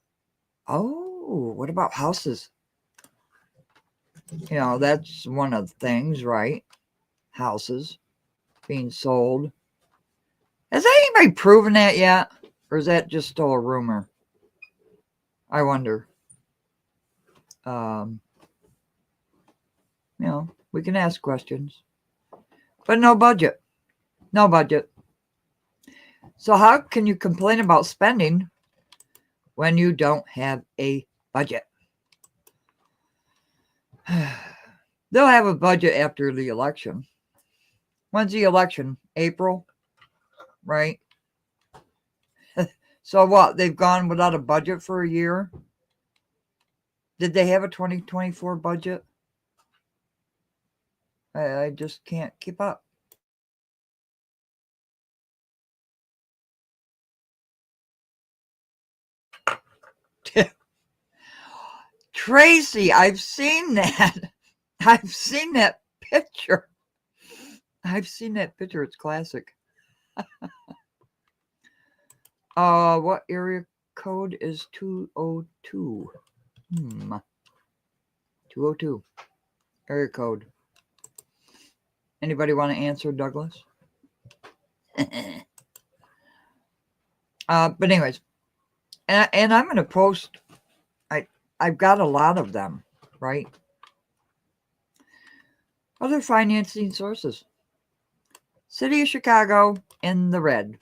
Oh, what about houses? You know, that's one of the things, right? Houses being sold. Has anybody proven that yet? Or is that just still a rumor? I wonder. You know, we can ask questions. But no budget. No budget. So how can you complain about spending when you don't have a budget? They'll have a budget after the election. When's the election? April, right? So what? They've gone without a budget for a year? Did they have a 2024 budget? I just can't keep up. Tracy, I've seen that. I've seen that picture. It's classic. What area code is 202? 202. Area code. Anybody want to answer, Douglas? But anyways, and I'm going to post. I've got a lot of them, right? Other financing sources. City of Chicago in the red.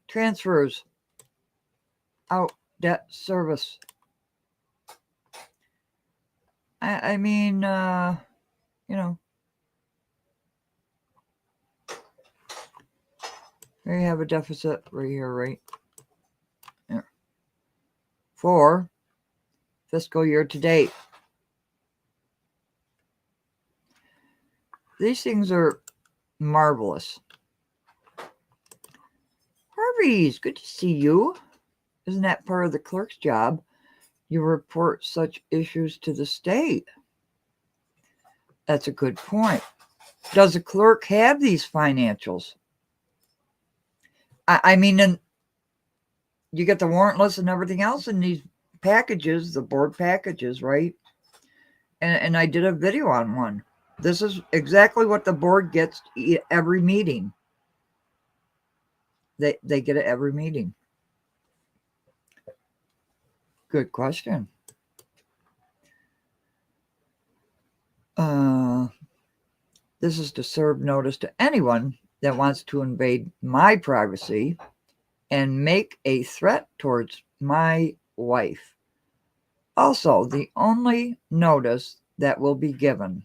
Transfers. Out debt service. I mean, you know. Here you have a deficit right here, right? Yeah. For fiscal year to date. These things are marvelous. Harvey's, good to see you. Isn't that part of the clerk's job? You report such issues to the state. That's a good point. Does the clerk have these financials? I mean, and you get the warrant list and everything else in these packages, the board packages, right? And I did a video on one. This is exactly what the board gets every meeting. They get it every meeting. Good question. This is to serve notice to anyone that wants to invade my privacy and make a threat towards my wife. Also, the only notice that will be given.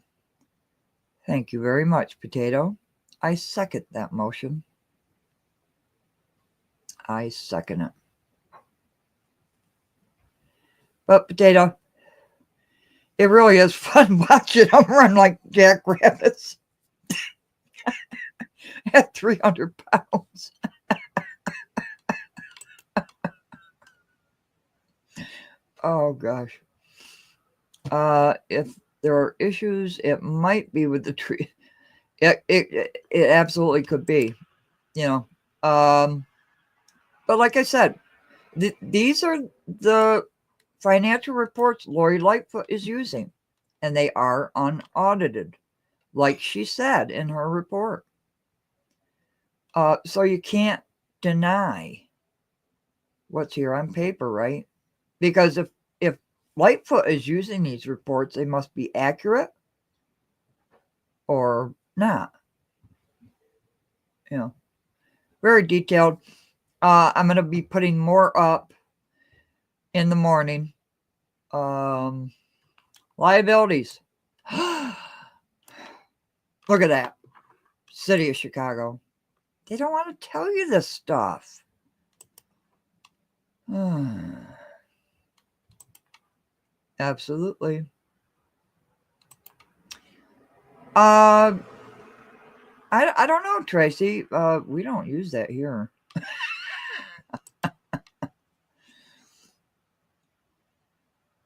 Thank you very much, Potato. I second that motion. I second it. But, Potato, it really is fun watching them run like jackrabbits at 300 pounds. Oh, gosh. If there are issues, it might be with the tree. It absolutely could be, you know. But like I said, these are the financial reports Lori Lightfoot is using, and they are unaudited, like she said in her report. So you can't deny what's here on paper, right? Because if Lightfoot is using these reports, they must be accurate or not. You know, very detailed. I'm going to be putting more up in the morning. Liabilities. Look at that. City of Chicago. They don't want to tell you this stuff. Absolutely. I don't know, Tracy. We don't use that here.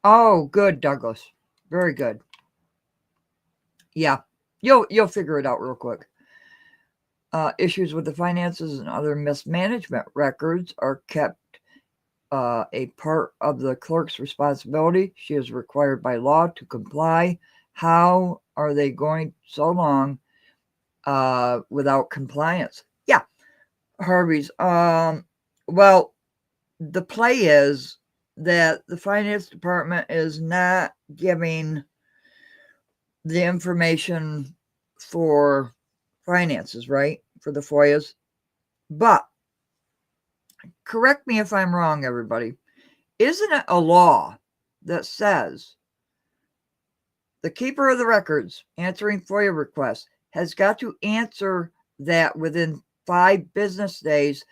Oh, good, Douglas. Very good. Yeah, you'll figure it out real quick. Issues with the finances and other mismanagement records are kept a part of the clerk's responsibility. She is required by law to comply. How are they going so long without compliance? Yeah, Harvey's. Well, the play is that the finance department is not giving the information for finances, right? For the FOIAs. But correct me if I'm wrong, everybody. Isn't it a law that says the keeper of the records answering FOIA requests has got to answer that within 5 business days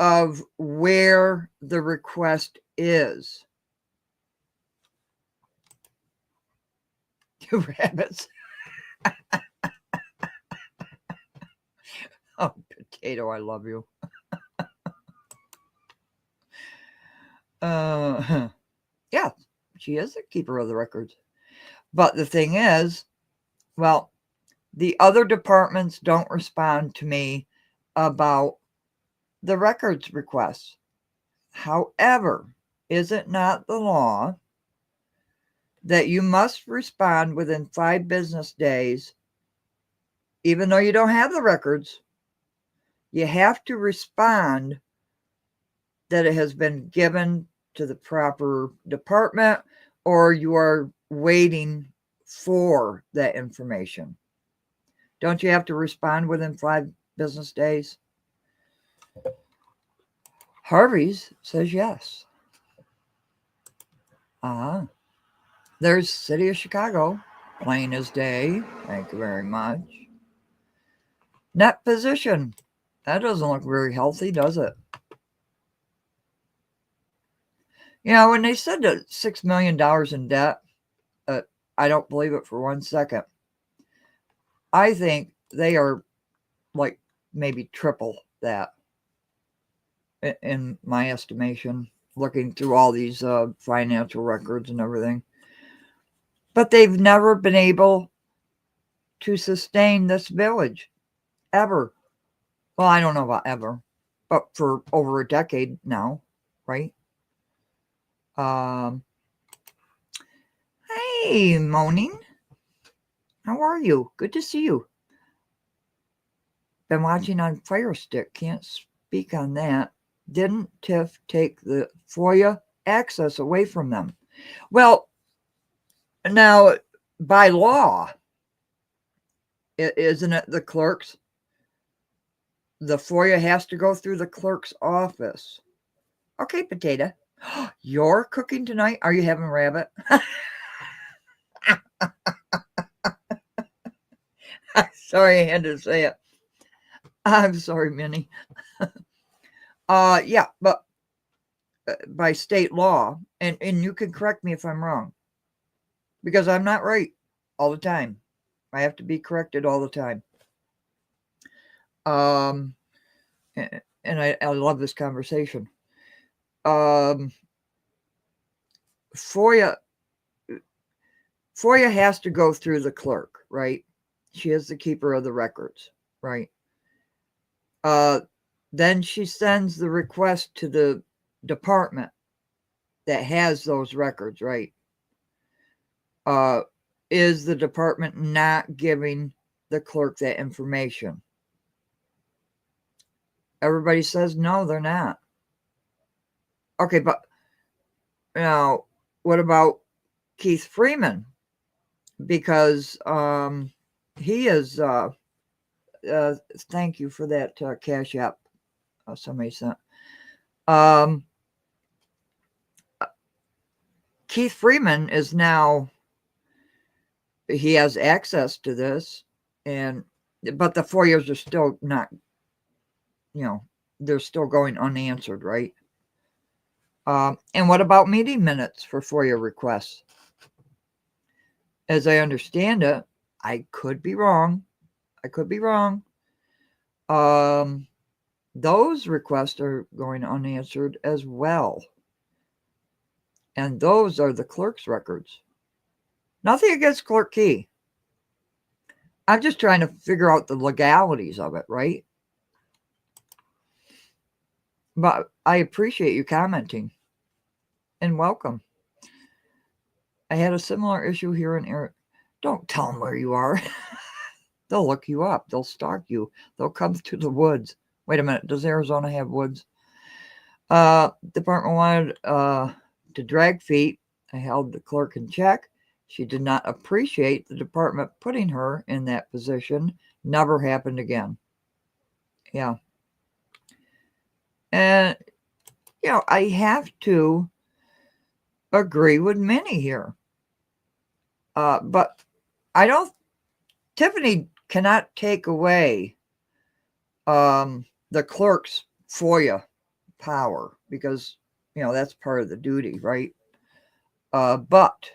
of where the request is? Two rabbits. Oh, Potato, I love you. Yeah, she is the keeper of the records. But the thing is, well, the other departments don't respond to me about the records requests. However, is it not the law that you must respond within 5 business days, even though you don't have the records? You have to respond that it has been given to the proper department, or you are waiting for that information. Don't you have to respond within 5 business days? Harvey's says yes. There's City of Chicago, plain as day. Thank you very much. Net position. That doesn't look very healthy, does it? You know, when they said that $6 million in debt, I don't believe it for 1 second. I think they are like maybe triple that in my estimation, looking through all these financial records and everything. But they've never been able to sustain this village, ever. Well, I don't know about ever, but for over a decade now, right? Hey, Moaning. How are you? Good to see you. Been watching on Fire Stick. Can't speak on that. Didn't TIF take the FOIA access away from them? Well, now, by law, isn't it the clerk's? The FOIA has to go through the clerk's office. Okay, Potato. You're cooking tonight? Are you having rabbit? Sorry, I had to say it. I'm sorry, Minnie. Yeah, but by state law, and you can correct me if I'm wrong, because I'm not right all the time. I have to be corrected all the time. And I love this conversation. FOIA has to go through the clerk, right? She is the keeper of the records, right? Then she sends the request to the department that has those records, right? Is the department not giving the clerk that information? Everybody says no, they're not. Okay, but now what about Keith Freeman? Because he is thank you for that Cash App somebody sent. Keith Freeman is now, he has access to this, but the 4 years are still not, they're still going unanswered, right? And what about meeting minutes for FOIA requests? As I understand it, I could be wrong. Those requests are going unanswered as well. And those are the clerk's records. Nothing against Clerk Key. I'm just trying to figure out the legalities of it, right? But I appreciate you commenting. And welcome. I had a similar issue here in Arizona. Don't tell them where you are. They'll look you up. They'll stalk you. They'll come to the woods. Wait a minute. Does Arizona have woods? Department wanted to drag feet. I held the clerk in check. She did not appreciate the department putting her in that position, Never happened again. Yeah. And, I have to agree with Minnie here. But Tiffany cannot take away the clerk's FOIA power because, that's part of the duty, right? But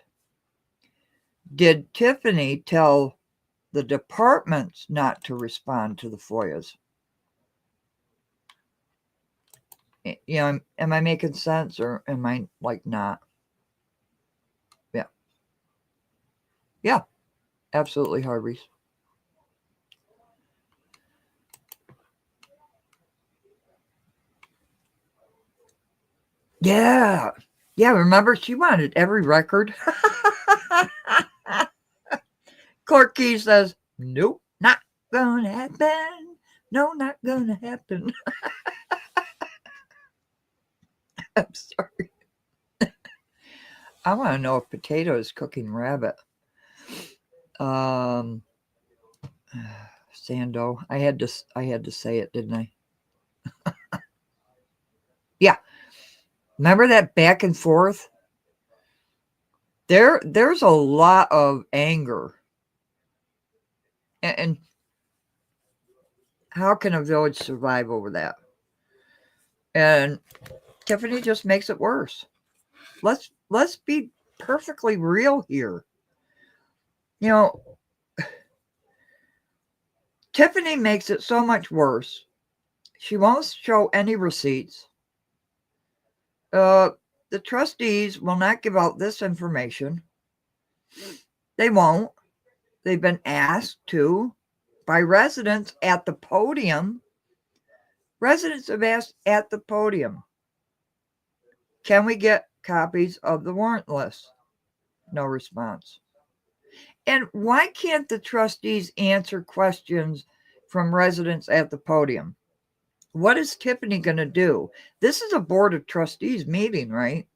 did Tiffany tell the departments not to respond to the FOIAs? Am I making sense or am I not? Yeah. Yeah, absolutely, Harvey's. Yeah. Yeah, remember she wanted every record. Clerk Key says, nope, not gonna happen. No, not gonna happen. I'm sorry. I want to know if Potato is cooking rabbit. Sando. I had to say it, didn't I? Yeah. Remember that back and forth? There's a lot of anger. And how can a village survive over that? And Tiffany just makes it worse. Let's be perfectly real here. Tiffany makes it so much worse. She won't show any receipts. The trustees will not give out this information. They won't. They've been asked to by residents at the podium. Residents have asked at the podium, can we get copies of the warrant list? No response. And why can't the trustees answer questions from residents at the podium? What is Tiffany going to do? This is a board of trustees meeting, right?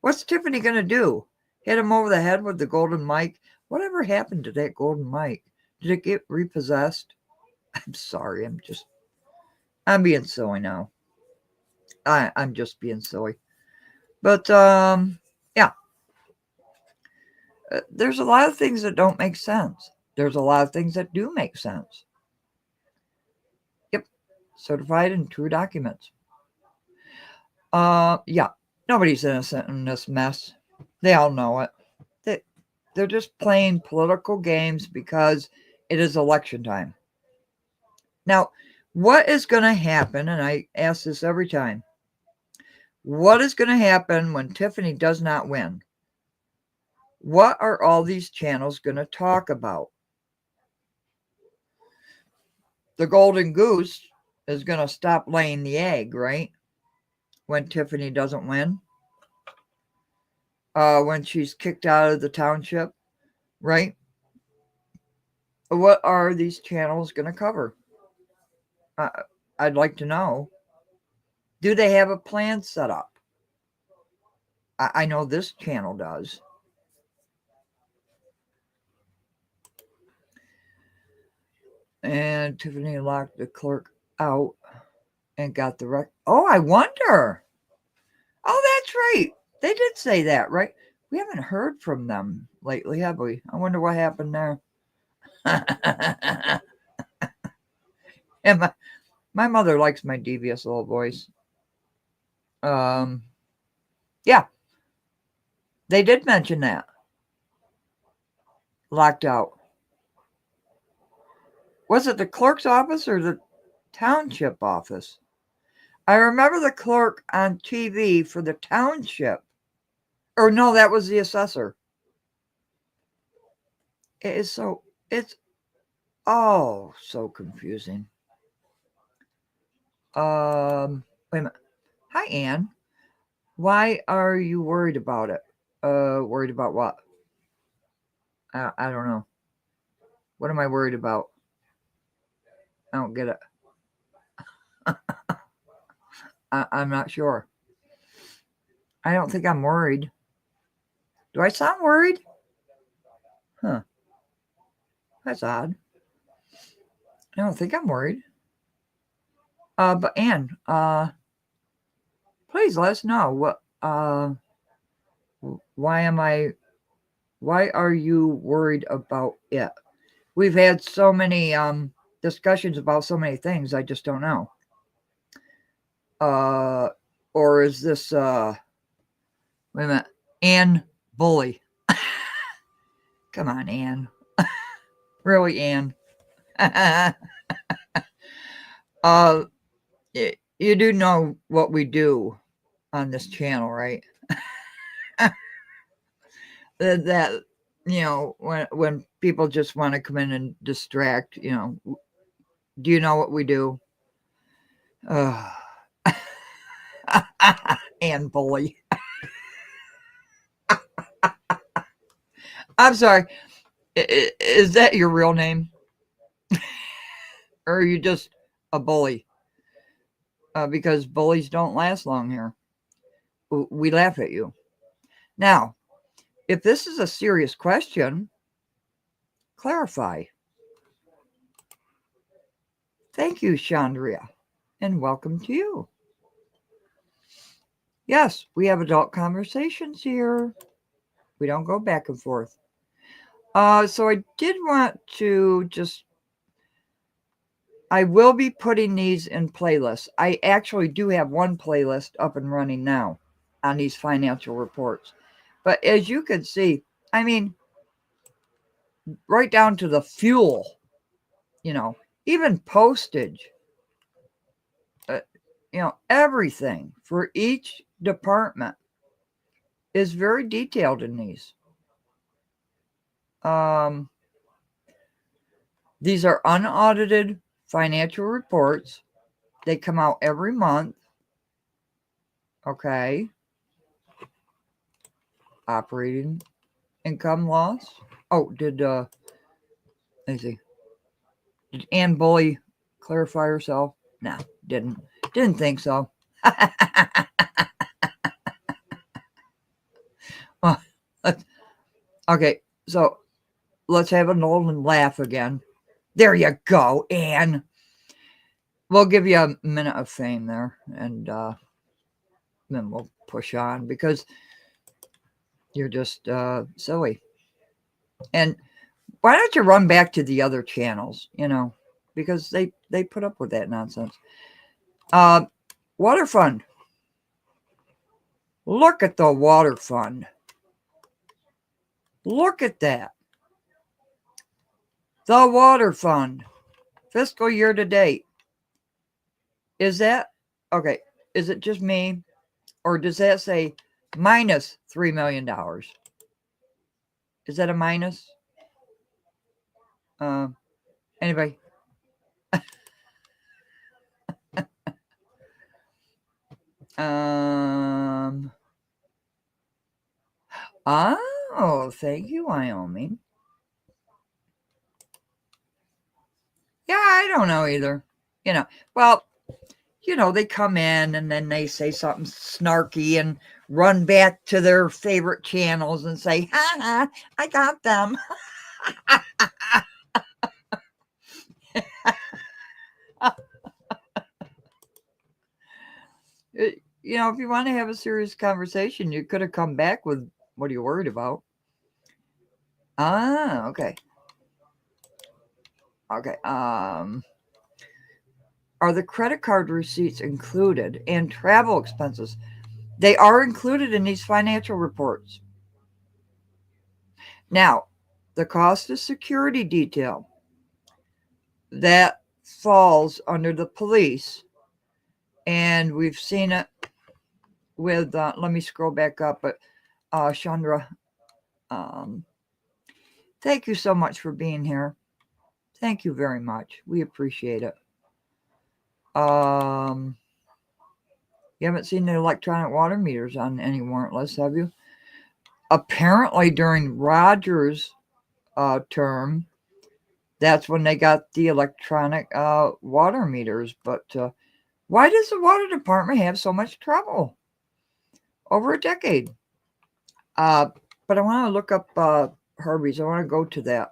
What's Tiffany going to do? Hit him over the head with the golden mic? Whatever happened to that golden mic? Did it get repossessed? I'm sorry. I'm being silly now. I'm just being silly. But, yeah. There's a lot of things that don't make sense. There's a lot of things that do make sense. Yep. Certified and true documents. Yeah. Nobody's innocent in this mess. They all know it. They're just playing political games because it is election time. Now, what is going to happen, and I ask this every time, what is going to happen when Tiffany does not win? What are all these channels going to talk about? The golden goose is going to stop laying the egg, right? When Tiffany doesn't win. When she's kicked out of the township, right? What are these channels going to cover? I'd like to know. Do they have a plan set up? I know this channel does. And Tiffany locked the clerk out and got the rec. Oh, I wonder. Oh, that's right. They did say that, right? We haven't heard from them lately, have we? I wonder what happened there. And my mother likes my devious little voice. Yeah. They did mention that. Locked out. Was it the clerk's office or the township office? I remember the clerk on TV for the township. Or no, that was the assessor. It's so confusing. Wait a minute. Hi, Anne. Why are you worried about it? Worried about what? I don't know. What am I worried about? I don't get it. I'm not sure. I don't think I'm worried. Do I sound worried? Huh. That's odd. I don't think I'm worried. But Ann, please let us know what, why are you worried about it? We've had so many discussions about so many things, I just don't know. Or is this wait a minute, Ann bully? Come on, Ann. Really, Ann? You do know what we do on this channel, right? that when people just want to come in and distract, do you know what we do? And bully. I'm sorry, is that your real name? Or are you just a bully? Because bullies don't last long here. We laugh at you. Now, if this is a serious question, clarify. Thank you, Chandria, and welcome to you. Yes, we have adult conversations here. We don't go back and forth. So I did want to I will be putting these in playlists. I actually do have one playlist up and running now on these financial reports. But as you can see, I mean, right down to the fuel, even postage, everything for each department is very detailed in these. These are unaudited financial reports. They come out every month. Okay. Operating income loss. Oh, let's see. Did Ann Bully clarify herself? No, didn't think so. Well, okay, so let's have a Nolan laugh again. There you go, Ann. We'll give you a minute of fame there, and then we'll push on because you're just silly. And why don't you run back to the other channels, because they put up with that nonsense. Water fund. Look at the water fund. Look at that. The water fund. Fiscal year to date. Is that, okay, is it just me? Or does that say minus $3 million? Is that a minus? Anybody? Oh, thank you, Wyoming. Yeah, I don't know either. Well, they come in and then they say something snarky and run back to their favorite channels and say, ha ha, I got them. If you want to have a serious conversation, you could have come back with, what are you worried about? Okay. Okay. Are the credit card receipts included and travel expenses? They are included in these financial reports. Now, the cost of security detail, that falls under the police. And we've seen it with, let me scroll back up, but Chandra, thank you so much for being here. Thank you very much. We appreciate it. You haven't seen the electronic water meters on any warrant list, have you? Apparently during Rogers' term, that's when they got the electronic water meters. But why does the water department have so much trouble? Over a decade. But I want to look up Herbie's. I want to go to that.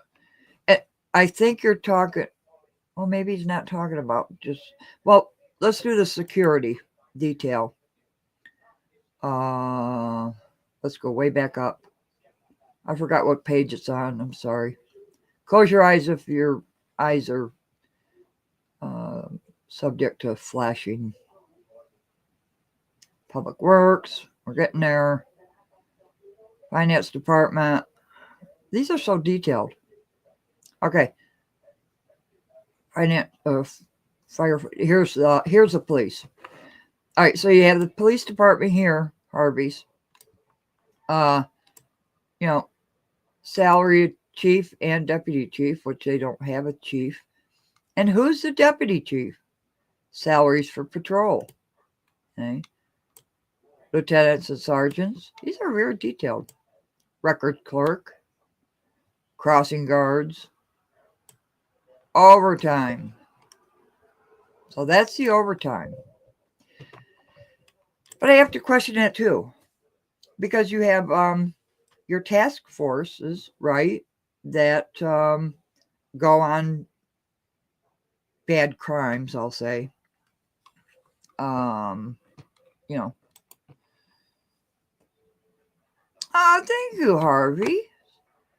I think you're talking, Well, maybe he's not talking about just, well, let's do the security detail. Let's go way back up. I forgot what page it's on. I'm sorry. Close your eyes if your eyes are subject to flashing. Public Works. We're getting there. Finance Department. These are so detailed. Okay. Finance. Fire. Here's the police. All right. So you have the police department here, Harvey's. You know, salary chief and deputy chief, which they don't have a chief. And who's the deputy chief? Salaries for patrol. Okay. Lieutenants and sergeants. These are very detailed. Record clerk. Crossing guards. Overtime. So that's the overtime. But I have to question that too. Because you have your task forces, right, that go on bad crimes, I'll say. You know. Oh, thank you, Harvey.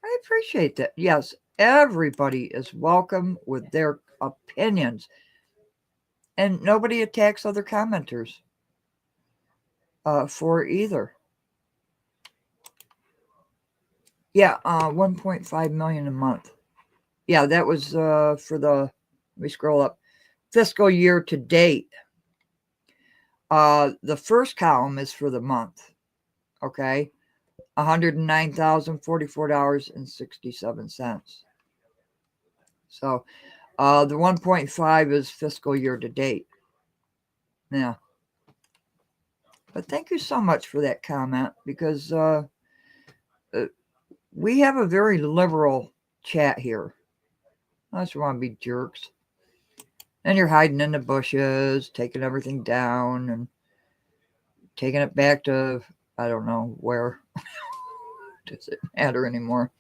I appreciate that. Yes, everybody is welcome with their opinions. And nobody attacks other commenters for either. Yeah, 1.5 million a month. Yeah, that was for the, let me scroll up, fiscal year to date. The first column is for the month. Okay. $109,044.67. So the 1.5 is fiscal year to date. Yeah. But thank you so much for that comment, because we have a very liberal chat here. I just want to be jerks. And you're hiding in the bushes, taking everything down and taking it back to, I don't know where. Does it matter anymore?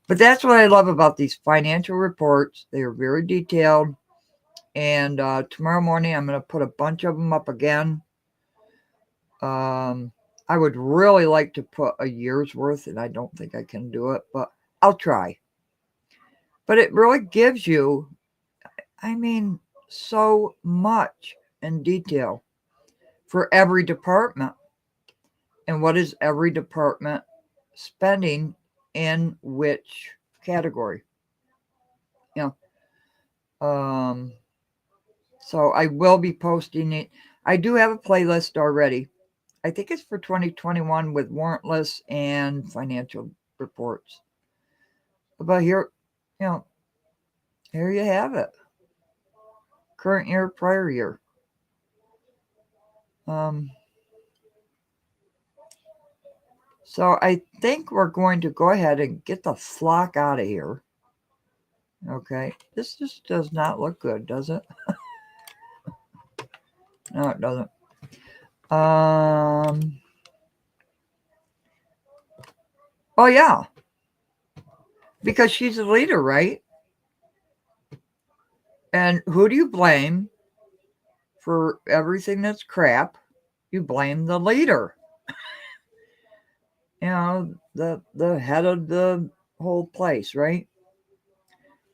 But that's what I love about these financial reports. They are very detailed. And tomorrow morning, I'm going to put a bunch of them up again. I would really like to put a year's worth, and I don't think I can do it, but I'll try. But it really gives you, I mean, so much in detail for every department. And what is every department spending in which category? You know, so I will be posting it. I do have a playlist already. I think it's for 2021 with warrantless and financial reports. But here, you know, here you have it. Current year, prior year. So I think we're going to go ahead and get the flock out of here. Okay. This just does not look good, does it? No, it doesn't. Oh, yeah. Because she's a leader, right? And who do you blame for everything that's crap? You blame the leader. You know, the head of the whole place, right?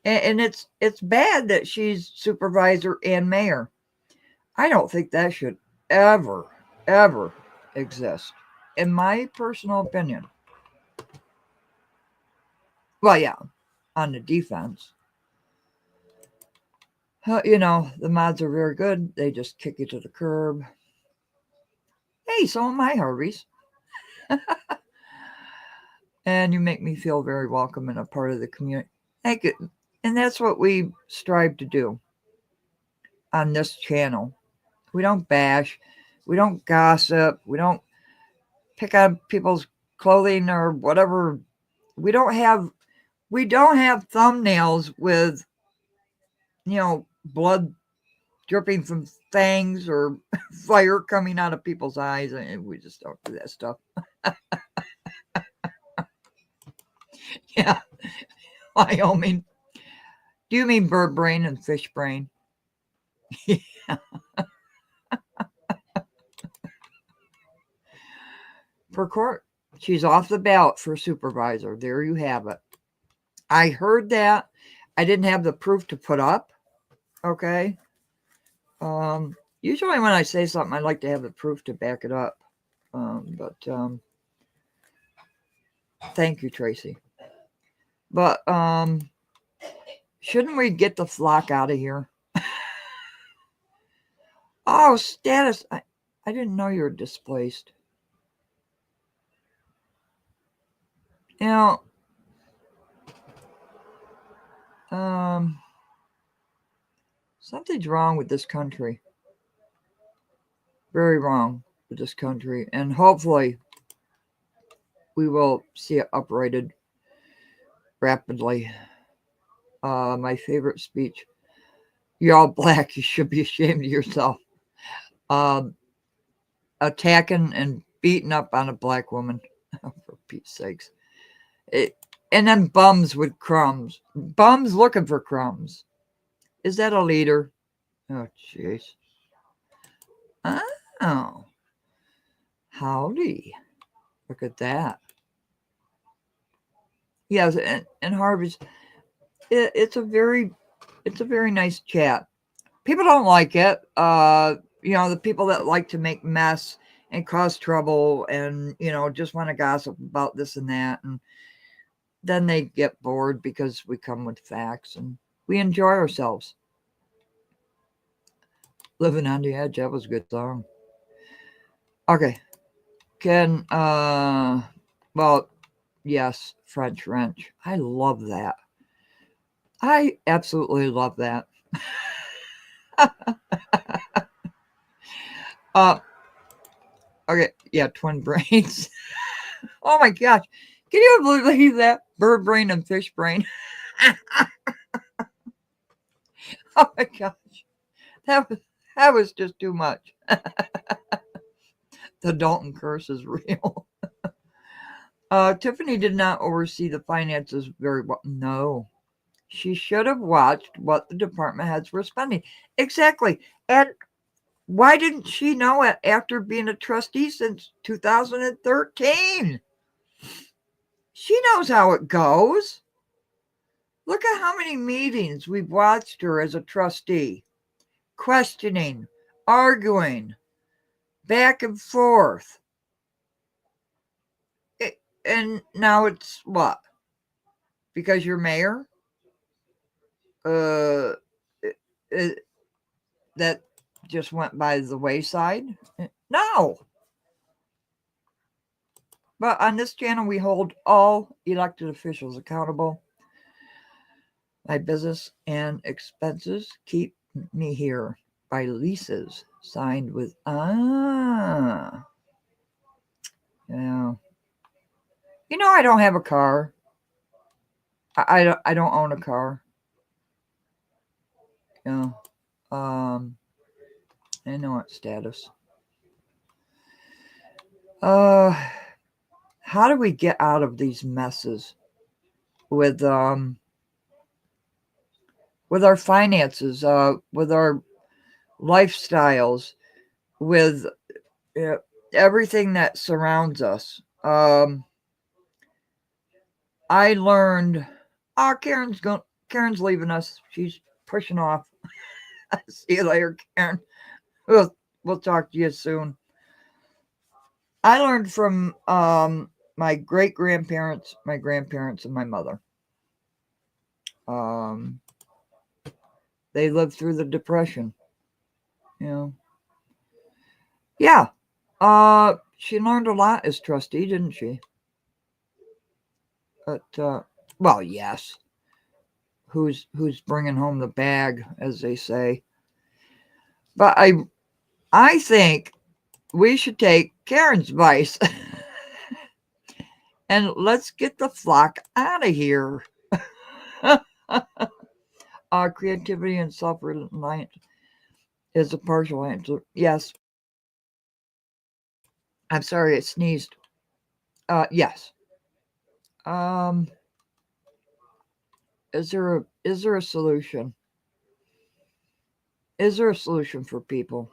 And it's bad that she's supervisor and mayor. I don't think that should ever exist, in my personal opinion. Well, yeah, on the defense. You know, the mods are very good. They just kick you to the curb. Hey, so am I, Harvey's. And you make me feel very welcome and a part of the community. Thank you. And that's what we strive to do on this channel. We don't bash. We don't gossip. We don't pick on people's clothing or whatever. We don't have thumbnails with, you know, blood dripping from fangs or fire coming out of people's eyes. And we just don't do that stuff. Yeah. Wyoming. Do you mean bird brain and fish brain? For court, she's off the ballot for supervisor. There you have it. I heard that. I didn't have the proof to put up. Okay. Usually when I say something, I like to have the proof to back it up. But thank you, Tracy. But shouldn't we get the flock out of here? Oh, status. I didn't know you were displaced. You know, something's wrong with this country. Very wrong with this country. And hopefully we will see it uprighted rapidly. My favorite speech. You're all black. You should be ashamed of yourself. Attacking and beating up on a black woman. For Pete's sakes. And then bums with crumbs. Bums looking for crumbs. Is that a leader? Oh, jeez. Oh. Howdy. Look at that. Yes, and Harvey's. It's a very nice chat. People don't like it. The people that like to make mess and cause trouble and, just want to gossip about this and that. And then they get bored because we come with facts and we enjoy ourselves. Living on the Edge, that was a good song. Okay. Yes, French wrench. I love that. I absolutely love that. Okay, yeah, twin brains. Oh my gosh. Can you believe that? Bird brain and fish brain. Oh my gosh. That was just too much. The Dalton curse is real. Tiffany did not oversee the finances very well. No. She should have watched what the department heads were spending. Exactly. And why didn't she know it after being a trustee since 2013? She knows how it goes. Look at how many meetings we've watched her as a trustee. Questioning, arguing, back and forth. And now it's what? Because you're mayor? That just went by the wayside? No. But on this channel, we hold all elected officials accountable. My business and expenses keep me here by leases signed with, yeah. I don't have a car. I don't own a car. I know its status. How do we get out of these messes with our finances, with our lifestyles, with everything that surrounds us? I learned. Oh, Karen's leaving us. She's pushing off. See you later, Karen. We'll talk to you soon. I learned from my great-grandparents, my grandparents, and my mother. They lived through the Depression. Yeah. She learned a lot as trustee, didn't she? But well, yes. Who's bringing home the bag, as they say? But I think we should take Karen's advice and let's get the flock out of here. Creativity and self-reliance is a partial answer. Yes. I'm sorry, I sneezed. Yes. Is there a solution? Is there a solution for people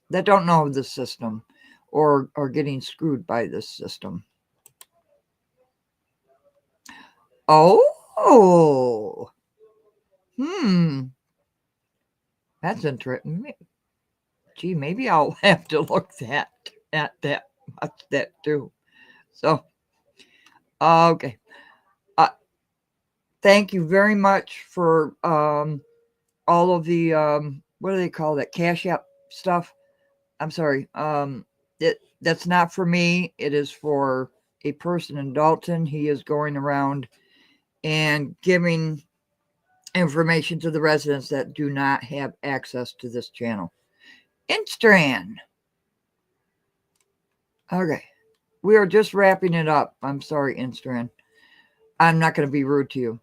that don't know the system or are getting screwed by this system? Oh, that's interesting. Gee, maybe I'll have to look at that too. So, okay. Thank you very much for all of the what do they call that, Cash App stuff? I'm sorry. That's not for me. It is for a person in Dalton. He is going around and giving information to the residents that do not have access to this channel. Instran. Okay. We are just wrapping it up. I'm sorry, Instran. I'm not going to be rude to you.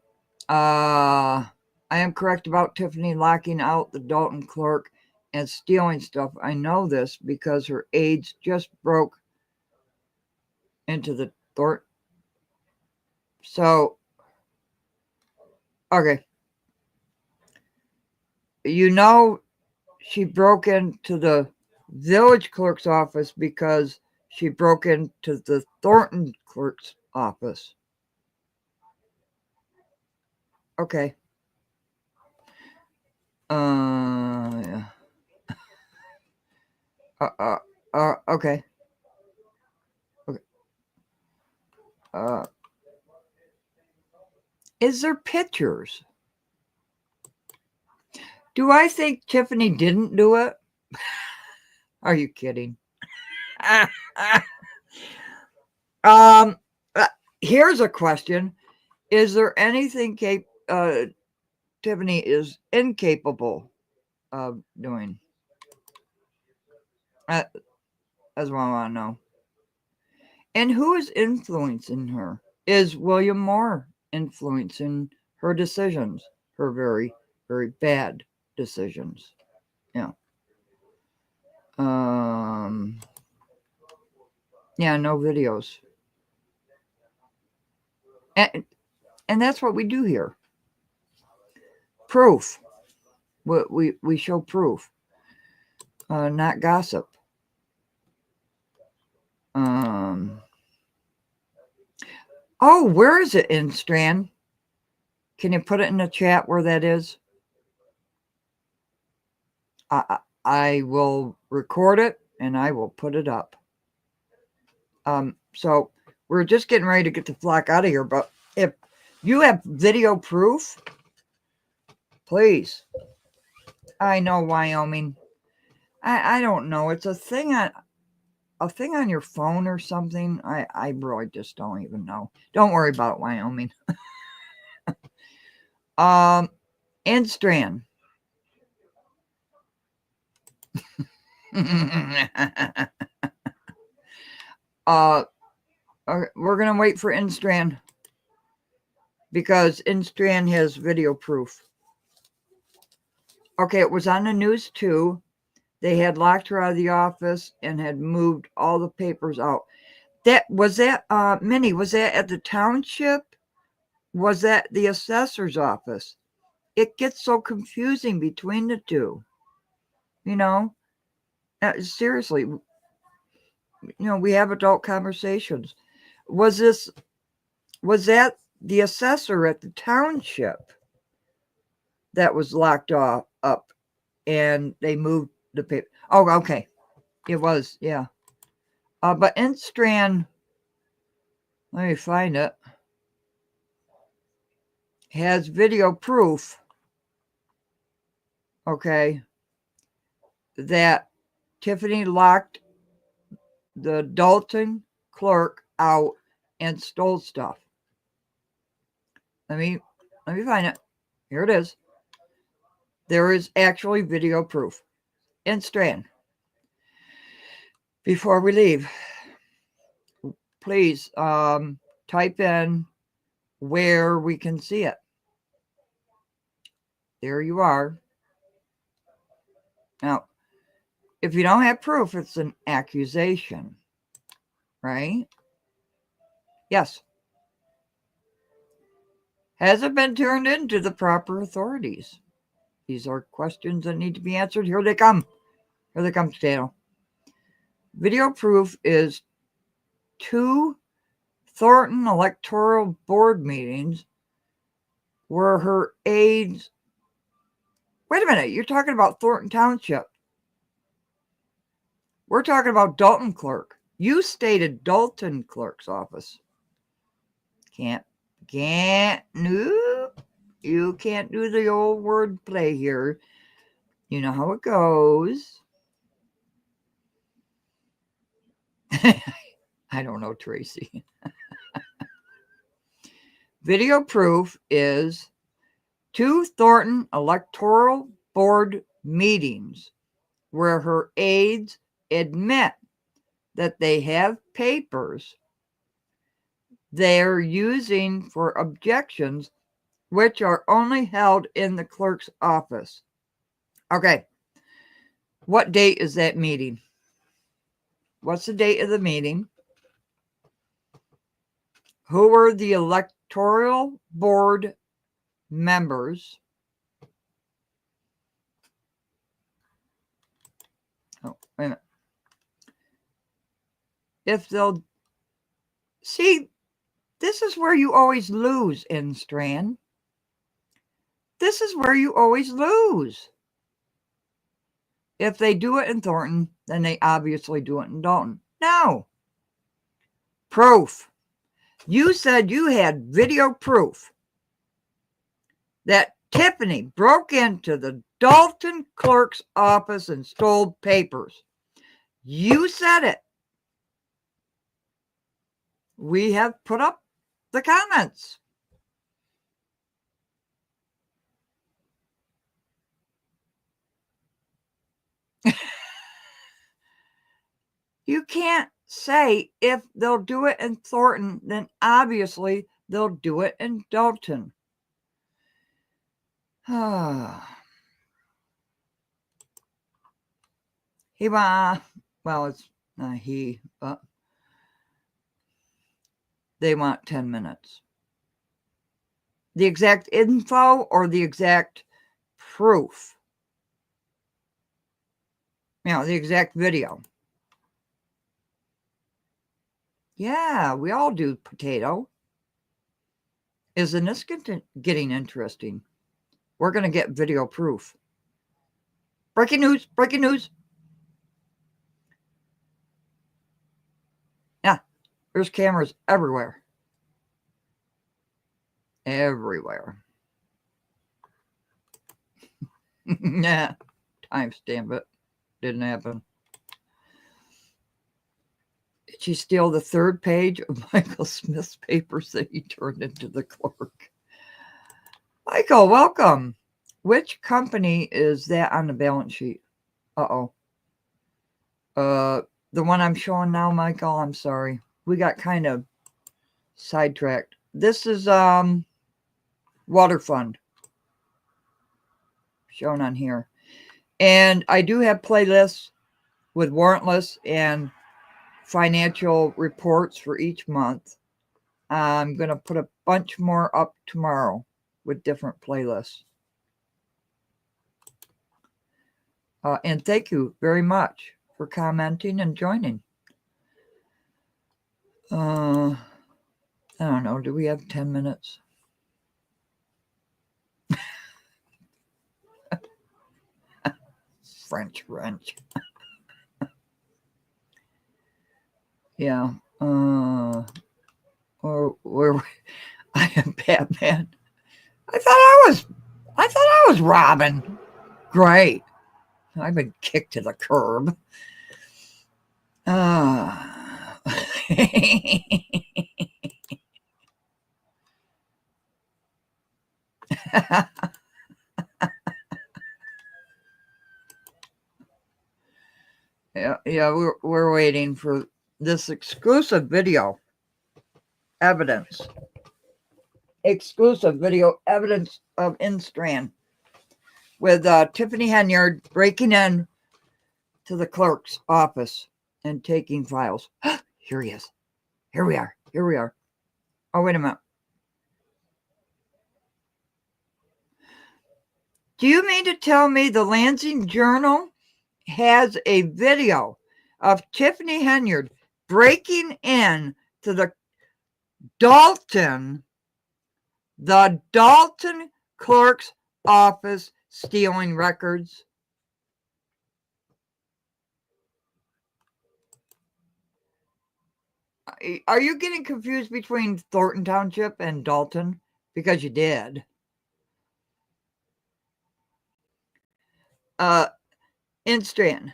I am correct about Tiffany locking out the Dalton clerk and stealing stuff. I know this because her aides just broke into the Thornton. So, okay. You know, she broke into the village clerk's office because she broke into the Thornton clerk's office. Okay. Yeah. Okay. Okay. Is there pictures? Do I think Tiffany didn't do it? Are you kidding? Here's a question. Is there anything Tiffany is incapable of doing? That's what I want to know. And who is influencing her? Is William Moore influencing her decisions? Her very, very bad decisions. Yeah. Yeah, no videos. And that's what we do here. Proof. We show proof. Not gossip. Oh, where is it, Instran? Can you put it in the chat where that is? I will record it and I will put it up. So we're just getting ready to get the flock out of here, but if you have video proof, please. I know, Wyoming. I don't know. It's a thing on your phone or something. I really just don't even know. Don't worry about it, Wyoming. Instran. We're gonna wait for Instran because Instran has video proof. Okay, it was on the news too. They had locked her out of the office and had moved all the papers out. Minnie, was that at the township? Was that the assessor's office? It gets so confusing between the two. You know, seriously, we have adult conversations. Was that the assessor at the township that was locked up and they moved the paper? Oh, okay. It was, yeah. But Instran, let me find it, has video proof, okay, that Tiffany locked the Dalton clerk out and stole stuff. Let me find it. Here it is. There is actually video proof. Instran. Before we leave, please type in where we can see it. There you are. Now, if you don't have proof, it's an accusation, right? Yes. Has it been turned into the proper authorities? These are questions that need to be answered. Here they come. Here they come, Daniel. Video proof is 2 Thornton electoral board meetings where her aides. Wait a minute, you're talking about Thornton Township. We're talking about Dalton Clerk. You stated Dalton Clerk's office. Nope. You can't do the old word play here. You know how it goes. I don't know, Tracy. Video proof is 2 Thornton electoral board meetings where her aides admit that they have papers they're using for objections, which are only held in the clerk's office. Okay. What date is that meeting? What's the date of the meeting? Who were the electoral board members? Oh, wait a minute. If they'll see, this is where you always lose in Strand. This is where you always lose. If they do it in Thornton, then they obviously do it in Dalton. No. Proof. You said you had video proof that Tiffany broke into the Dalton clerk's office and stole papers. You said it. We have put up the comments. You can't say if they'll do it in Thornton, then obviously they'll do it in Dalton. Well, it's not he, but they want 10 minutes. The exact info or the exact proof? The exact video. Yeah, we all do potato. Isn't this getting interesting? We're going to get video proof. Breaking news, breaking news. Yeah, there's cameras everywhere. Everywhere. Nah, timestamp it. Didn't happen. Did she steal the 3rd page of Michael Smith's papers that he turned into the clerk? Michael, welcome. Which company is that on the balance sheet? Uh-oh. The one I'm showing now, Michael, I'm sorry. We got kind of sidetracked. This is Water Fund. Shown on here. And I do have playlists with warrantless and financial reports for each month. I'm going to put a bunch more up tomorrow with different playlists. And thank you very much for commenting and joining. I don't know. Do we have 10 minutes? French wrench. Yeah. Or where I am Batman. I thought I was Robin. Great. I've been kicked to the curb. Yeah, we're waiting for this exclusive video evidence. Exclusive video evidence of Instrand with Tiffany Henyard breaking in to the clerk's office and taking files. Here he is. Here we are. Oh, wait a minute. Do you mean to tell me the Lansing Journal has a video of Tiffany Henyard breaking in to the Dalton clerk's office stealing records? Are you getting confused between Thornton Township and Dalton? Because you did. Instran.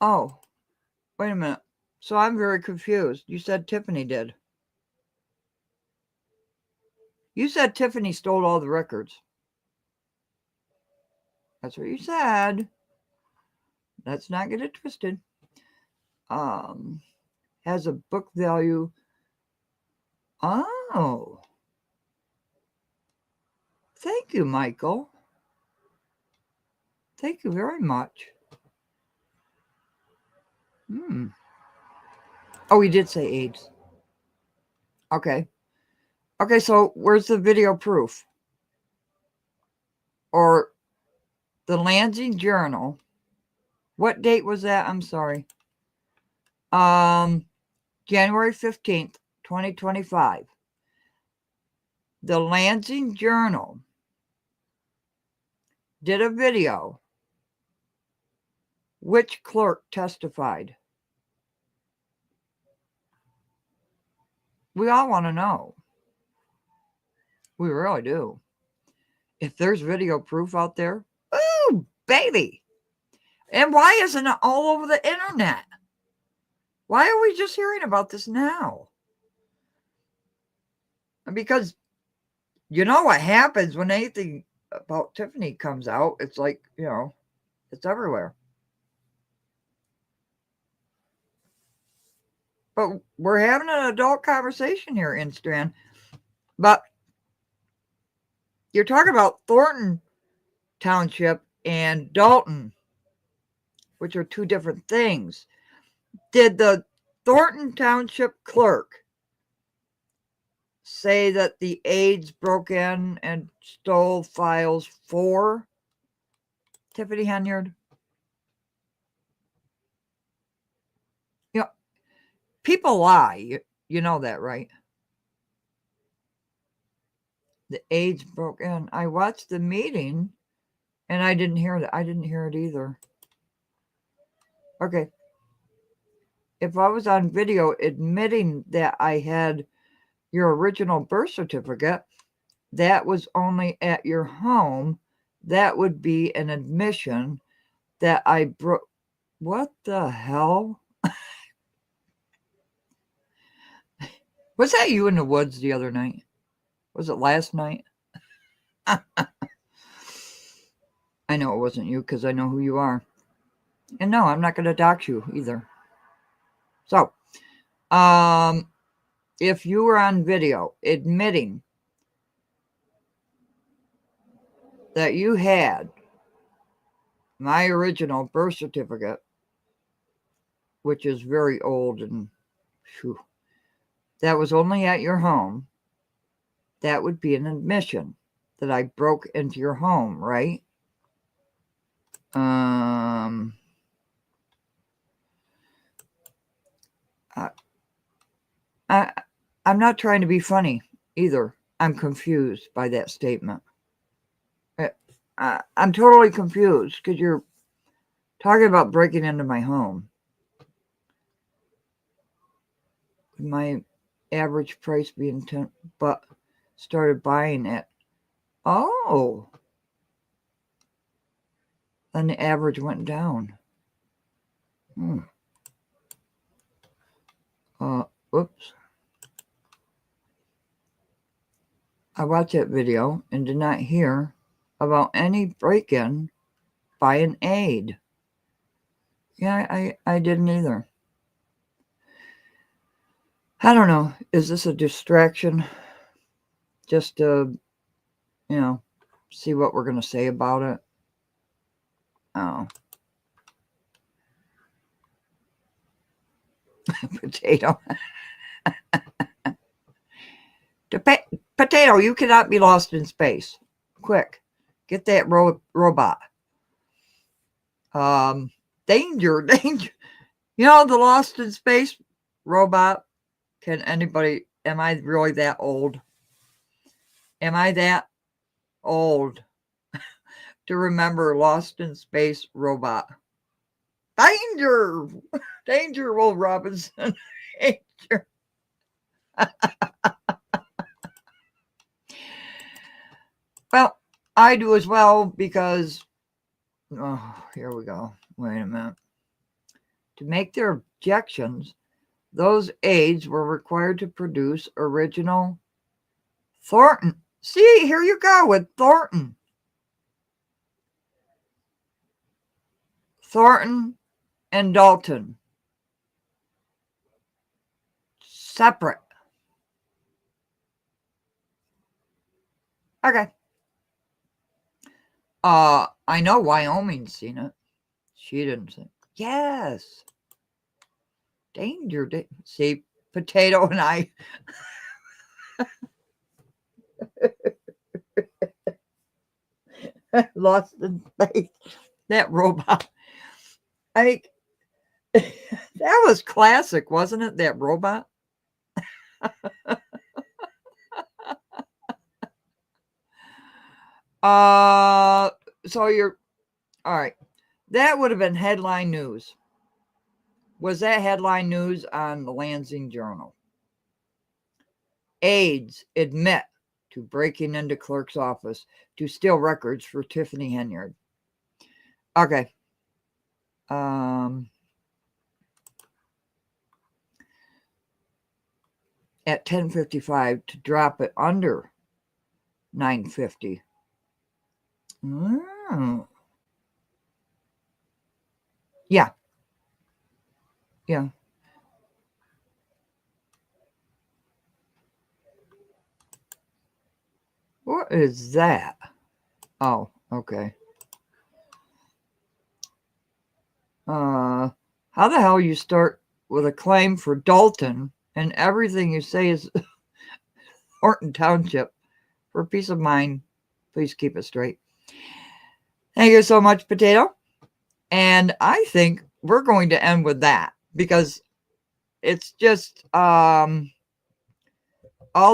Oh, wait a minute. So I'm very confused. You said Tiffany did. You said Tiffany stole all the records. That's what you said. Let's not get it twisted. Has a book value. Oh. Thank you, Michael. Thank you very much. Oh, he did say AIDS. Okay. Okay, so where's the video proof? Or the Lansing Journal. What date was that? I'm sorry. January 15th, 2025. The Lansing Journal did a video. Which clerk testified? We all want to know. We really do. If there's video proof out there, ooh, baby. And why isn't it all over the internet? Why are we just hearing about this now? Because you know what happens when anything about Tiffany comes out? It's like, it's everywhere. But we're having an adult conversation here, Instran. But you're talking about Thornton Township and Dalton, which are two different things. Did the Thornton Township clerk say that the aides broke in and stole files for Tiffany Henyard? People lie. You know that, right? The aides broke in. I watched the meeting and I didn't hear that. I didn't hear it either. Okay. If I was on video admitting that I had your original birth certificate, that was only at your home, that would be an admission that I broke. What the hell? Was that you in the woods the other night? Was it last night? I know it wasn't you because I know who you are. And no, I'm not going to dox you either. So, if you were on video admitting that you had my original birth certificate, which is very old and that was only at your home, that would be an admission that I broke into your home, right? I'm not trying to be funny either. I'm confused by that statement. I'm totally confused because you're talking about breaking into my home. My average price being 10, but started buying it. Oh. Then the average went down. Whoops. I watched that video and did not hear about any break-in by an aide. Yeah, I didn't either. I don't know. Is this a distraction? Just to, see what we're going to say about it? Oh. Potato. Potato, you cannot be lost in space. Quick, get that robot. Danger. You know, the Lost in Space robot. Can anybody, am I really that old? Am I that old to remember Lost in Space robot? Danger! Danger, Will Robinson. Danger. Well, I do as well because, oh, here we go. Wait a minute. To make their objections, those aides were required to produce original Thornton. See, here you go with Thornton. Thornton and Dalton. Separate. Okay. I know Wyoming's seen it. She didn't see it. Yes. Danger. See, Potato and I. Lost in Space. That robot. I think that was classic, wasn't it? That robot. So you're all right. That would have been headline news. Was that headline news on the Lansing Journal? Aides admit to breaking into clerk's office to steal records for Tiffany Henyard. Okay. At 10:55 to drop it under 9:50. Oh. Yeah. Yeah. What is that? Oh, okay. How the hell you start with a claim for Dalton and everything you say is Horton Township? For peace of mind, please keep it straight. Thank you so much, Potato. And I think we're going to end with that because it's just all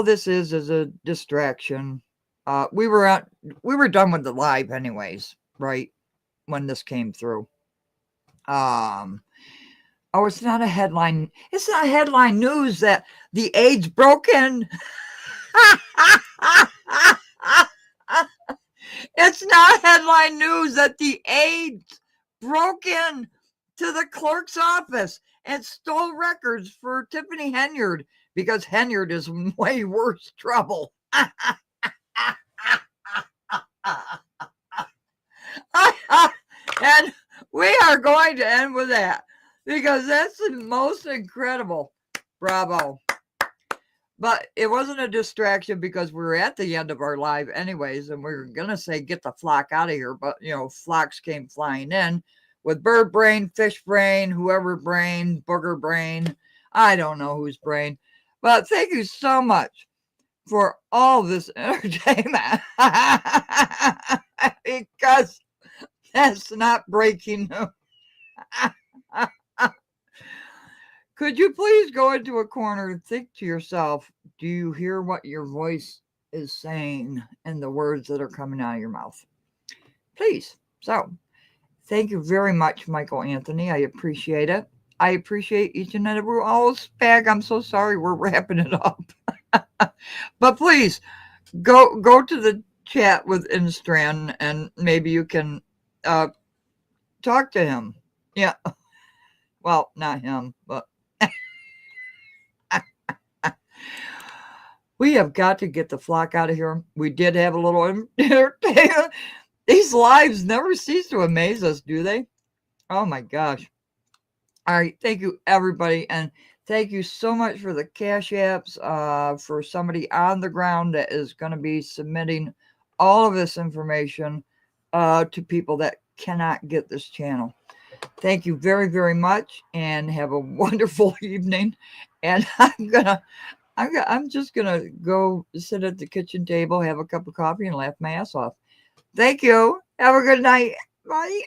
this is a distraction. We were done with the live anyways, right? When this came through. Oh, it's not a headline. It's not headline news that the aides broke in. It's not headline news that the aides broke in to the clerk's office and stole records for Tiffany Henyard because Henyard is in way worse trouble. And we are going to end with that because that's the most incredible. Bravo. But it wasn't a distraction because we were at the end of our live anyways, and we were going to say, get the flock out of here. But, you know, flocks came flying in with bird brain, fish brain, whoever brain, booger brain. I don't know whose brain. But thank you so much for all this entertainment. Because that's not breaking news. Could you please go into a corner and think to yourself, do you hear what your voice is saying and the words that are coming out of your mouth? Please. So, thank you very much, Michael Anthony. I appreciate it. I appreciate each and every one. Oh, Spag, I'm so sorry we're wrapping it up. But please, go to the chat with Instran and maybe you can talk to him. Yeah. Well, not him, but we have got to get the flock out of here. We did have a little entertainment. These lives never cease to amaze us, do they? Oh my gosh. All right. Thank you, everybody. And thank you so much for the Cash Apps, for somebody on the ground that is going to be submitting all of this information to people that cannot get this channel. Thank you very, very much and have a wonderful evening. And I'm just gonna go sit at the kitchen table, have a cup of coffee, and laugh my ass off. Thank you. Have a good night. Bye.